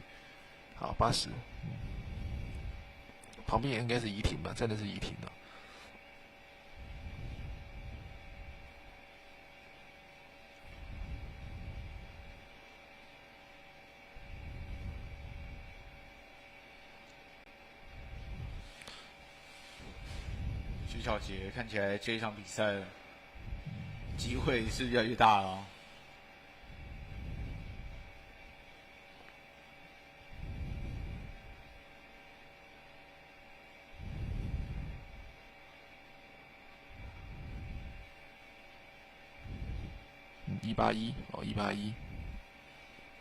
好80，旁边应该是怡婷吧？真的是怡婷的。徐巧杰看起来这一场比赛机会是越来越大了哦。181哦，181，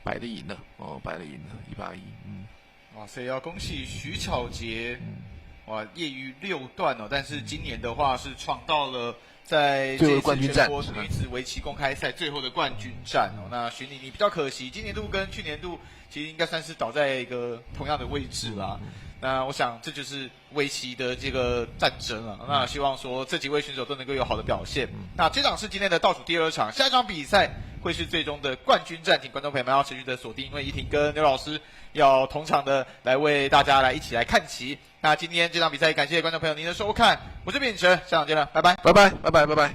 白的赢了哦，白的赢了181，哇塞，要恭喜徐巧杰，哇，业余6段哦，但是今年的话是闯到了在这次全国女子围棋公开赛最后的冠军战哦。那徐妮妮比较可惜，今年度跟去年度其实应该算是倒在一个同样的位置啦。那我想这就是围棋的这个战争了。那希望说这几位选手都能够有好的表现。那这场是今天的倒数第2场，下一场比赛会是最终的冠军战，请观众朋友们要持续的锁定，因为怡婷跟刘老师要同场的来为大家来一起来看棋。那今天这场比赛，感谢观众朋友您的收看，我是秉承，下场见了，拜拜，拜拜，拜拜，拜拜。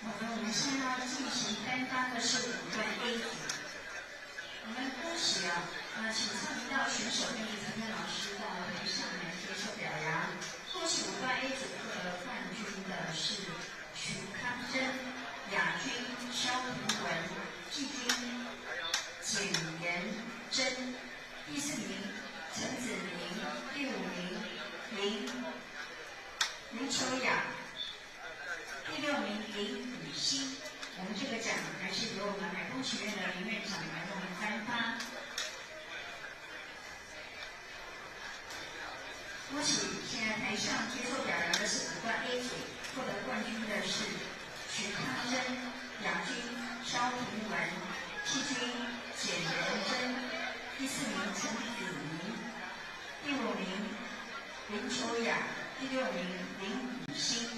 我们现在要进行单发的是5段 A 组。我们恭喜请参与到选手跟裁判老师到台上来接受表扬。恭喜5段 A 组获得冠军的是许康珍，亚军肖平文，季军简妍珍，第4名陈子明，第5名林秋雅，第6名林雨欣。我们这个奖还是由我们海工学院的林院长来为我们颁发。恭喜现在台上接受表扬的是5段 A 组，获得冠军的是徐康珍，亚军肖平文，季军简妍珍，第4名陈子明，第5名林秋雅，第6名林雨欣。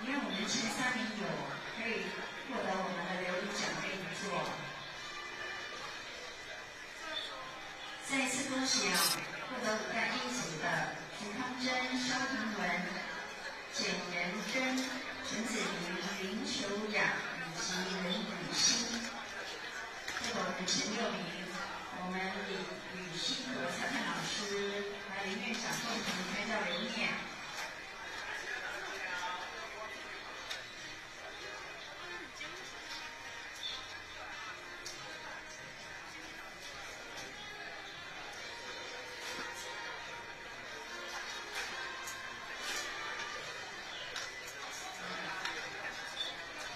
因为我们前3名有可以获得我们的琉璃奖杯一座。再一次恭喜获得5段 A 组的徐康珍、肖平文、简妍珍、陈子明、林秋雅以及林雨欣。获得我们前6名，我们李雨欣和裁判老师和林院长共同拍照留念。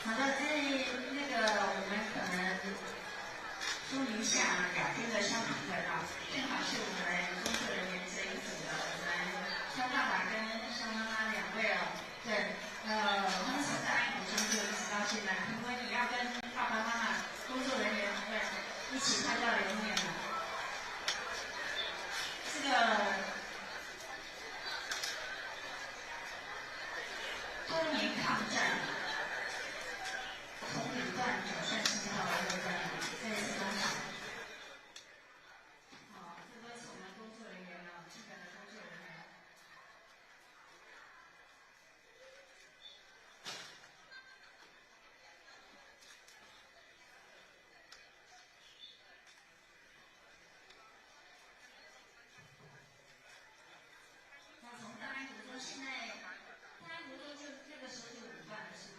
好的，我们可能说明一下亚军的肖平文正好是我们工作人员这一组的，我们肖爸爸跟肖妈妈2位对，他们从在安抚中就一直到现在，平文你要跟爸爸妈妈、工作人员一起拍照留念的。这个多年抗战。从5段挑战10号的6段，再次恭喜。这都是我们工作人员基本的工作人员。那从大安国中，现在大安国中就那个时候就5段了，是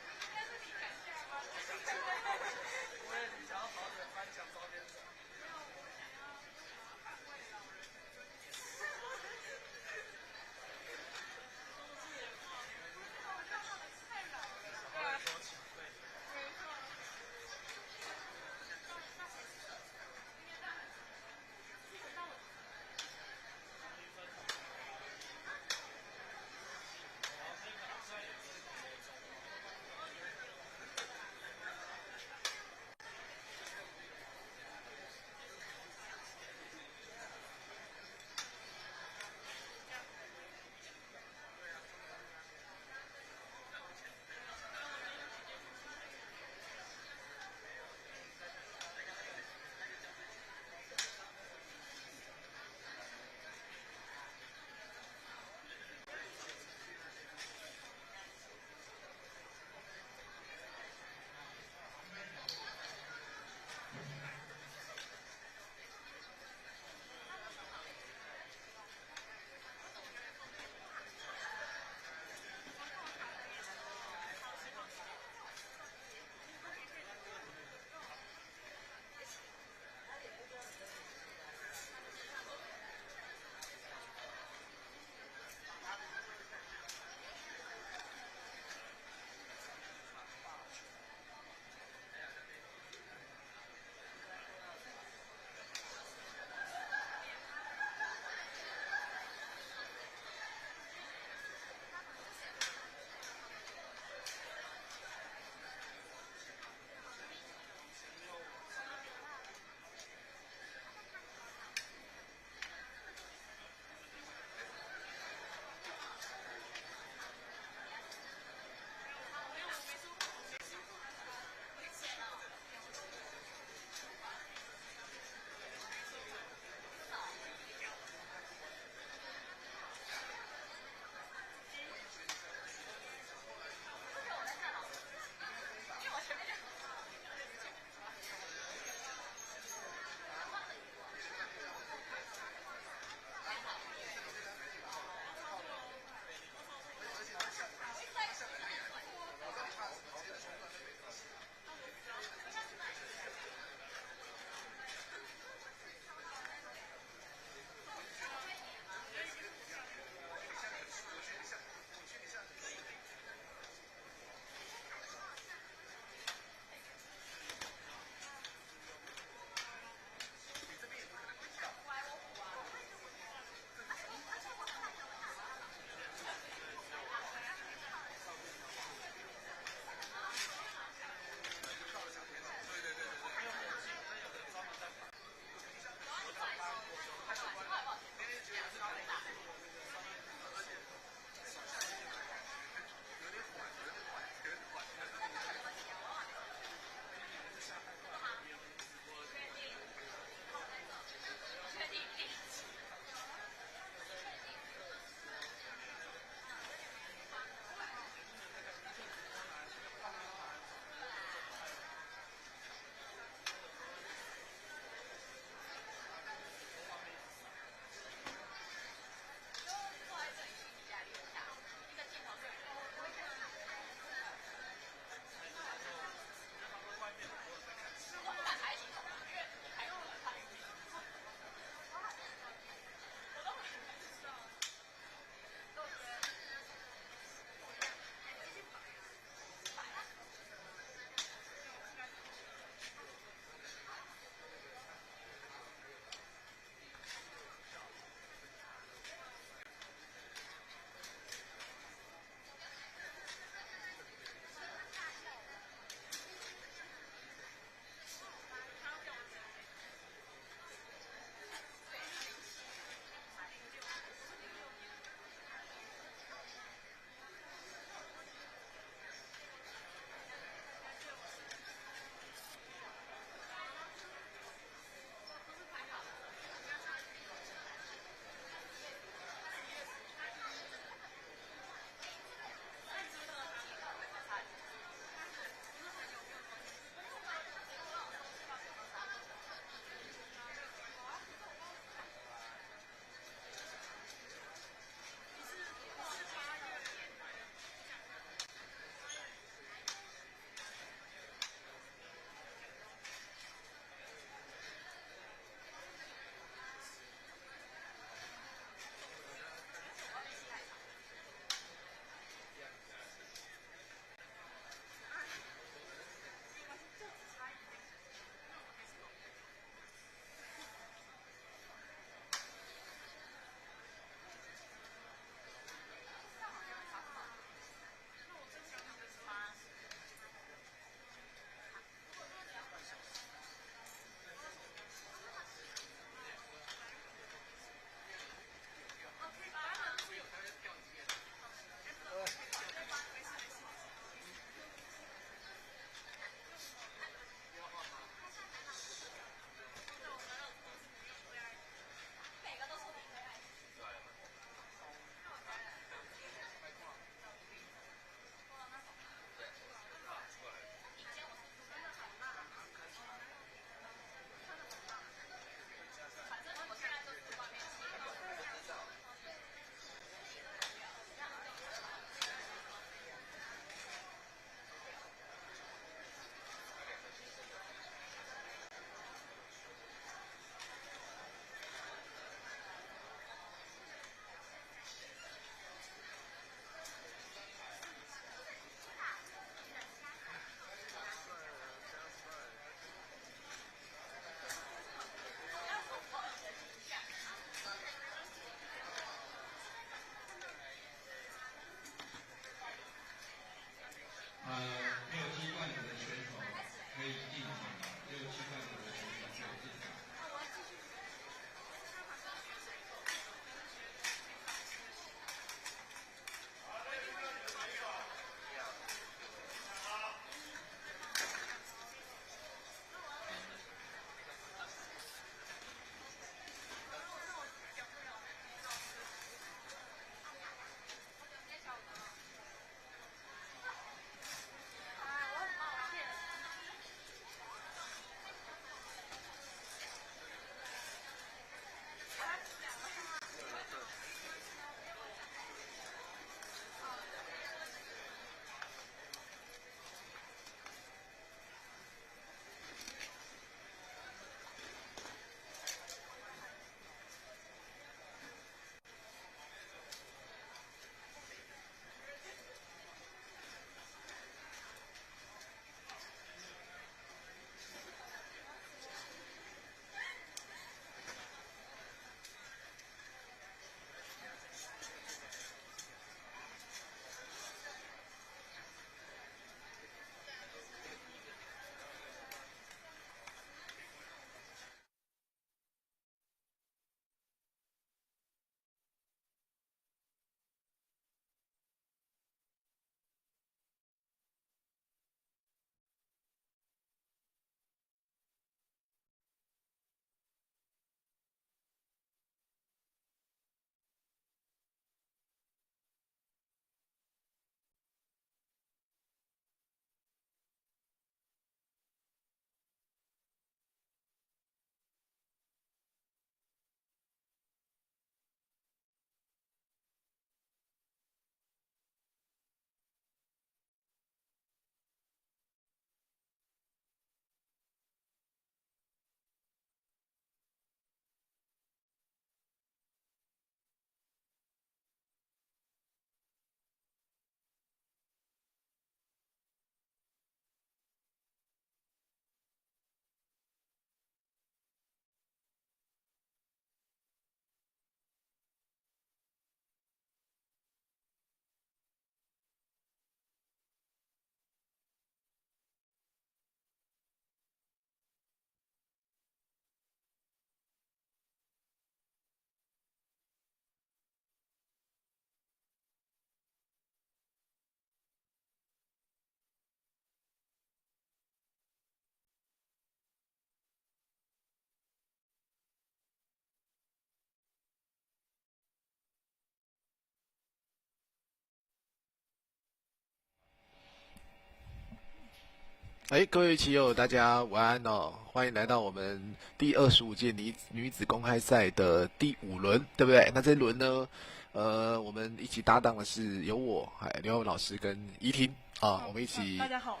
各位棋友，大家晚安哦！欢迎来到我们第25届女子公开赛的第5轮，对不对？那这一轮呢，我们一起搭档的是有我，刘耀文老师跟怡婷啊，我们一起大家好，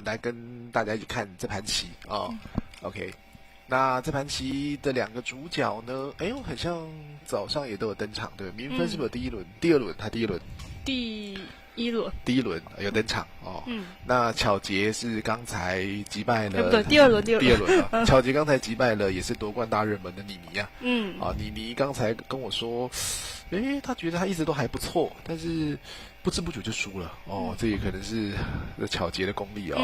来跟大家一起看这盘棋啊。OK， 那这盘棋的2个主角呢，很像早上也都有登场，对不对？明芬是不是有第1轮、第2轮？还第1轮？第一轮有登场哦。那巧杰是刚才击败了，不对，第二轮啊。巧杰刚才击败了也是夺冠大热门的妮妮啊。妮妮刚才跟我说，他觉得他一直都还不错，但是不知不觉就输了哦。这也可能是巧杰的功力哦。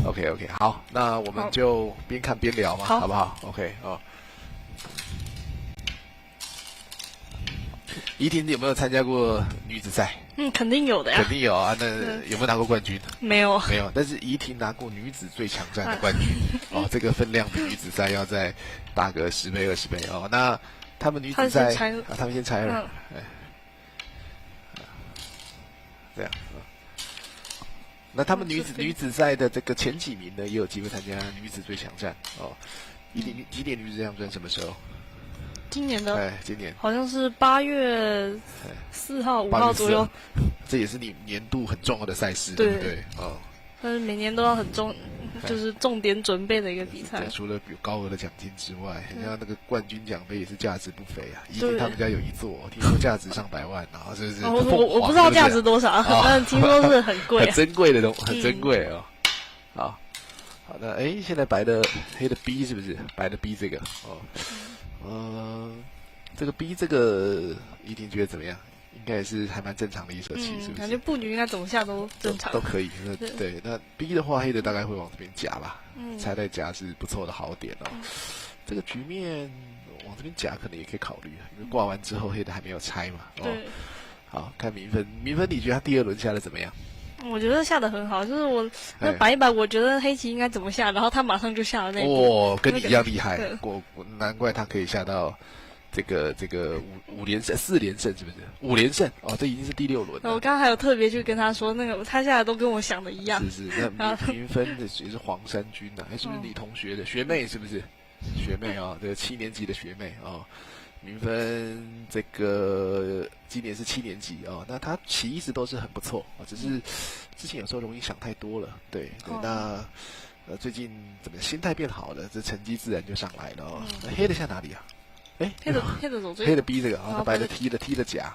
OK， 好，那我们就边看边聊嘛，好不好 ？OK 哦。怡婷，你有没有参加过女子赛？肯定有的呀。肯定有啊，那有没有拿过冠军？没有。但是怡婷拿过女子最强战的冠军哦，这个分量比女子赛要再大个10倍、20倍哦。那他们女子赛，他们先拆了，这样啊。那他们女子赛的这个前几名呢，也有机会参加女子最强战哦。几点女子最强战什么时候？今年的，今年好像是8月4号、5号左右。这也是你年度很重要的赛事，对不对？但是每年都要很就是重点准备的一个比赛。除了有高额的奖金之外，像那个冠军奖杯也是价值不菲啊！怡婷他们家有一座，听说价值上百万啊，是不是？我不知道价值多少，但听说是很贵，很珍贵的东西，很珍贵哦。好的，现在白的黑的 B 是不是？白的 B 这个这个 B 这个怡婷觉得怎么样？应该也是还蛮正常的一手棋，是不是？感觉布局应该怎么下都正常，都可以。对，那 B 的话，黑的大概会往这边夹吧，拆带夹是不错的好点哦。这个局面往这边夹可能也可以考虑，因为挂完之后黑的还没有拆嘛。对。好看明芬，你觉得他第2轮下的怎么样？我觉得下得很好，就是我摆一摆，我觉得黑棋应该怎么下，然后他马上就下了那步。跟你一样厉害，难怪他可以下到这个5连胜、4连胜，是不是？5连胜哦，这已经是第6轮了。我刚刚还有特别去跟他说，他下来都跟我想的一样。是，那明芬的也是黄山军呐，是不是你同学的学妹？是不是学妹啊？这个7年级的学妹啊。明芬这个今年是7年级哦，那他棋一直都是很不错啊，只是之前有时候容易想太多了，对，那最近怎么心态变好了，这成绩自然就上来了哦。黑的下哪里啊？黑的走最黑的 B 这个啊，白的踢的甲，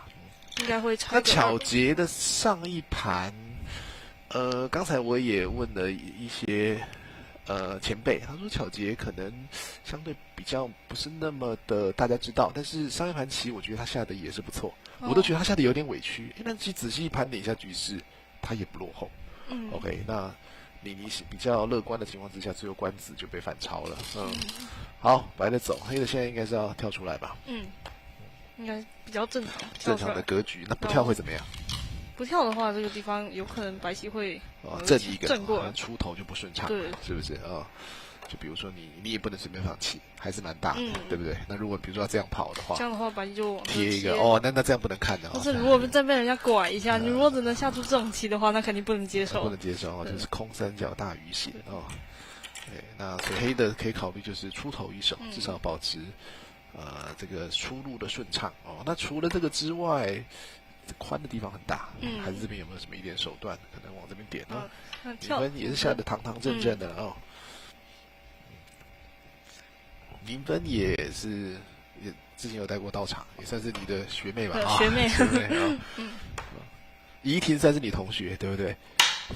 应该会拆。那巧杰的上一盘，刚才我也问了一些。前辈他说巧杰可能相对比较不是那么的大家知道，但是上一盘棋我觉得他下的也是不错，我都觉得他下的有点委屈，但其实仔细盘点一下局势，他也不落后。OK， 那你比较乐观的情况之下，最后官子就被反超了。好，白的走，黑的现在应该是要跳出来吧？应该比较正常的格局，那不跳会怎么样？不跳的话，这个地方有可能白棋会正过来，出头就不顺畅，对，是不是啊？就比如说你也不能随便放弃，还是蛮大的，对不对？那如果比如说要这样跑的话，这样的话白棋就往贴一个那这样不能看的。但是如果再被人家拐一下，你如果只能下出这种棋的话，那肯定不能接受。不能接受就是空三角大鱼血哦。对，那所以黑的可以考虑就是出头一手，至少保持这个出路的顺畅哦。那除了这个之外，宽的地方很大，还是这边有没有什么一点手段，可能往这边点呢？你们也是下的堂堂正正的哦。明芬也是，之前有带过道场，也算是你的学妹吧？学妹啊。怡婷算是你同学，对不对？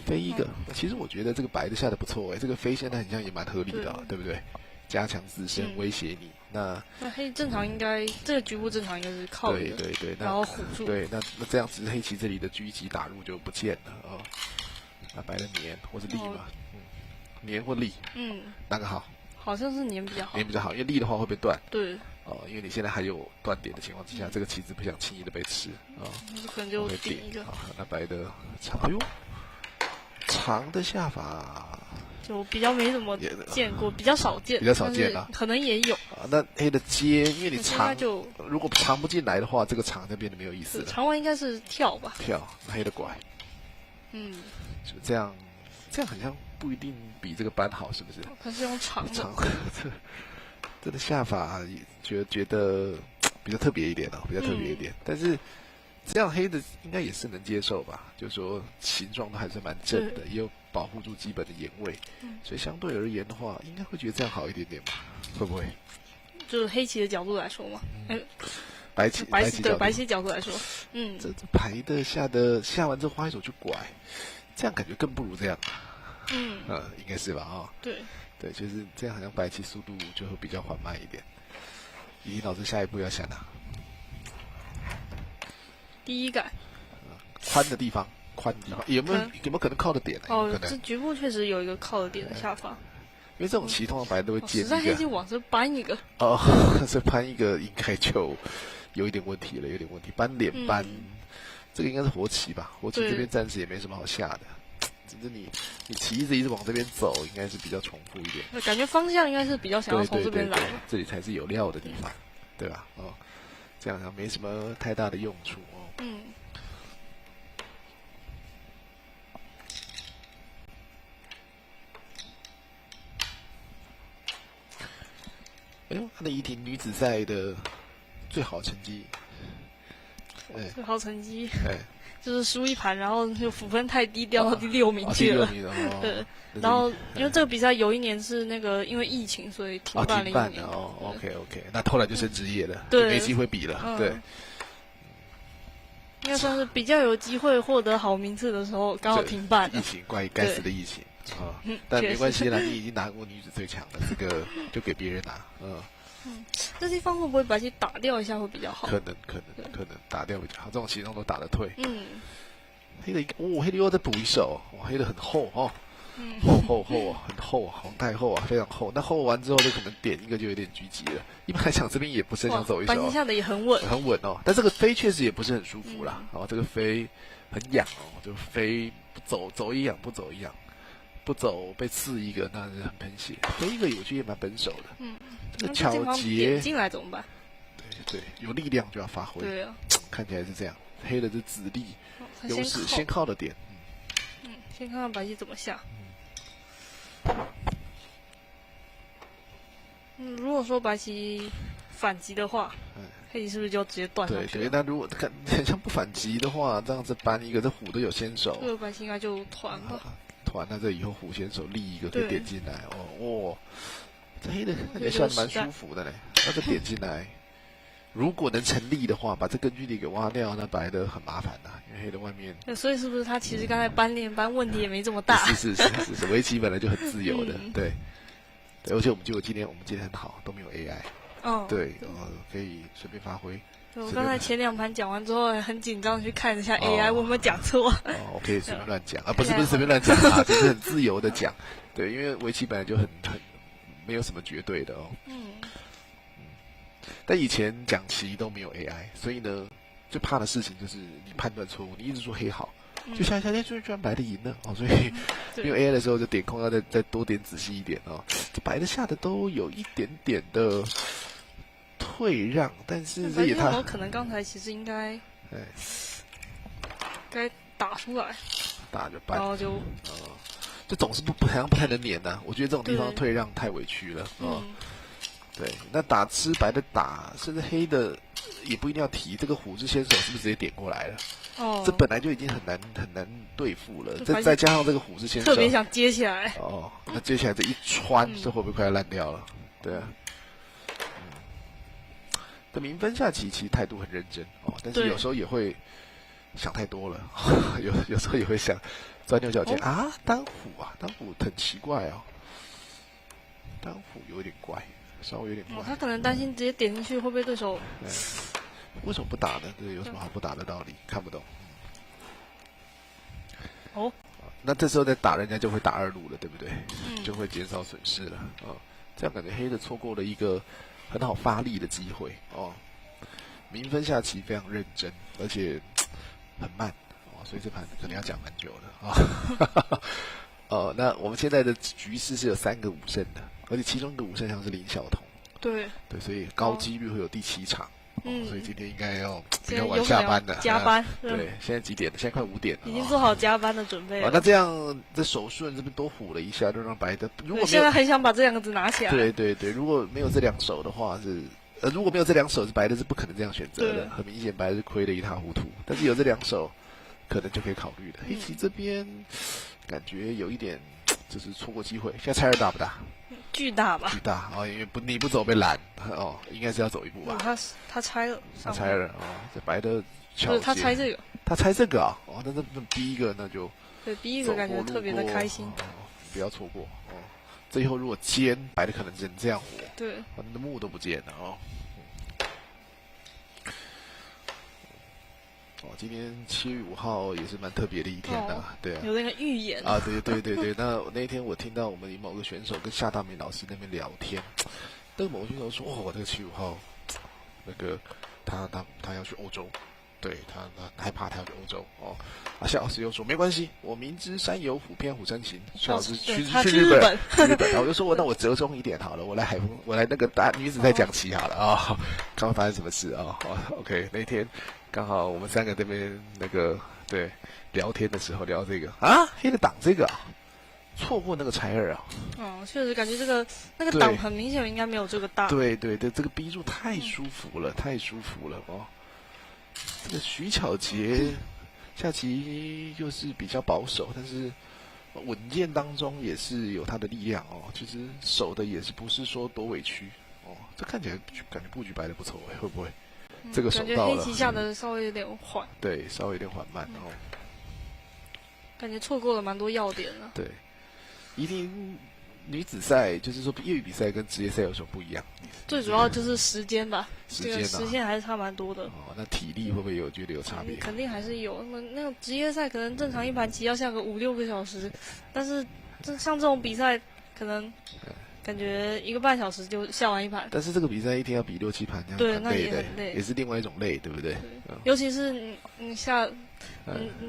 飞一个，其实我觉得这个白的下的不错这个飞现在很像也蛮合理的，对不对？加强自身，威胁你。那黑正常应该这个局部正常应该是靠对，然后唬住。对，那这样子黑棋这里的狙击打入就不见了哦。那白的粘或是立嘛，粘或立，哪个好？好像是粘比较好。粘比较好，因为立的话会被断。对。因为你现在还有断点的情况之下，这个棋子不想轻易的被吃可能就顶一个。那白的长，长的下法。就比较没怎么见过，比较少见啊，可能也有那黑的接，因为你长如果长不进来的话，这个长就变得没有意思了。长完应该是跳吧？跳，黑的拐，就这样这样好像不一定比这个班好，是不是？它是用长的。长的，这个下法觉得比较特别一点哦，比较特别一点。但是这样黑的应该也是能接受吧？就是说形状都还是蛮正的，也有保护住基本的颜味，所以相对而言的话，应该会觉得这样好一点点吧？会不会？就是黑棋的角度来说嘛，白棋角度来说，这牌的下完之后花一手去拐，这样感觉更不如这样。应该是吧？哦，对，就是这样，好像白棋速度就会比较缓慢一点。怡婷老师下一步要想哪？第一改，宽的地方有没有可能靠的点呢？哦，这局部确实有一个靠的点的下方。因为这种棋通常白都会接一个，实在黑棋往这搬一个。哦，这搬一个应该就有一点问题了，有点问题。搬脸搬，这个应该是活棋吧？活棋这边暂时也没什么好下的。只是你棋一直往这边走，应该是比较重复一点。感觉方向应该是比较想要从这边来，这里才是有料的地方，对吧？哦，这样没什么太大的用处哦。哎呦，他的怡婷女子赛的最好成绩，最好成绩，就是输一盘，然后就辅分太低，掉到第6名去了。对，然后因为这个比赛有一年是那个因为疫情，所以停办了1年。OK， 那后来就升职业了，对，没机会比了。对，应该算是比较有机会获得好名次的时候，刚好停办了。疫情，该死的疫情啊！但没关系啦，你已经拿过女子最强了，这个就给别人拿。这地方会不会把棋打掉一下会比较好？可能打掉比较好，这种棋种都打得退。黑的黑的又再补一手，哇，黑的很厚哦，厚啊，很厚，红太厚啊，非常厚。那厚完之后，就可能点一个就有点狙击了。一般来讲，这边也不是想走一手，白棋下的也很稳，很稳哦。但这个飞确实也不是很舒服啦，这个飞很痒哦，就飞不走一痒，不走一痒。不走被刺一个，那是很喷血。飞一个我觉得也蛮本手的。这个巧捷进来怎么办？对，有力量就要发挥。对啊，看起来是这样。黑的是子力优势，先靠的点。先看看白棋怎么下。如果说白棋反击的话，黑棋是不是就直接断上去了？对，那如果看像不反击的话，这样子搬一个，这虎都有先手。这个白棋应该就团了。那这以后虎先手立一个可以点进来这黑的看起来下得蛮舒服的嘞。那这点进来，如果能成立的话，把这根据地给挖掉，那白的很麻烦的，因为黑的外面。所以是不是他其实刚才搬问题也没这么大？是，围棋本来就很自由的，对，而且我们今天很好，都没有 AI，对，可以随便发挥。我刚才前2盘讲完之后，很紧张去看一下 AI，我有没有讲错？我可以随便乱讲不是随便乱讲啊，就是很自由的讲。对，因为围棋本来就很没有什么绝对的哦。但以前讲棋都没有 AI， 所以呢，最怕的事情就是你判断错误，你一直说黑好，就下居然白的赢了所以没有 AI 的时候就点空要再多点仔细一点这白的下的都有一点点的。退让，但是这也他可能刚才其实应该该打出来，打就办，然后就这总是好像不太能撵我觉得这种地方退让太委屈了对，那打吃白的打，甚至黑的也不一定要提，这个虎之先手是不是直接点过来了？这本来就已经很难对付了，再加上这个虎之先手，特别想接起来那接起来这一穿，这会不会快要烂掉了？对啊。明分下棋其实态度很认真但是有时候也会想太多了，有时候也会想钻牛角尖当虎很奇怪当虎有点怪，稍微有点怪。他可能担心直接点进去会被对手。为什么不打呢？这有什么好不打的道理？看不懂。那这时候再打人家就会打2路了，对不对？就会减少损失了这样感觉黑的错过了一个。很好发力的机会明分下棋非常认真，而且很慢所以这盘可能要讲蛮久的那我们现在的局势是有3个5胜的，而且其中一个5胜像是林晓彤，对，所以高几率会有第7场所以今天应该要比较晚下班的。加班。对，现在几点了？现在快5点了。已经做好加班的准备了。那这样这手顺这边多唬了一下，就让白的。如果现在很想把这2个字拿起来。对，如果没有这2手的话是。如果没有这2手，是白的是不可能这样选择的，很明显白的是亏得一塌糊涂。但是有这2手，可能就可以考虑了。黑棋这边感觉有一点就是错过机会。现在拆2大不大？巨大吧。巨大哦，因为你不走被拦哦，应该是要走一步吧。他拆了。他拆了哦，这白的巧接。他拆这个。他拆这个啊？哦，那第一个那就对第一个感觉特别的开心。不要错过哦。这以后如果尖，白的可能只能这样活。对，你的目都不见了哦。今天7月5号也是蛮特别的一天的，对啊，有那个预言啊，对。那一天我听到我们某个选手跟夏大明老师那边聊天，那个某个选手说：“我这个7月5号，那个他要去欧洲。”对他害怕他要去欧洲哦，夏老师又说没关系，我明知山有虎，偏虎生情。夏老师去日本，然后我就说那我折中一点好了，我来那个女子再讲棋好了啊，看会发生什么事啊？OK， 那天刚好我们3个这边那个对聊天的时候聊这个啊，黑的挡这个啊。错过那个柴2啊！确实感觉那个挡很明显应该没有这个大。对，这个逼住太舒服了，太舒服了哦。这个徐巧杰下棋就是比较保守，但是稳健当中也是有他的力量哦。其实守的也是不是说多委屈哦。这看起来感觉布局摆的不错哎，会不会？这个守到了。感觉黑棋下的稍微有点缓。对，稍微有点缓慢哦。感觉错过了蛮多要点了。对，一定。女子赛就是说业余比赛跟职业赛有什么不一样？最主要就是时间吧，时间还是差蛮多的。那体力会不会觉得有差别？肯定还是有。那个职业赛可能正常一盘棋要下个5-6个小时，但是像这种比赛可能感觉1个半小时就下完一盘。但是这个比赛一天要比6-7盘，这样对，那也很累，也是另外一种累，对不对？尤其是你下，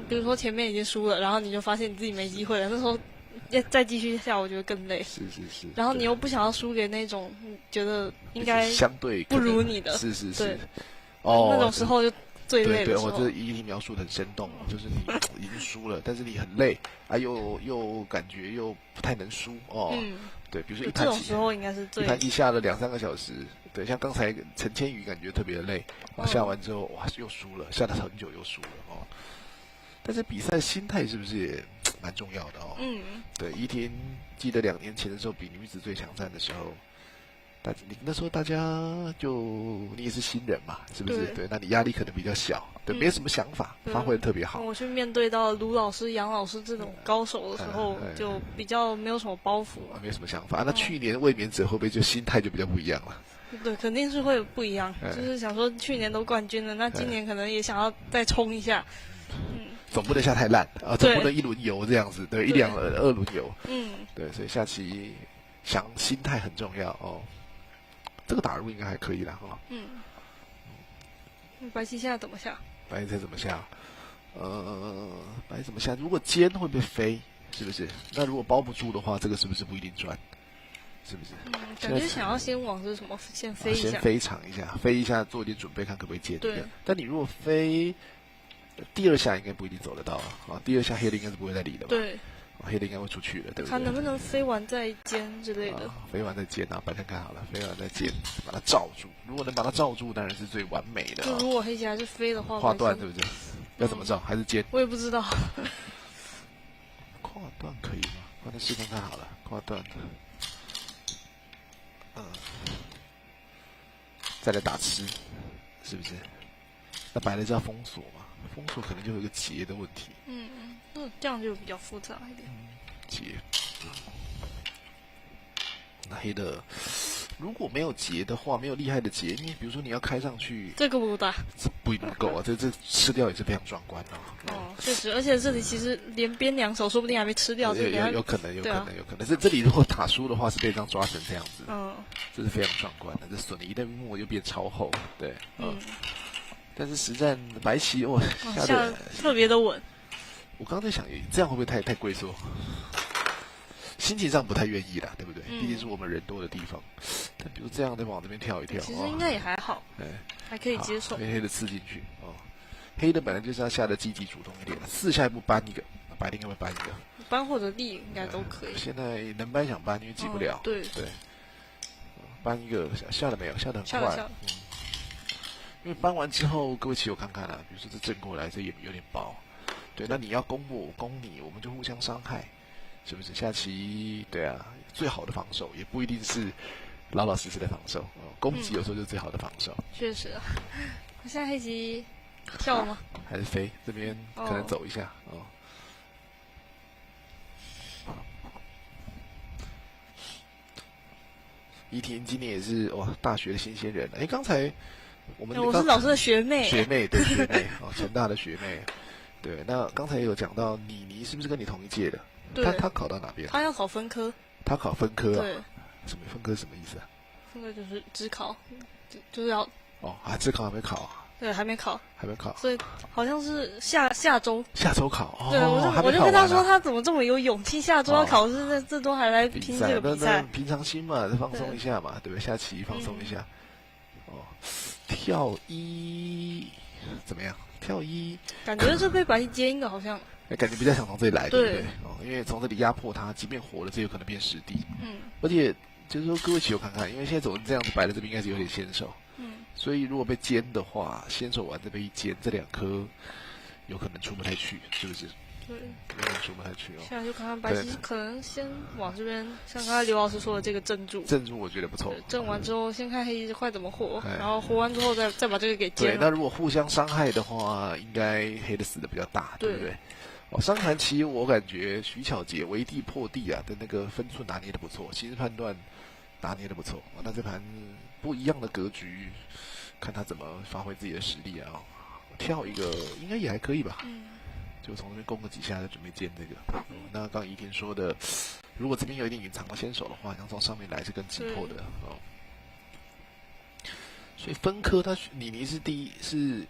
比如说前面已经输了，然后你就发现你自己没机会了，那时候。再继续下，我觉得更累。是。然后你又不想要输给那种觉得应该相对不如你的，是。那种时候就最累的时候。我这一题描述的很生动，就是你已经输了，但是你很累啊，又感觉又不太能输哦。对，比如说一盘棋，这种时候应该是最一盘棋下了2-3个小时。对，像刚才陈千羽感觉特别的累，下完之后哇又输了，下了很久又输了哦。但是比赛心态是不是也蛮重要的哦？对，一天记得2年前的时候比女子最强战的时候，那时候大家你也是新人嘛，是不是？对，那你压力可能比较小，对，没什么想法，发挥的特别好。我去面对到卢老师、杨老师这种高手的时候，就比较没有什么包袱，没什么想法。那去年卫冕者会不会就心态就比较不一样了？对，肯定是会不一样。就是想说去年都冠军了，那今年可能也想要再冲一下。总不能下太烂啊，总不能1轮游这样子，对，2轮游。对，所以下棋心态很重要哦。这个打入应该还可以啦哈。白棋现在怎么下？白棋怎么下？白怎么下？如果尖会不会飞？是不是？那如果包不住的话，这个是不是不一定赚？是不是？感觉想要先往是什么？先飞一下，先飞长一下，飞一下做一点准备，看可不可以接。对。但你如果飞，第2下应该不一定走得到啊。第2下黑的应该是不会再理的吧？对。黑的应该会出去的，对不对？看能不能飞完再尖之类的。飞完再尖啊，白看看好了，飞完再尖，把它罩住。如果能把它罩住，当然是最完美的。就如果黑棋还是飞的话，跨段对不对？要怎么罩？还是尖？我也不知道。跨段可以吗？跨段试看看好了，跨段。再来打吃，是不是？那白的就要封锁嘛，封锁可能就有一个结的问题。那这样就比较复杂一点。结，那黑的如果没有结的话，没有厉害的结，你比如说你要开上去，这个不大，这不一定够啊，这吃掉也是非常壮观的。确实，而且这里其实连边2手说不定还没吃掉，有可能。这里如果打输的话，是被这样抓成这样子，这是非常壮观的。这损了一旦墨又变超厚，对，但是实战白棋下的特别的稳。我刚刚在想，这样会不会太龟缩？心情上不太愿意啦，对不对？毕竟是我们人多的地方。但比如这样再往这边跳一跳，其实应该也还好，还可以接受。黑的刺进去哦，黑的本来就是要下的积极主动一点，4下一步搬一个，白的应该会搬一个，搬或者立应该都可以。现在能搬想搬，因为挤不了。对，搬一个下了没有？下的很快。因为搬完之后，各位棋友看看啊，比如说这正过来，这也有点薄。对，那你要攻我，我攻你，我们就互相伤害，是不是？下棋对啊，最好的防守也不一定是老老实实的防守，攻击有时候就是最好的防守。确实啊，现在黑棋跳了吗？还是飞这边可能走一下哦。怡婷今年也是哇，大学的新鲜人。哎，刚才我是老师的学妹，对学妹哦，成大的学妹。对，那刚才有讲到妮是不是跟你同一届的？对，她考到哪边？她要考分科。她考分科啊？对。什么分科？什么意思啊？分科就是只考，就是要。只考还没考啊？对，还没考。所以好像是下周。下周考。对，我就跟他说，他怎么这么有勇气？下周要考试，这都还来拼这个比赛。平常心嘛，放松一下嘛，对不对？下棋放松一下。跳一怎么样？跳一感觉是被白棋接应的，好像。感觉比较想从这里来，对不对？因为从这里压迫他，即便活了，这有可能变实地。而且就是说，各位棋友看看，因为现在走成这样子，白的这边应该是有点先手。所以如果被尖的话，先手完这边一尖，这2颗有可能出不太去，是不是？对，有可能出不太去哦。现在就看看白棋可能先往这边，像刚才刘老师说的这个镇住。镇住我觉得不错。镇完之后，先看黑棋快怎么活，然后活完之后再把这个给尖了。对，那如果互相伤害的话，应该黑的死的比较大，对不对？伤残棋我感觉徐巧杰围地破地啊的那个分寸拿捏的不错，其实判断拿捏的不错。那这盘不一样的格局，看他怎么发挥自己的实力啊！跳一个应该也还可以吧？就从那边攻个几下，再准备接这个。那刚怡婷说的，如果这边有一点隐藏的先手的话，想从上面来是更急迫的哦。所以分科妮是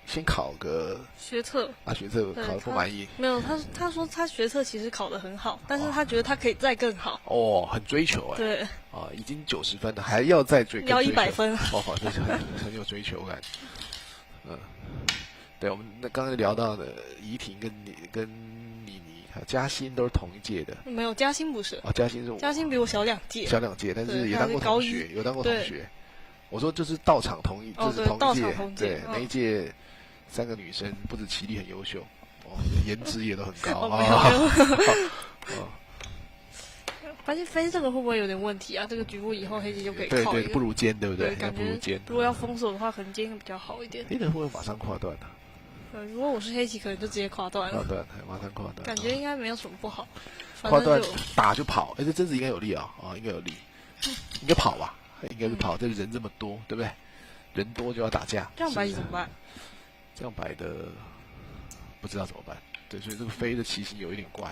先考个学测学测考得不满意。没有，他说他学测其实考得很好，但是他觉得他可以再更好。很追求对。已经90分了，还要再要100分。这很有追求感。对，我们刚才聊到的怡婷跟妮还有嘉欣都是同一届的。没有，嘉欣不是。嘉欣是嘉欣比我小2届。小2届，但是也当过同学，有当过同学。我说就是道场同一，就是同一届。对，那一届3个女生，不止棋力很优秀，颜值也都很高白棋飞这个会不会有点问题啊？这个局部以后黑棋就可以靠一个。不如尖，对不对？感觉如果要封锁的话，可能尖比较好一点。黑的会不会马上跨断呢？如果我是黑棋，可能就直接跨断了。马上跨断。感觉应该没有什么不好。跨断打就跑，这真是应该有力啊！应该有力，应该跑吧？应该是跑，这人这么多，对不对？人多就要打架。这样白棋怎么办？这样白的不知道怎么办。对，所以这个飞的棋形有一点怪。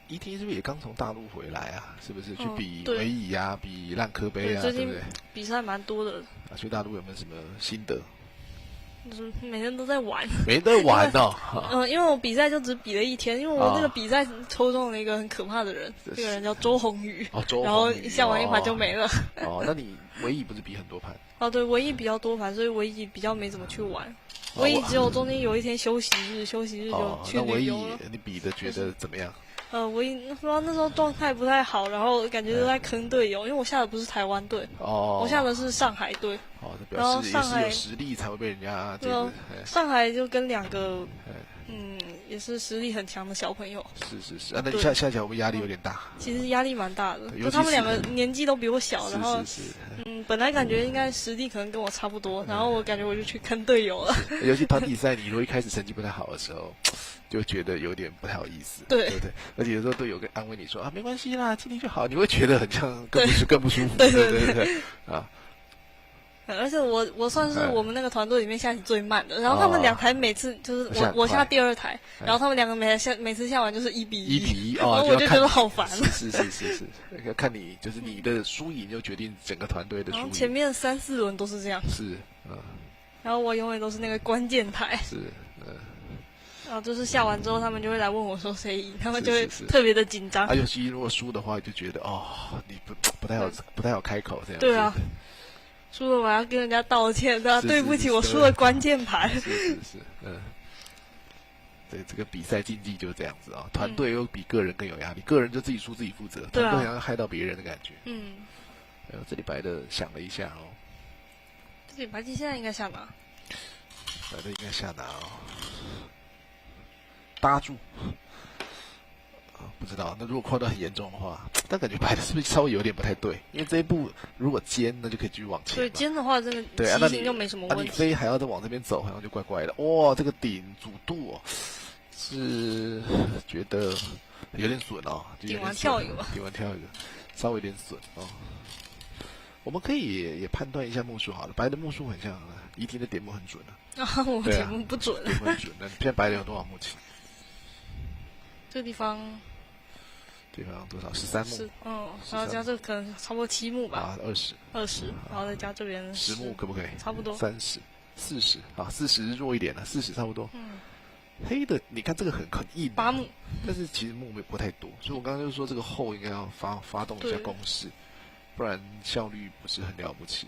怡婷是不是也刚从大陆回来啊？是不是去比围棋啊，比烂科杯啊，对不对？比赛蛮多的。去大陆有没有什么心得？就是每天都在玩，每天都在玩因为我比赛就只比了1天，因为我那个比赛抽中了一个很可怕的人，这个人叫周鸿宇，然后下完1盘就没了。那你围棋不是比很多盘？对，围棋比较多盘，所以围棋比较没怎么去玩。围棋只有中间有一天休息日就去旅游了。那围棋你比的觉得怎么样？我那时候状态不太好，然后感觉都在坑队友，因为我下的不是台湾队，我下的是上海队。然后上海有实力才会被人家。上海就跟2个，也是实力很强的小朋友。是，那你下起来会不会压力有点大？其实压力蛮大的，就他们2个年纪都比我小，然后本来感觉应该实力可能跟我差不多，然后我感觉我就去坑队友了。尤其团体赛，你如果一开始成绩不太好的时候，就觉得有点不太好意思，对不对？而且有时候队友跟安慰你说没关系啦，今天就好，你会觉得很像更不舒服，对而且我算是我们那个团队里面下棋最慢的，然后他们2台每次就是我下第2台，然后他们2个每次下完就是1比1，然后我就觉得好烦。是，看你就是你的输赢就决定整个团队的输赢。前面3、4轮都是这样。是，然后我永远都是那个关键台。是，然后就是下完之后，他们就会来问我说谁赢，他们就会是特别的紧张。尤其如果输的话，就觉得你不太好开口这样。对啊，输了我要跟人家道歉，对不起，我输了关键盘。是，对，这个比赛竞技就是这样子啊，团队又比个人更有压力，个人就自己输自己负责，团队好像害到别人的感觉。这里白的想了一下哦，这里白棋现在应该下哪？白的应该下哪哦？搭住。不知道，那如果扩到很严重的话，但感觉白的是不是稍微有点不太对？因为这一步如果尖，那就可以继续往前。对，尖的话，真的对啊，棋形就没什么问题。你飞还要再往这边走，好像就怪怪的。哇，这个顶主度是觉得有点损哦，顶完跳一个，稍微有点损哦。我们可以也判断一下目数好了，白的目数很像怡婷的点目很准啊。我点目不准。点目很准。那现在白的有多少目棋？这个地方多少？13目。然后加这个可能差不多7目吧。20，然后再加这边10目可不可以？差不多。30、40，40弱一点了，40差不多。黑的你看这个很硬，8目，但是其实目不太多，所以我刚刚就说这个后应该要发动一下攻势，不然效率不是很了不起。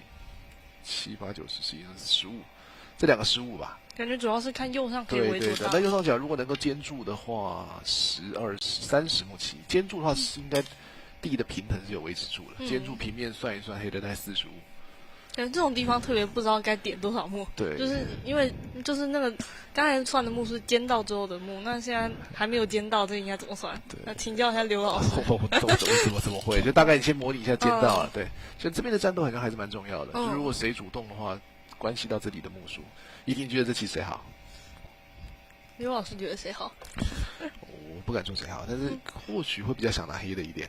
7、8、9、10、11、15，这2个失误吧。感觉主要是看右上可以围多大。那右上角如果能够坚住的话，10、20、30目棋，坚住的话是应该地的平衡是有维持住了。坚住平面算一算，黑的在45。感觉这种地方特别不知道该点多少目。对，就是因为就是那个刚才算的目是尖到之后的目，那现在还没有尖到，这应该怎么算？那请教一下刘老师。怎么会？就大概你先模拟一下尖到啊。对，所以这边的战斗好像还是蛮重要的。就如果谁主动的话，关系到这里的目数。一定觉得这棋谁好？刘老师觉得谁好？我不敢说谁好，但是或许会比较想拿黑的一点。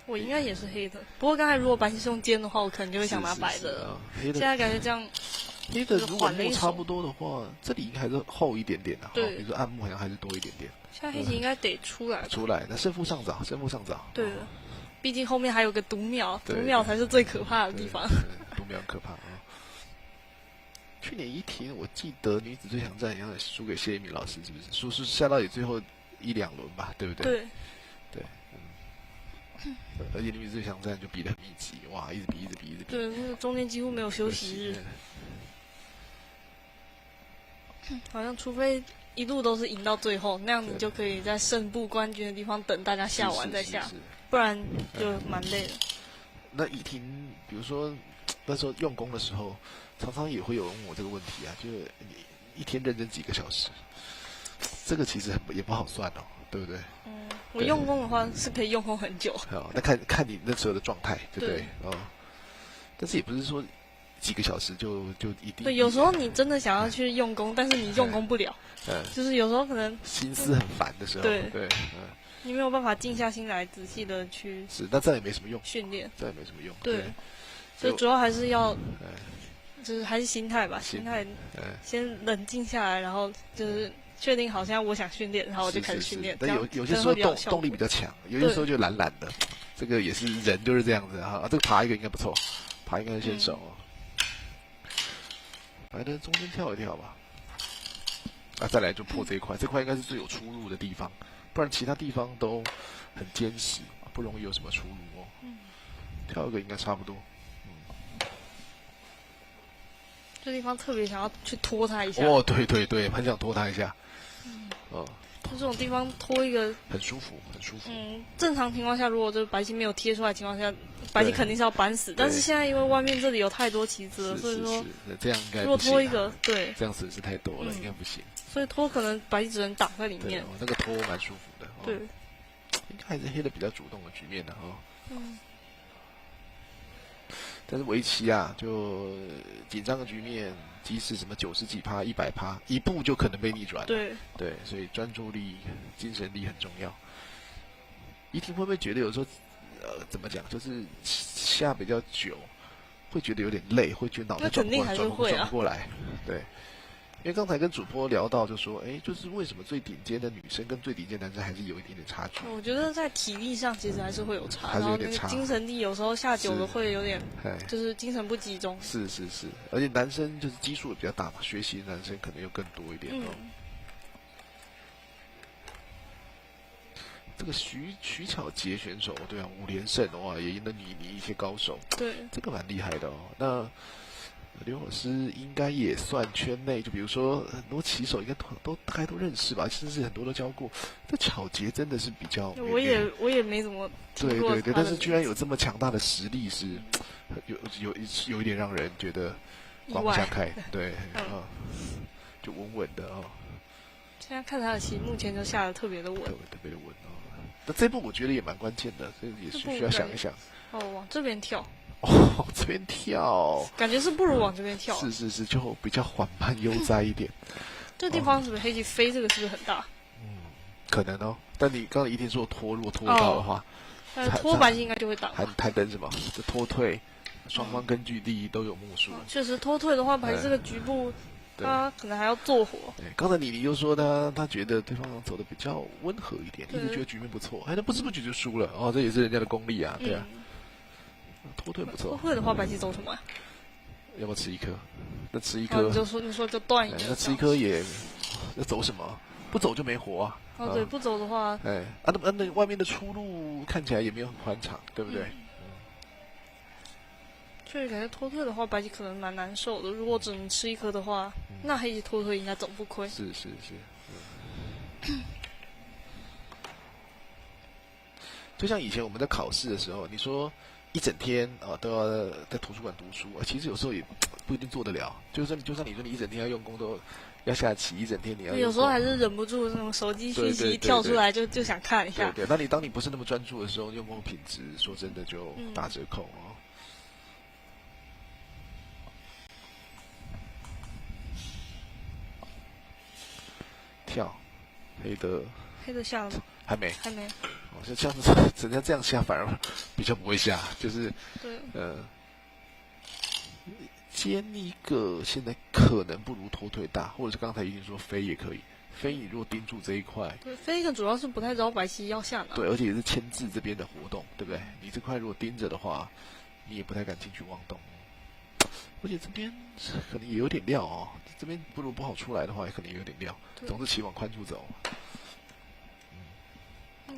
我应该也是黑的。不过刚才如果白棋是用尖的话，我可能就会想拿白的。黑的现在感觉这样，黑的如果目差不多的话，这里应该还是厚一点点的。对，比如说暗目好像还是多一点点。现在黑棋应该得出来。那胜负上早。对的，毕竟后面还有个读秒，读秒才是最可怕的地方。读秒很可怕啊。去年怡婷，我记得女子最强战一样输给谢一鸣老师，是不是？输下到也最后1、2轮吧，对不对？对，而且女子最强战就比得很密集，哇，一直比。对，那个中间几乎没有休息日。好像除非一路都是赢到最后，那样你就可以在胜部冠军的地方等大家下完再下，不然就蛮累的。那怡婷，比如说那时候用功的时候。常常也会有人问我这个问题啊，就是你一天认真几个小时，这个其实也不好算哦，对不对？我用功的话是可以用功很久。那看你那时候的状态，对不对？但是也不是说几个小时就一定。对，有时候你真的想要去用功，但是你用功不了。就是有时候可能心思很烦的时候。对，你没有办法静下心来仔细的去。那这样也没什么用。训练。这样也没什么用。对。所以主要还是要。就是还是心态吧，心态先冷静下来，然后就是确定好，现在我想训练，然后我就开始训练。但有些时候动力比较强，有些时候就懒的，这个也是人就是这样子哈。这个爬一个应该不错，爬应该是先手哦。白的中间跳一跳吧，再来就破这一块，这块应该是最有出入的地方，不然其他地方都很坚实，不容易有什么出入哦。跳一个应该差不多。这地方特别想要去拖他一下。对，很想拖他一下。就这种地方拖一个很舒服。正常情况下，如果这白棋没有贴出来的情况下，白棋肯定是要扳死。但是现在因为外面这里有太多棋子了，所以说这样应该如果拖一个，对，这样损失太多了，应该不行。所以拖可能白棋只能挡在里面。那个拖蛮舒服的。对，应该还是黑的比较主动的局面的哈。但是围棋啊，就紧张的局面，即使什么90几%、100%，一步就可能被逆转。对，所以专注力、精神力很重要。怡婷会不会觉得有时候，怎么讲，就是下比较久，会觉得有点累，会觉得脑袋转不过来？对。因为刚才跟主播聊到，就说，就是为什么最顶尖的女生跟最顶尖的男生还是有一点点差距？我觉得在体力上其实还是会有差，然后那个精神力有时候下久了会有点，就是精神不集中。是，而且男生就是基数也比较大嘛，学习的男生可能又更多一点。这个徐巧杰选手，对啊，5连胜哇，也赢了你一些高手，对，这个蛮厉害的哦。那刘老师应该也算圈内，就比如说很多棋手应该都大概都认识吧，甚至很多都教过。这巧杰真的是比较，我也没怎么听过对，但是居然有这么强大的实力，是有一点让人觉得刮目相看，对，就稳稳的哦。现在看他的棋，目前就下得特别的稳，特别的稳哦。那这步我觉得也蛮关键的，所以也需要想一想。哦，往这边跳。哦，这边跳，感觉是不如往这边跳。是，就比较缓慢悠哉一点。这个地方是不是黑棋飞？这个是不是很大？可能哦。但你刚才一定说如果拖到的话，拖白棋应该就会挡。还等什么？这拖退，双方根据地都有目数。确实，拖退的话，白棋这个局部，他可能还要做活。对，刚才你又说他觉得对方走的比较温和一点，一直觉得局面不错，那不知不觉就输了哦，这也是人家的功力啊，对啊。拖退不错。拖退的话，白棋走什么？要不要吃一颗？那吃一颗，你说就断一个。那吃一颗也，那走什么？不走就没活啊。哦，对，不走的话，那外面的出路看起来也没有很宽敞，对不对？确实感觉拖退的话，白棋可能蛮难受的。如果只能吃一颗的话，那黑棋拖退应该总不亏。是。就像以前我们在考试的时候，你说一整天都要在图书馆读书，其实有时候也不一定做得了。就算你说你一整天要用功，都要下棋，一整天你要有时候还是忍不住那种手机讯息跳出来就想看一下。对，当你不是那么专注的时候，用功品质说真的就打折扣哦。跳，黑的下了吗？还没。像这样子，人家这样下反而比较不会下，就是对，尖一个现在可能不如拖退大，或者是刚才已经说飞也可以，飞你如果盯住这一块，对，飞一个主要是不太知道白棋要下哪，对，而且也是牵制这边的活动，对不对？你这块如果盯着的话，你也不太敢进去妄动，而且这边可能也有点料哦，这边不好出来的话，也可能也有点料，总是棋往宽处走。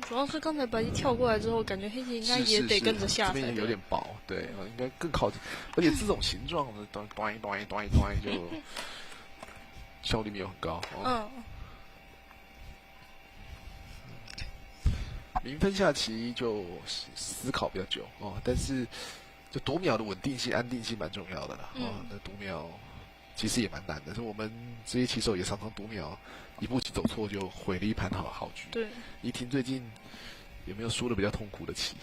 主要是刚才白棋跳过来之后，感觉黑棋应该也得跟着下。这边有点薄，对，应该更靠近。而且这种形状的，端就效率没有很高。0分下棋就思考比较久哦，但是就读秒的稳定性、安定性蛮重要的啦。那读秒其实也蛮难的，所以我们职业棋手也常常读秒。一步棋走错就毁了一盘好局。对，怡婷最近有没有输的比较痛苦的棋？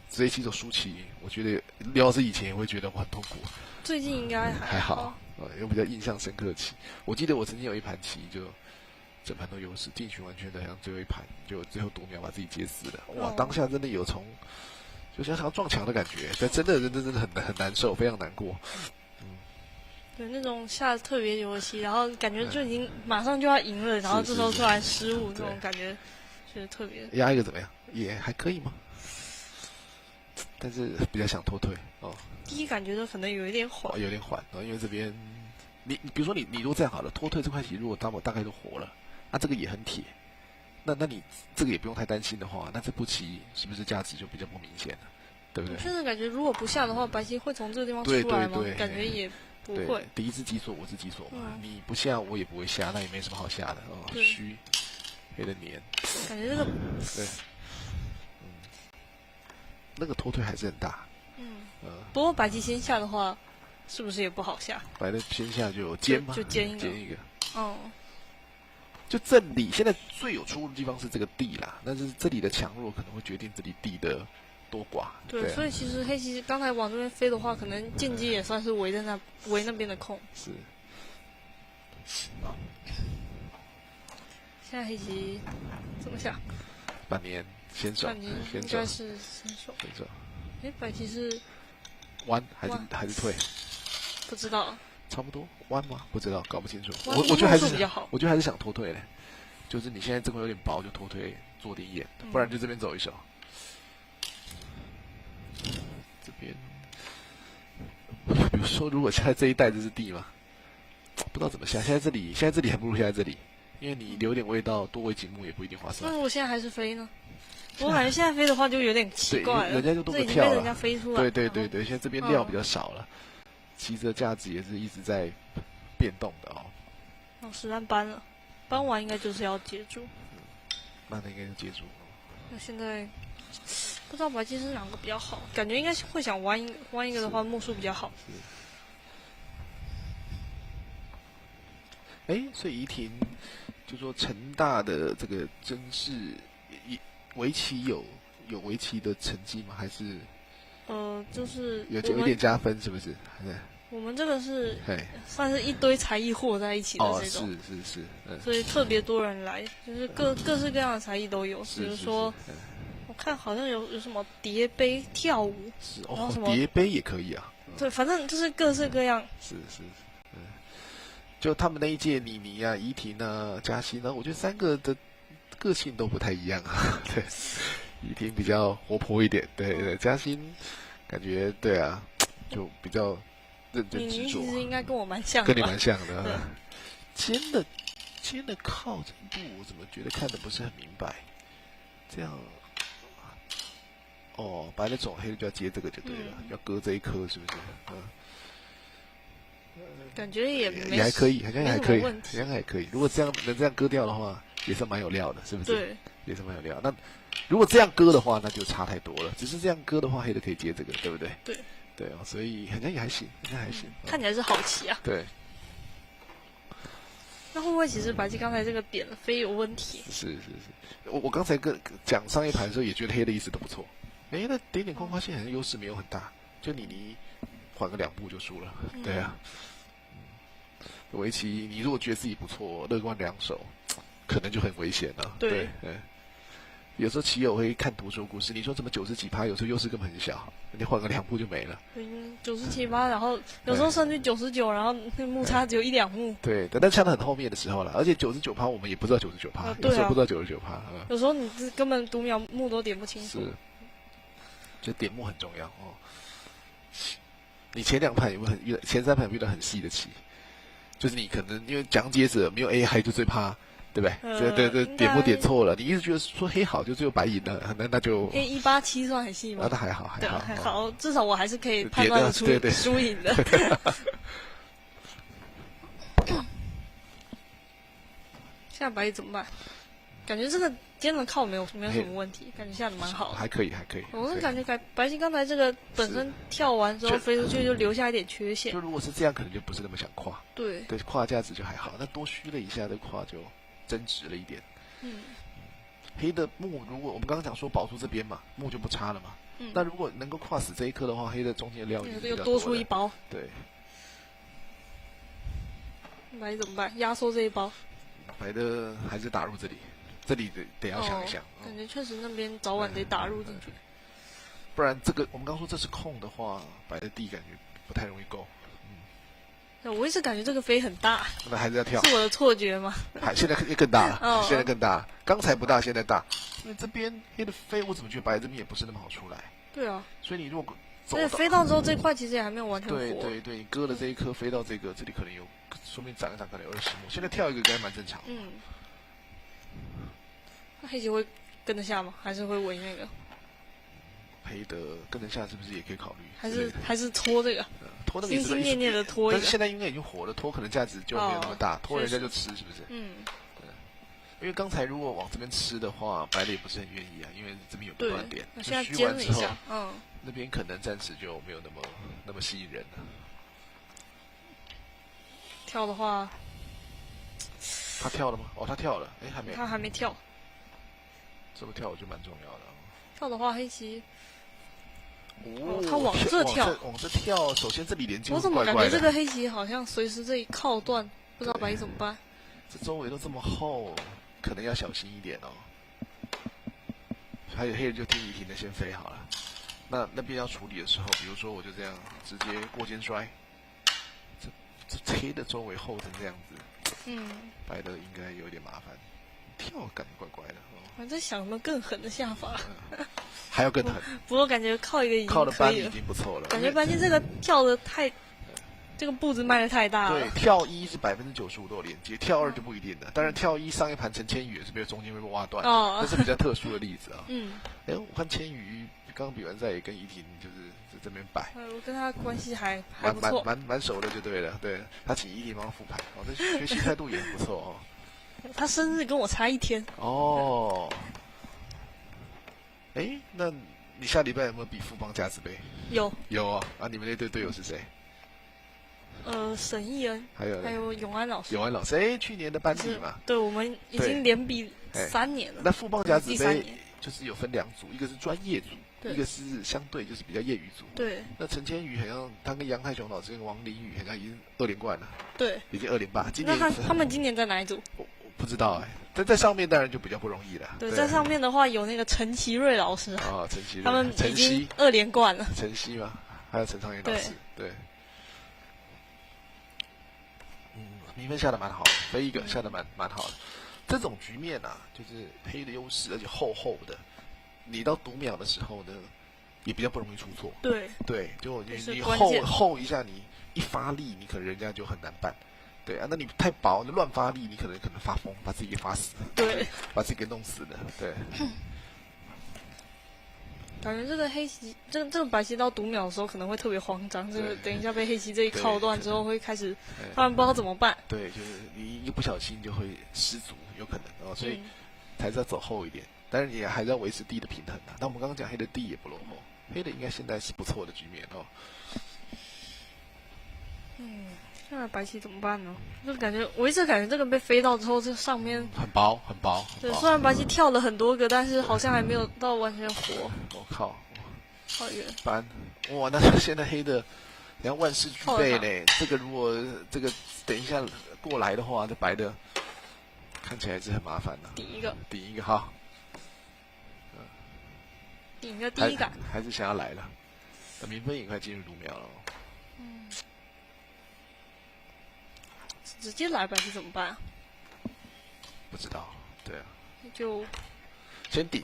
职业棋手输棋，我觉得刘老师以前也会觉得我很痛苦。最近应该还好，有比较印象深刻的棋。我记得我曾经有一盘棋，就整盘都优势，进行完全的，好像最后一盘就最后读秒把自己接死了。哇，当下真的有就像要撞墙的感觉，但真的很难受，非常难过。对，那种下特别久的棋，然后感觉就已经马上就要赢了，然后这时候突然失误，这种感觉就是特别。压一个怎么样？也还可以吗？但是比较想拖退哦。第一感觉都可能有一点缓，有点缓，因为这边你比如说你如果这样好了，拖退这块棋如果大概都活了，那这个也很铁，那你这个也不用太担心的话，那这步棋是不是价值就比较不明显了，对不对？现在感觉如果不下的话，白棋会从这个地方出来吗？感觉也。不会，敌之己所，我之己所嘛。你不下，我也不会下，那也没什么好下的哦。虚，黑的黏，感觉这个对，那个拖退还是很大。不过白棋先下的话，是不是也不好下？白的先下就尖吗？就尖一个。就正里现在最有出入的地方是这个地啦，但是这里的强弱可能会决定这里地的。多寡对，所以其实黑棋刚才往这边飞的话，可能间接也算是围那边的空。是。现在黑棋怎么下？半年先手，应该是先手。白棋是弯还是退？不知道。差不多弯吗？不知道，搞不清楚。我觉得还是比较好。我觉得还是想拖退嘞，就是你现在这块有点薄，就拖退做点眼，不然就这边走一手。这边，比如说，如果现在这一带这是地嘛，不知道怎么下。现在这里还不如现在这里，因为你留点味道，多围几目也不一定划算。那如果现在还是飞呢？我感觉现在飞的话就有点奇怪了，人家就多个跳了，人家飞出来。对，现在这边料比较少了，棋子的价值也是一直在变动的哦。实战搬了，搬完应该就是要接住。那应该就接住。那现在不知道白棋是哪个比较好，感觉应该会想弯一个的话，目数比较好。所以怡婷就说成大的这个真是围棋有围棋的成绩吗？还是就是有点加分，是不是？我们这个是算是一堆才艺和在一起的这种，是，所以特别多人来，就是各式各样的才艺都有。比如说，我看好像有什么叠杯、跳舞，然后什么叠杯也可以啊。对，反正就是各式各样。是，就他们那一届，倪妮啊、怡婷啊、嘉欣啊，我觉得3个的个性都不太一样啊。对，怡婷比较活泼一点，对，嘉欣感觉对啊，就比较认真执着。你其实应该跟我蛮像的，跟你蛮像的。今天的靠这一步，我怎么觉得看的不是很明白？这样，白的走，黑的就要接这个就对了，要割这一颗，是不是？感觉也还可以，好像还可以，好像还可以。如果能这样割掉的话，也是蛮有料的，是不是？对，也是蛮有料。那如果这样割的话，那就差太多了。只是这样割的话，黑的可以接这个，对不对？对哦，所以好像也还行，看起来是好棋啊。对。那会不会其实白棋刚才这个点飞有问题？是，我刚才讲上一盘的时候也觉得黑的意思都不错。那点空发现好像优势没有很大，就你缓个2步就输了。对啊。围棋，你如果觉得自己不错，乐观2手，可能就很危险了。对，有时候棋友会看图说故事，你说怎么90几趴，有时候优势根本很小，你缓个2步就没了。97趴，然后有时候甚至99，然后那目差只有1-2目。对，但下到很后面的时候了，而且99趴我们也不知道99趴，有时候不知道99趴。有时候你根本读秒目都点不清楚。是，就点目很重要哦。你前2盘有没有前3盘遇到很细的棋？就是你可能因为讲解者没有 A 黑就最怕，对不对？对，点不点错了，你一直觉得说黑好就只有白赢了，那就黑187算很细吗？那还好，还好，至少我还是可以判断得出输赢的。现在白棋怎么办？感觉这个今天的靠没有什么问题，感觉下的蛮好的，还可以。我是感觉白棋刚才这个本身跳完之后飞出去就留下一点缺陷。就如果是这样，可能就不是那么想跨。对，跨价值就还好，那多虚了一下，这跨就增值了一点。黑的目如果我们刚刚讲说保住这边嘛，目就不差了嘛。那如果能够跨死这一颗的话，黑的中间的料又多出1包。对。白怎么办？压缩这一包。白的还是打入这里。这里得要想一想，感觉确实那边早晚得打入进去，不然这个我们刚说这是空的话，白的地感觉不太容易够。我一直感觉这个飞很大，那还是要跳，是我的错觉吗？现在更大了，现在更大，刚才不大，现在大。那这边黑的飞，我怎么觉得白这边也不是那么好出来？对啊，所以你如果飞到之后这块其实也还没有完全活。对，你割了这一颗飞到这里可能有，说明涨一涨可能有20目，现在跳一个应该蛮正常。那黑棋会跟得下吗？还是会围那个？黑的跟得下是不是也可以考虑？还是拖这个？拖那个心心念念的拖一个。但是现在应该已经火了，拖可能价值就没有那么大，拖人家就吃，是不是？因为刚才如果往这边吃的话，白的也不是很愿意啊，因为这边有个断点。现在煎了一下，那边可能暂时就没有那么吸引人了。跳的话，他跳了吗？他跳了，还没。他还没跳。这个跳我觉得蛮重要的。跳的话，黑棋，他往这跳，往这跳。首先这里连接，我怎么感觉这个黑棋好像随时这一靠断，不知道白棋怎么办？这周围都这么厚，可能要小心一点哦。还有黑人就听怡婷的先飞好了。那边要处理的时候，比如说我就这样直接过肩摔，这黑的周围厚成这样子，白的应该有点麻烦。跳感觉怪怪的。我在想有没有更狠的下法，还要更狠。不过感觉靠一个已经靠了班已经不错了。感觉白棋这个跳的太这个步子迈的太大了。对，跳一是95%都有连接，跳2就不一定了。当然跳一上一盘陈千羽也是被中间被挖断，这是比较特殊的例子啊。我看千羽刚比完赛也跟怡婷就是在这边摆，我跟他关系还不错，蛮熟的就对了。对，他请怡婷帮他复盘，这学习态度也很不错哦。他生日跟我差1天。哦。那你下礼拜有没有比富邦甲子杯？有啊。你们那队队友是谁？沈义恩，还有永安老师。永安老师，去年的班底嘛。对，我们已经连比3年了。那富邦甲子杯就是有分2组，一个是专业组，一个是相对就是比较业余组。对。那陈千羽好像他跟杨泰雄老师跟王林宇好像已经2连冠了。对。已经2连霸。那他们今年在哪一组？我不知道但在上面当然就比较不容易了。对，在上面的话有那个陈其瑞老师。陈其瑞。他们已经2连冠了。陈曦吗？还有陈昌元老师。对。评分下的蛮好的，飞一个下的蛮好的。这种局面就是黑的优势，而且厚的，你到读秒的时候呢，也比较不容易出错。对，就你厚一下，你一发力，你可能人家就很难办。对那你太薄，你乱发力，你可能发疯，把自己给发死。对，把自己给弄死了。对。感觉这个黑棋，这个白棋到读秒的时候可能会特别慌张，这个等一下被黑棋这一靠断之后会开始，突然不知道怎么办。对，就是你一不小心就会失足，有可能所以还是要走厚一点，但是也还是要维持地的平衡那我们刚刚讲黑的地也不落后，黑的应该现在是不错的局面现在白棋怎么办呢？就感觉我一直感觉这个被飞到之后，这上面很薄。对，虽然白棋跳了很多个，但是好像还没有到完全活。我靠！好远。哇，那现在黑的，你看万事俱备呢。这个如果等一下过来的话，这白的看起来是很麻烦的。顶一个好。顶个第一杆。还是想要来了。民分也快进入读秒了。直接来白棋怎么办？不知道，对啊。就先顶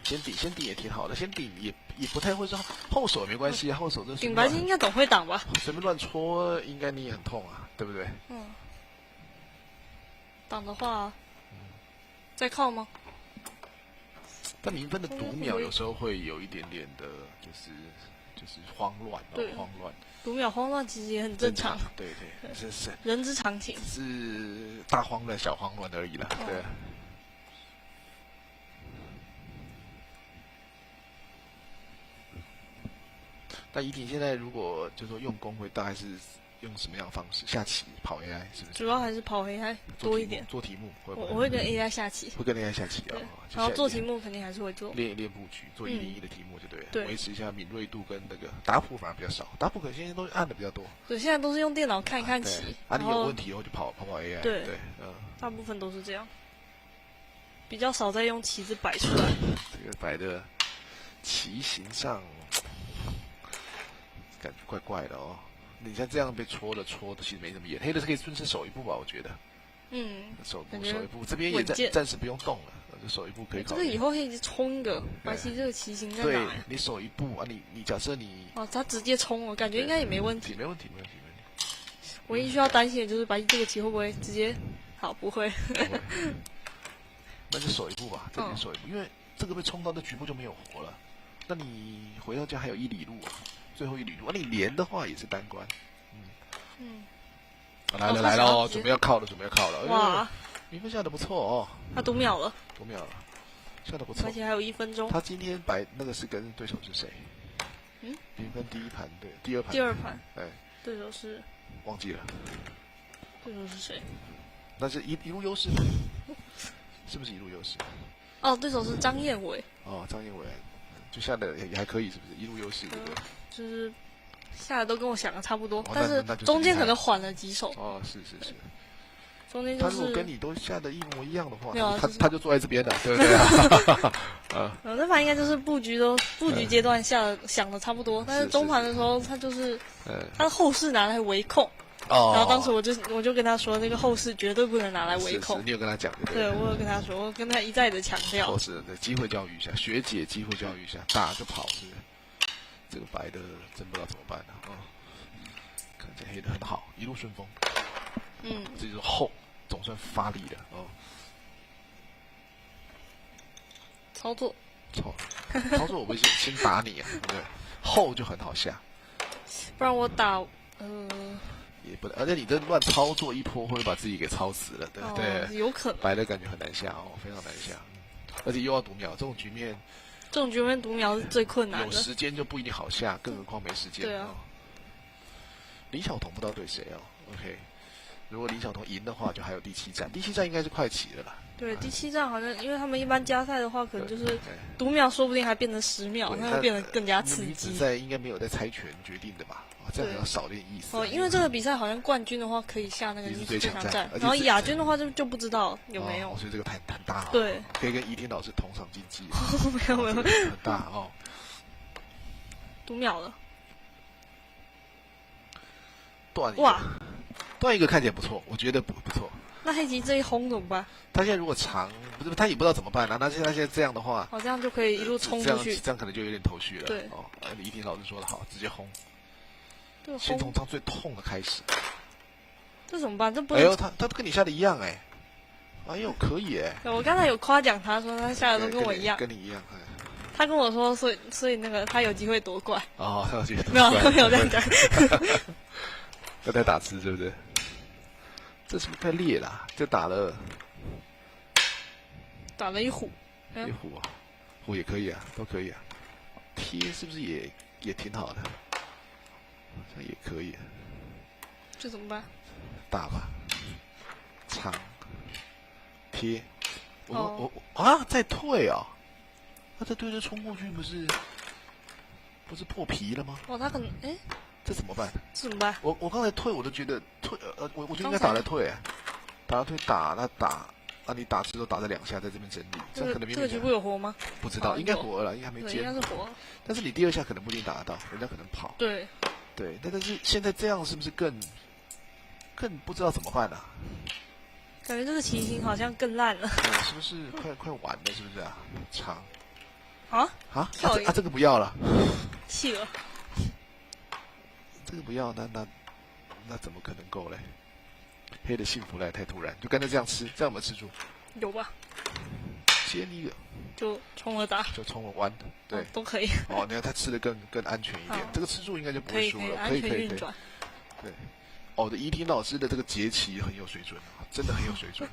也挺好的，先顶也不太会说后手也没关系后手顶白棋应该总会挡吧？随便乱戳，应该你也很痛对不对？挡的话，再靠吗？但民分的读秒有时候会有一点点的，就是慌乱。读秒慌乱其实也很正常。对，是人之常情。是大慌乱、小慌乱而已啦。对。那怡婷现在如果就说用功会大概是用什么样的方式？下棋跑 AI 是不是？主要还是跑 AI 多一点。做题目会不会？我会跟 AI 下棋。会跟 AI 下棋然后做题目肯定还是会做。练布局，做101的题目就对了。维持一下敏锐度跟那个打谱反而比较少，打谱可能现在都按的比较多。对，现在都是用电脑看一看棋。你有问题以后就跑 AI。对，大部分都是这样，比较少再用棋子摆出来。这个摆的棋形上感觉怪怪的你像这样被戳的其实没什么眼，黑的是可以顺势守一步吧，我觉得。守一步，这边也暂时不用动了，就守一步可以考虑。这个以后可以冲一个，白棋这个棋形在哪？对，你守一步你假设你他直接冲，我感觉应该也没问题。没问题。唯一需要担心的就是白棋这个棋会不会直接不会。那就守一步吧，这边守一步，因为这个被冲到，那局部就没有活了。那你回到家还有1里路最后1里路你连的话也是单关。来了准备要靠了。哇，民分下的不错他读秒了，下的不错。而且还有1分钟。他今天摆那个是跟对手是谁？民分第1盘对，第2盘。对手是忘记了。对手是谁？那是一路优势，是不是一路优势？对手是张彦伟。张彦伟就下的也还可以，是不是一路优势？对不对？就是下的都跟我想的差不多，但是中间可能缓了几手。是。中间他如果跟你都下的一模一样的话，他就坐在这边的，对不对？那盘应该就是布局阶段想的差不多，但是中盘的时候他就是他的后势拿来围控。然后当时我就跟他说，那个后势绝对不能拿来围控。你有跟他讲？对，我有跟他说，我跟他一再的强调。后势机会教育一下，学姐机会教育一下，打就跑，是不是？这个白的真不知道怎么办了可这黑的很好，一路顺风。这就是后，总算发力了哦。操作，操作，我会先打你啊，对不对？后就很好下，不然我打也不能，而且你这乱操作一波会把自己给操死了，对不对？有可能。白的感觉很难下哦，非常难下，而且又要读秒，这种局面读秒是最困难的。有时间就不一定好下，更何况没时间。对啊。林晓彤不知道对谁哦 ，OK。如果林晓彤赢的话，就还有第7站，第7站应该是快棋了啦。对，第7站好像，因为他们一般加赛的话，可能就是读秒，说不定还变成10秒，那会变得更加刺激。比赛应该没有在猜拳决定的吧？这样比较少点意思。因为这个比赛好像冠军的话可以下那个逆水最强战，然后亚军的话就不知道有没有。所以这个谈大了。对，可以跟怡婷老师同场竞技。没有，很大哦。读秒了。断一个看起来不错，我觉得不错。那黑棋这一轰怎么办？他现在如果长，不是他也不知道怎么办啊。那现在这样的话，这样就可以一路冲出去。这样可能就有点头绪了。对哦，李怡婷老师说的好，直接轰。对，先从最痛的开始。这怎么办？这不……哎呦，他跟你下的一样哎。哎呦，可以哎。我刚才有夸奖他说他下的都跟我一样。跟你一样。他跟我说，所以那个他有机会夺冠。哦，他有机会夺冠。没有，他没有这样讲。要再打吃，对不对？这是不是太烈了？就打了一虎，一虎啊，虎也可以啊，都可以啊。贴是不是也挺好的？好像也可以。这怎么办？打吧，长贴。我再退啊！他再退就冲过去，不是破皮了吗？他可能这怎么办？这怎么办？我刚才退，我都觉得退，我就应该打来退，打来退你打吃都打了2下，在这边整理，这样可能这个局部有活吗？不知道，应该活了，应该还没接。应该是活。但是你第2下可能不一定打得到，人家可能跑。对。但是现在这样是不是更不知道怎么办啊？感觉这个棋形好像更烂了。是不是快完了？是不是啊？长。这个不要了。气了。这个不要，那怎么可能够嘞？黑的幸福来太突然，就跟着这样吃，这样有没有吃住？有吧。接一个。就冲了打，就冲了弯，对，都可以。哦，你看他吃的更安全一点，这个吃住应该就不会输了，可以运转。对，哦，的怡婷老师的这个节棋很有水准啊，真的很有水准。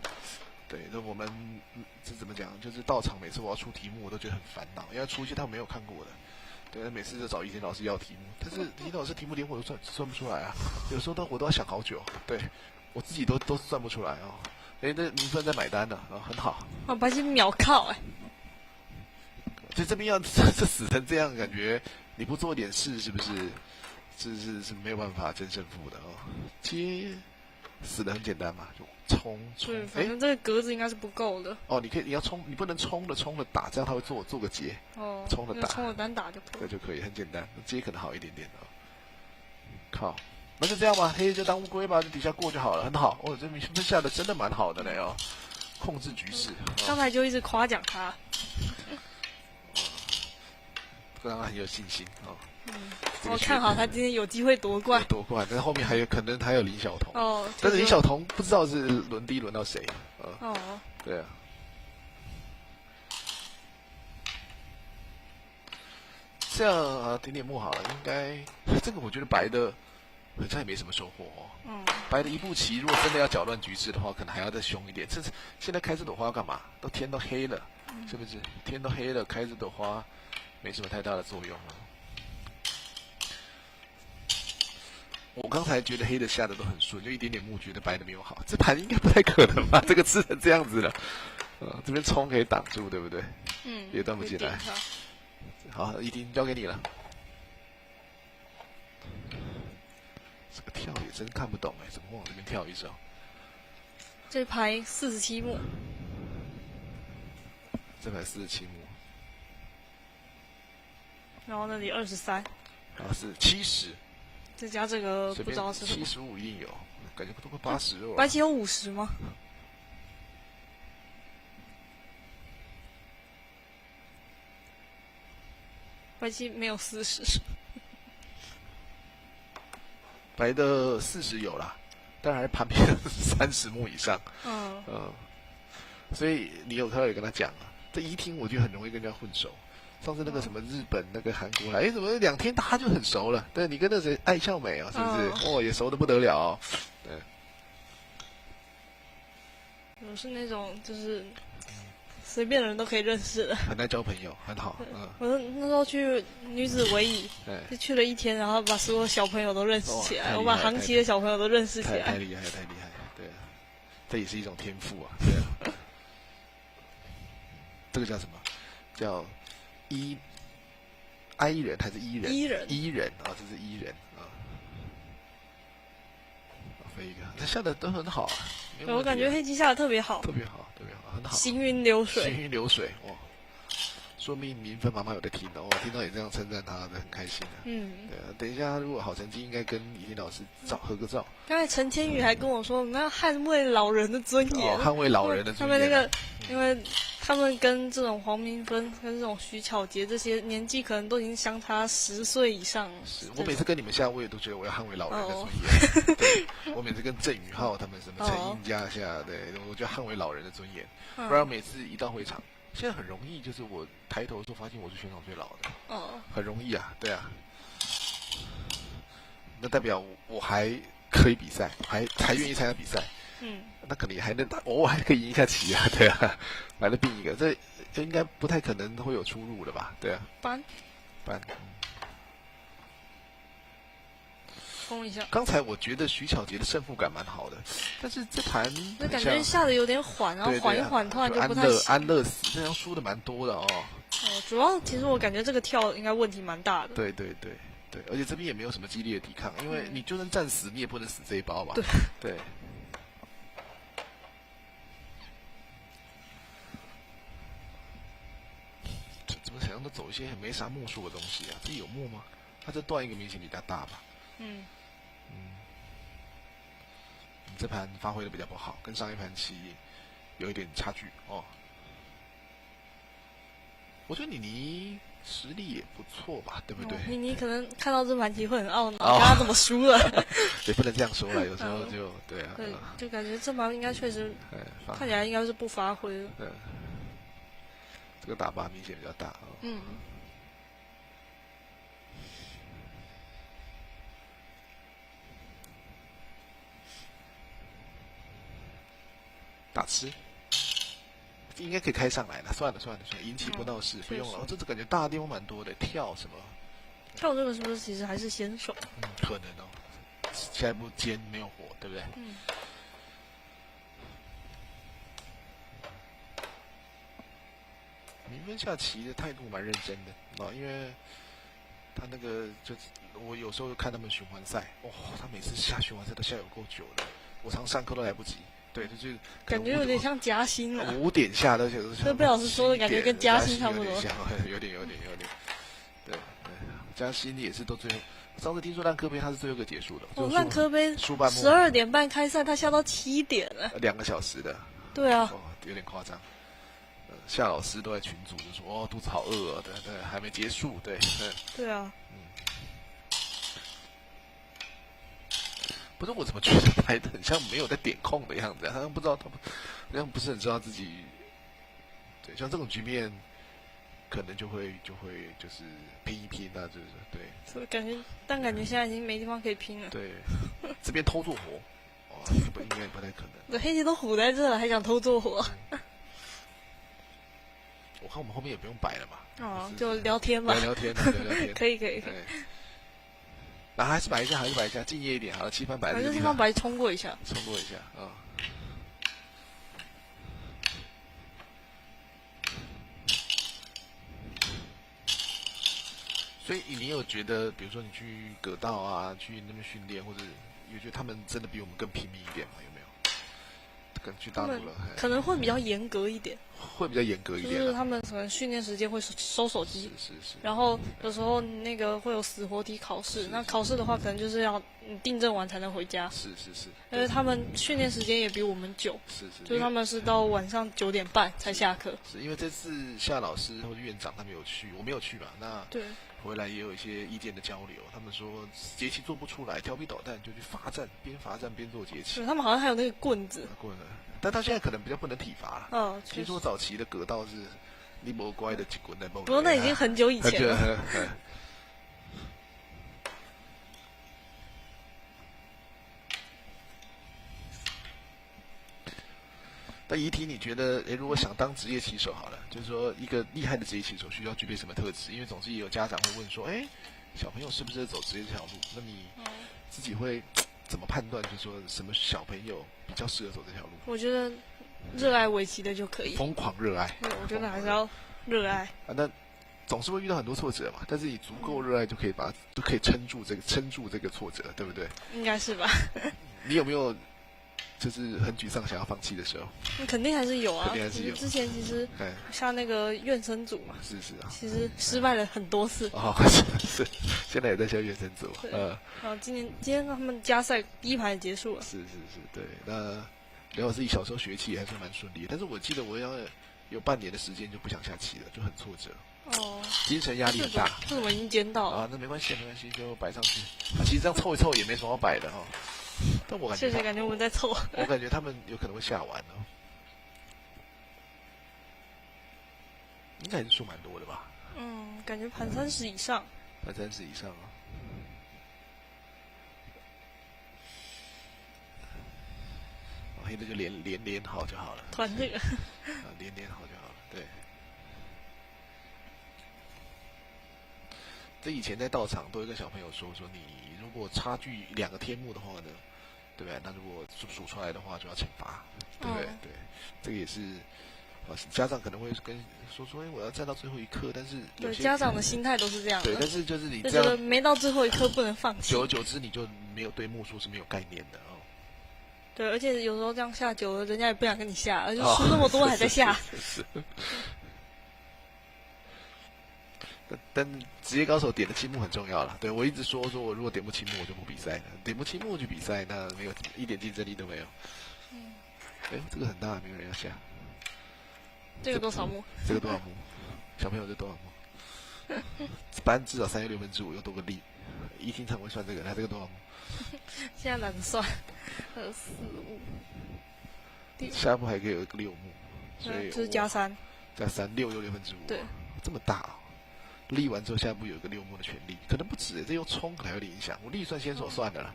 对，那我们这怎么讲？就是到场每次我要出题目，我都觉得很烦恼，因为出一些他没有看过的。对，每次就找怡婷老师要题目，但是怡婷老师题目连我都算不出来啊，有时候我都要想好久，对我自己都算不出来哦。那名分在买单呢，很好。把你秒靠所以这边要这死成这样，感觉你不做点事，是不是？是没有办法争胜负的哦。接死的很简单嘛，就冲。对，反正这个格子应该是不够的。哦，你要冲，你不能冲了打，这样他会做个结。哦，冲了打，冲了单打就可以。对，就可以，很简单。接可能好一点点哦。靠，那就这样吧，黑就当乌龟吧，就底下过就好了，很好。哦，这名分下的真的蛮好的呢哦，控制局势。刚才就一直夸奖他。让他很有信心哦。我看好他今天有机会夺冠。夺冠，但是后面可能还有林晓彤。哦。但是林晓彤不知道是轮到谁。哦。对啊。这样啊，点目好了，应该这个我觉得白的好像也没什么收获哦。白的一步棋，如果真的要搅乱局势的话，可能还要再凶一点。这是现在开这朵花要干嘛？天都黑了，是不是？天都黑了，开这朵花没什么太大的作用了。我刚才觉得黑的下的都很顺，就一点点目觉得白的没有好。这盘应该不太可能吧？这个吃成这样子了，这边冲可以挡住，对不对？也断不进来。好，一定交给你了。这个跳也真看不懂怎么往这边跳一手？这排47目。这排47目。然后那里23。是70。再加这个不知道是什么。75一定有，感觉都快80了。白棋有50吗？白棋没有40。白的40有啦，但还是攀比30目以上。所以你有跟他讲啊，这一听我就很容易跟人家混熟。上次那个什么日本那个韩国来，怎么2天他就很熟了？对，你跟那谁爱笑美啊，是不是？也熟的不得了哦。对。我是那种就是随便的人都可以认识的，很难交朋友，很好。我那时候去女子围椅，就去了1天，然后把所有小朋友都认识起来，我把航旗的小朋友都认识起来，太厉害，太厉害，对啊，这也是一种天赋啊，对啊。这个叫什么？叫I 人还是E人？ E 人啊，这是 E 人啊。飞一个，他下的都很好啊。我感觉黑鸡下的特别好，特别好，很好。行云流水，行云流水哇！说明明芬妈妈有在听哦，听到你这样称赞她，很开心的。对啊，等一下如果好成绩，应该跟怡婷老师合个照。刚才陈千羽还跟我说，我们要捍卫老人的尊严。捍卫老人的尊严。他们那个，因为他们跟这种黄明芬、跟这种徐巧杰这些年纪可能都已经相差10岁以上。是我每次跟你们下，我也都觉得我要捍卫老人的尊严。对，我每次跟郑宇浩他们什么陈英家下，对，我就捍卫老人的尊严。不然每次一到会场。现在很容易，就是我抬头的时候发现我是全场最老的，很容易啊，对啊，那代表我还可以比赛，还愿意参加比赛，那可能还能偶尔还可以赢一下棋啊，对啊，来了并一个，这应该不太可能会有出入了吧，对啊，班，冲一下。刚才我觉得徐巧杰的胜负感蛮好的，但是这盘那感觉下的有点缓，然后缓一缓，突然就不太行。安乐死，这样输的蛮多的哦。主要其实我感觉这个跳应该问题蛮大的。对，而且这边也没有什么激烈的抵抗，因为你就算战死，你也不能死这一包吧？对。怎么想让他走一些没啥墨数的东西啊？这有墨吗？他这断一个明显比较大吧？这盘发挥的比较不好，跟上一盘棋有一点差距哦。我觉得妮实力也不错吧，对不对？妮可能看到这盘棋会很懊恼，刚刚怎么输了？也不能这样说了，有时候就对啊。对，就感觉这盘应该确实看起来应该是不发挥了。对，这个打靶明显比较大啊。打吃，应该可以开上来了。算了，引起不闹事，不用了。这次感觉大的地方蛮多的，跳什么？跳这个是不是其实还是先手？可能哦。下一步尖没有火，对不对？明芬下棋的态度蛮认真的因为他那个我有时候看他们循环赛，他每次下循环赛都下有够久的，我常上课都来不及。对，就是感觉有点像夹心了。5点下的，这贝老师说的感觉跟夹心差不多。有点。对，夹心也是都最后。上次听说烂柯杯他是最后一个结束的。烂柯杯12点半开赛，他下到7点了。2个小时的。对啊。有点夸张。夏老师都在群组就说肚子好饿对，还没结束，对。对啊。不是我怎么觉得拍的很像没有在点控的样子，好像不知道好像不是很知道自己，对，像这种局面，可能就会就是拼一拼啊，就是对。所以感觉现在已经没地方可以拼了。对，这边偷做活，应该不太可能。对，黑棋都唬在这了，还想偷做活？我看我们后面也不用摆了嘛。就聊天吧。聊天。可以。然后还是摆一下，敬业一点，好了，7番摆。7番摆冲过一下啊。所以你有觉得，比如说你去葛道啊，去那边训练，或者有觉得他们真的比我们更拼命一点吗？有没有？可能去大陆了，可能会比较严格一点。会比较严格一点。就是他们可能训练时间会收手机，是。然后有时候那个会有死活题考试，那考试的话可能就是要订正完才能回家。是。因为他们训练时间也比我们久。是。就是他们是到晚上9点半才下课。是因为这次夏老师或者院长他们有去，我没有去嘛？那对。回来也有一些意见的交流。他们说节气做不出来，调皮捣蛋就去罚站，边罚站边做节气。他们好像还有那个棍子。棍子，但他现在可能比较不能体罚了。哦，听说早期的格道是你不乖的几棍在不过那已经很久以前了。那怡婷，你觉得，如果想当职业棋手好了，就是说一个厉害的职业棋手需要具备什么特质？因为总是也有家长会问说，小朋友是不是走职业这条路？那你自己会怎么判断？就是说什么小朋友比较适合走这条路？我觉得热爱围棋的就可以，疯狂热爱。对，我觉得还是要热爱。那总是会遇到很多挫折嘛，但是你足够热爱就可以撑住这个挫折，对不对？应该是吧。你有没有？就是很沮丧，想要放弃的时候，肯定还是有啊。肯定还是有。之前其实像那个院生组嘛，是啊，其实失败了很多次。是，现在也在下院生组。然后今天他们加赛第一盘也结束了。是，对。那刘老师小时候学棋也还算蛮顺利，但是我记得我要有半年的时间就不想下棋了，就很挫折。精神压力很大。这怎么已经捡到了啊？那没关系，就摆上去。其实这样凑一凑也没什么好摆的哈。但我感觉，谢谢，感觉我们在凑。我感觉他们有可能会下完哦，应该还是输蛮多的吧？感觉盘30以上。盘30以上啊。黑的就连好就好了。团这个。连好就好了，对。这以前在道场都会跟小朋友说，你如果差距2个天目的话呢，对不对？那如果数出来的话，就要惩罚，对不对？对，这个也是，家长可能会跟说，我要站到最后一刻，但是有些家长的心态都是这样的。对，但是就是你这样没到最后一刻不能放弃。久而久之，你就没有对目数是没有概念的哦。对，而且有时候这样下久了，人家也不想跟你下，而且输那么多还在下。是。但职业高手点的青目很重要了。对，我一直说我如果点不青目，我就不比赛了。点不青目去比赛，那没有一点竞争力都没有。这个很大，没有人要下。这个多少目？这个多少目？小朋友这多少目？班至少3又5/6，又多个力。一听常会算这个，他这个多少目？现在懒得算。2、4、5。下一步还可以有一个6目，所以就是加3。加3，6又5/6。对，这么大啊！立完之后，下一步有一个6目的权利，可能不止，这用冲可能有点影响。我立算先手算的啦，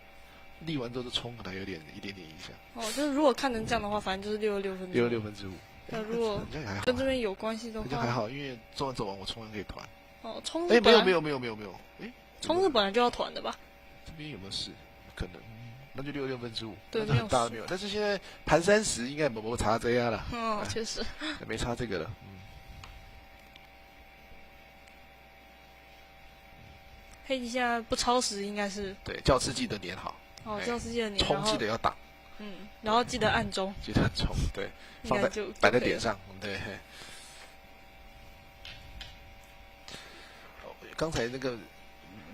立完之后这冲可能有一点影响。就是如果看成这样的话，反正就是6又6/5。6又6/5。那如果跟这边有关系的话，就还好，因为走完我冲完可以团。冲没有。冲是本来就要团的吧？这边有没有事？可能，那就6又6/5。对，很大的没有。但是现在盘30应该没差这样了。确实。没差这个了。黑棋现在不超时应该是。对，教室记得粘好。教室记得粘。冲记得要挡。然后记得按钟。记得按钟，对，摆在点上，对。刚才那个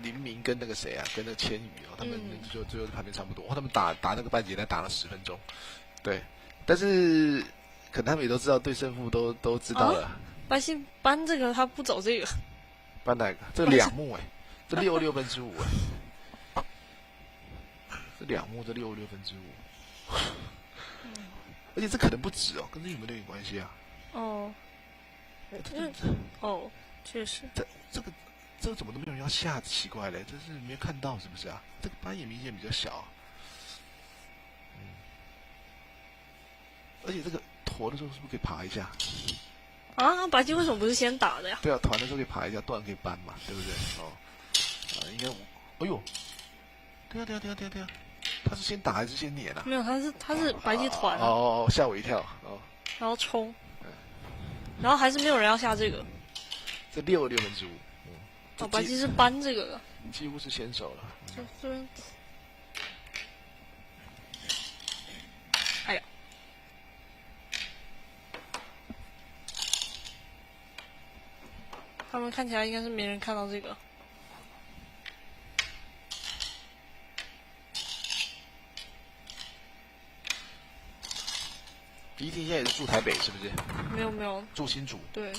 林明跟那个谁啊，跟那个千羽他们就最后盘面差不多。他们打那个半截单打了10分钟，对。但是可能他们也都知道对胜负都知道了。白棋搬这个他不走这个。搬哪个？这2目这6又6/5这2目，这6又6/5。而且这可能不止跟这有没有点关系啊？确实。这个怎么都没有人要下，奇怪嘞，这是没有看到是不是啊？这个班也明显比较小。而且这个驼的时候是不是可以爬一下？白棋为什么不是先打的呀？对啊，团的时候可以爬一下，断可以搬嘛，对不对？应该，哎呦，对啊，他是先打还是先撵啊？没有，他是白棋团。吓我一跳。然后冲，然后还是没有人要下这个。这6又6/5。白棋是搬这个了，几乎是先手了。这边，哎呀，他们看起来应该是没人看到这个。怡婷现在也是住台北是不是？没有，住新竹。对。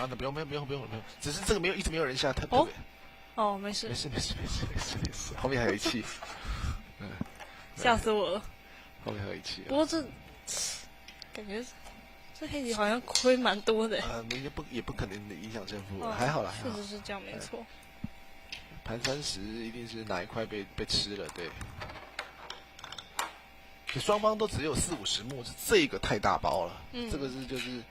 啊，那不用，没有，只是这个一直没有人下，特别。哦，没事，后面还有一气，吓死我了。后面还有一气。不过这感觉这黑棋好像亏蛮多的。也不可能影响胜负，还好啦。确实是这样，没错。盘30一定是哪一块被吃了，对。双方都只有40-50目，这个太大包了，这个就是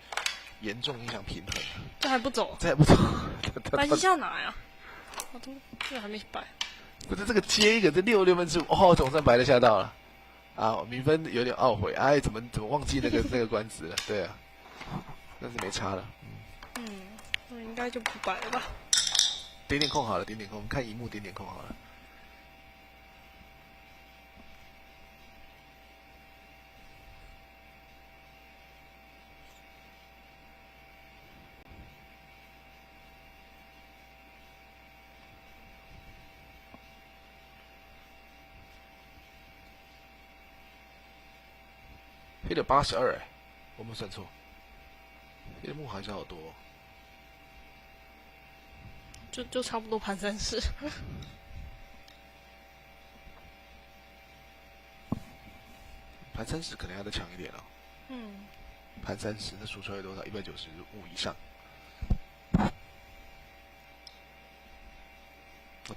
严重影响平衡。这还不走？这还不走？白棋下哪呀？这个还没摆。不是这个接一个，这6分之5，哦，总算白的下到了。啊，明芬有点懊悔，哎，怎么忘记那个官子了？对啊，但是没差了。那应该就不摆了吧？点空好了，点空，我们看荧幕点空好了。黑的82，我没算错，黑的目还是好多。就差不多盘30。盘30可能要再强一点了。盘30，那输出来多少？195以上。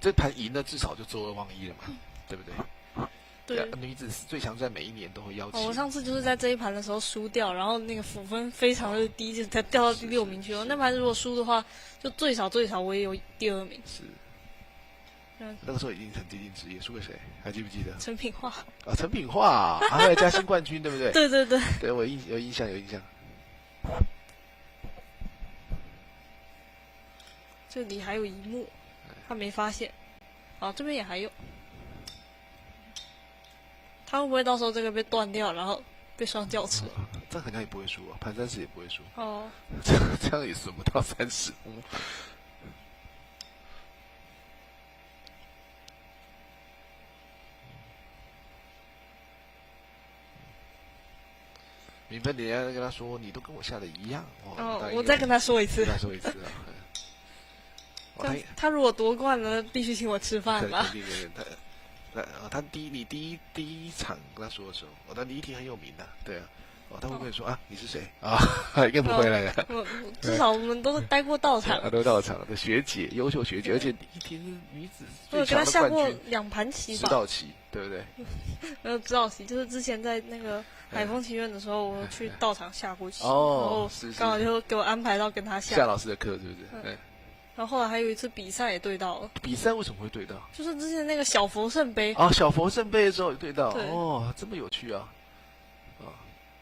这盘赢了，至少就坐2望1了嘛，对不对？对，女子最强战每一年都会邀请。我上次就是在这一盘的时候输掉，然后那个辅分非常的低，就才掉到第6名去了。那盘如果输的话，就最少我也有第2名。是。那个时候已经很接近职业，输给谁？还记不记得？陈品化。啊，陈品化，还有加新冠军，对不对？对。对，我有印象。这里还有一幕，他没发现。啊，这边也还有。他会不会到时候这个被断掉，然后被双教吃？这好像也不会输啊，盘30也不会输。哦，这样也损不到30。明芬，你要跟他说，你都跟我下的一样。我再跟他说一次。再说一次啊。他如果夺冠了，必须请我吃饭吧？他你第一场跟他说的时候，他第一题很有名的，对啊，他会不会说啊你是谁啊？应该不会了。至少我们都待过道场，都到场的学姐，优秀学姐，而且第一题是女子最强的冠军。我有跟他下过2盘棋吧？指导棋，对不对？没有指导棋，就是之前在那个海丰棋院的时候，我去道场下过棋，然后刚好就给我安排到跟他下老师的课，是不是？对。然后后来还有一次比赛也对到了。比赛为什么会对到？就是之前那个小佛圣杯啊，小佛圣杯的时候也对到。哦，这么有趣啊！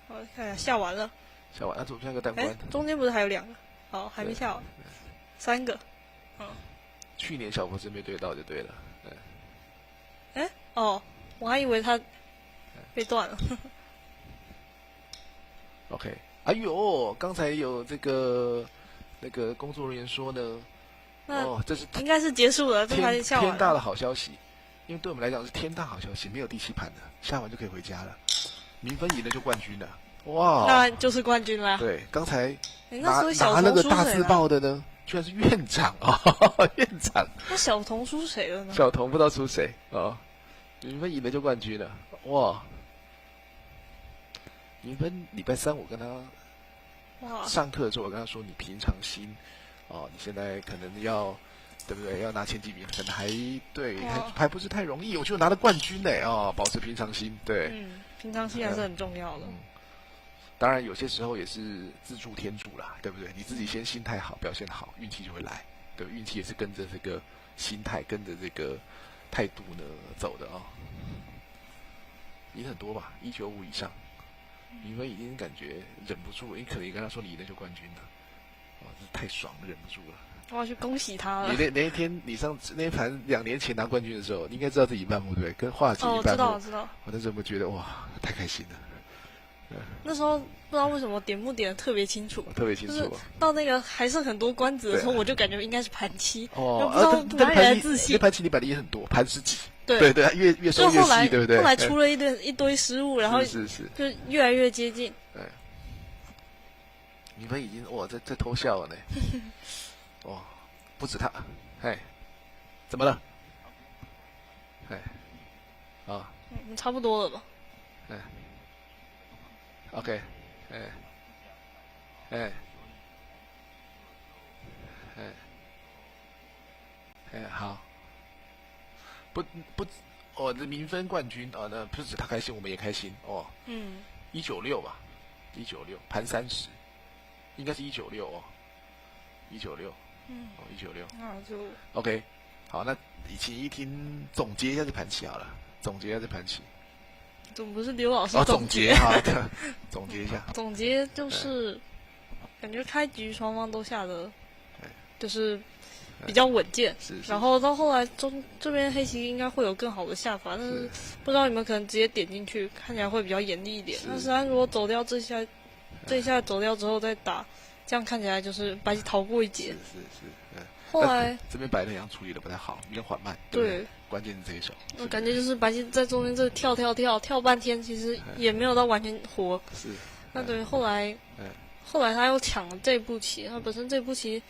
我看一下，下完了。下完，左边那个单关。中间不是还有2个？好，还没下完，3个。去年小佛圣杯对到就对了。我还以为他被断了。OK， 哎呦，刚才有那个工作人员说呢。这是应该是结束了，这盘下完了。天大的好消息，因为对我们来讲是天大好消息，没有第7盘的，下完就可以回家了。明芬赢了就冠军了，哇！当然就是冠军啦。对，刚才拿那个大字报的呢，居然是院长啊，院长。那小童输谁了呢？小童不知道输谁啊，明芬赢了就冠军了，哇！明芬礼拜3我跟他上课的时候，我跟他说你平常心。你现在可能要，对不对？要拿前几名，可能还不是太容易。我就拿了冠军嘞，保持平常心，对。平常心还是很重要的。当然有些时候也是自助天助啦，对不对？你自己先心态好，表现好，运气就会来。对，运气也是跟着这个心态，跟着这个态度呢走的啊。赢很多吧，195以上，明芬已经感觉忍不住了，你可能跟他说你赢了就冠军了。这太爽了，忍不住了。我要去恭喜他了。你那一天，你那一盘2年前拿冠军的时候，你应该知道自己半目对不对？跟华姐一半目。我知道。我那时候觉得哇，太开心了。那时候不知道为什么点幕点的特别清楚，特别清楚。就是到那个还剩很多关子的时候，我就感觉应该是盘7。不知道哪里来自信。那盘棋你摆的也很多，盘10几。对，越收越细，对不对？后来出了一堆失误，然后是就越来越接近。对。你们已经哇，在偷笑了呢。哦，不止他，哎，怎么了？哎，啊，差不多了吧？哎 ，OK， 哎，哎，哎，哎，好，不，哦，这民分冠军啊，那不止他开心，我们也开心哦。196吧，196盘30，应该是196哦，196，哦196，那就 OK， 好，那请一听总结一下这盘棋好了，总结一下这盘棋。总不是刘老师总结好的，总结一下。总结就是感觉开局双方都下的就是比较稳健，然后到后来这边黑棋应该会有更好的下法，但是不知道有没有可能直接点进去，看起来会比较严厉一点。那实际上如果走掉这一下走掉之后再打，这样看起来就是白棋逃过一劫。后来这边白的羊处理的不太好，有点缓慢。对，关键是这一手。我感觉就是白棋在中间这跳半天，其实也没有到完全活。是。那对，后来他又抢了这步棋，他本身这步棋，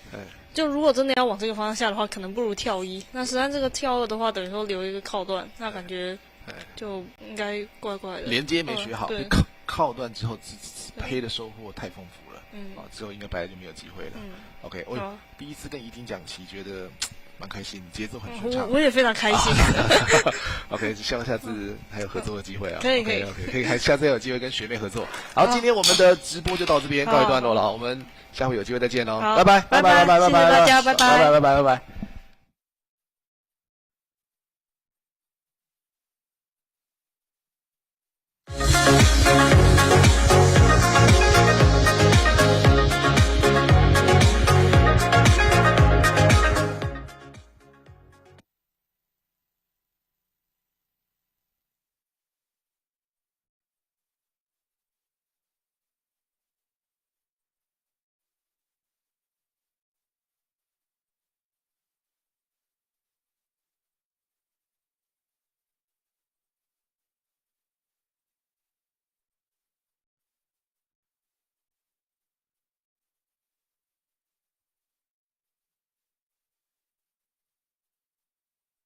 就如果真的要往这个方向下的话，可能不如跳1。那实际上这个跳2的话，等于说留一个靠段，那感觉就应该怪怪的。连接没学好，靠段之后黑的收获太丰富了。之后应该白就没有机会了。OK， 我第一次跟怡婷讲棋，觉得蛮开心，节奏很顺畅。我也非常开心。OK， 希望下次还有合作的机会啊。可以，还下次有机会跟学妹合作。好，今天我们的直播就到这边告一段落了，我们下回有机会再见喽，拜拜，谢谢大家，拜拜。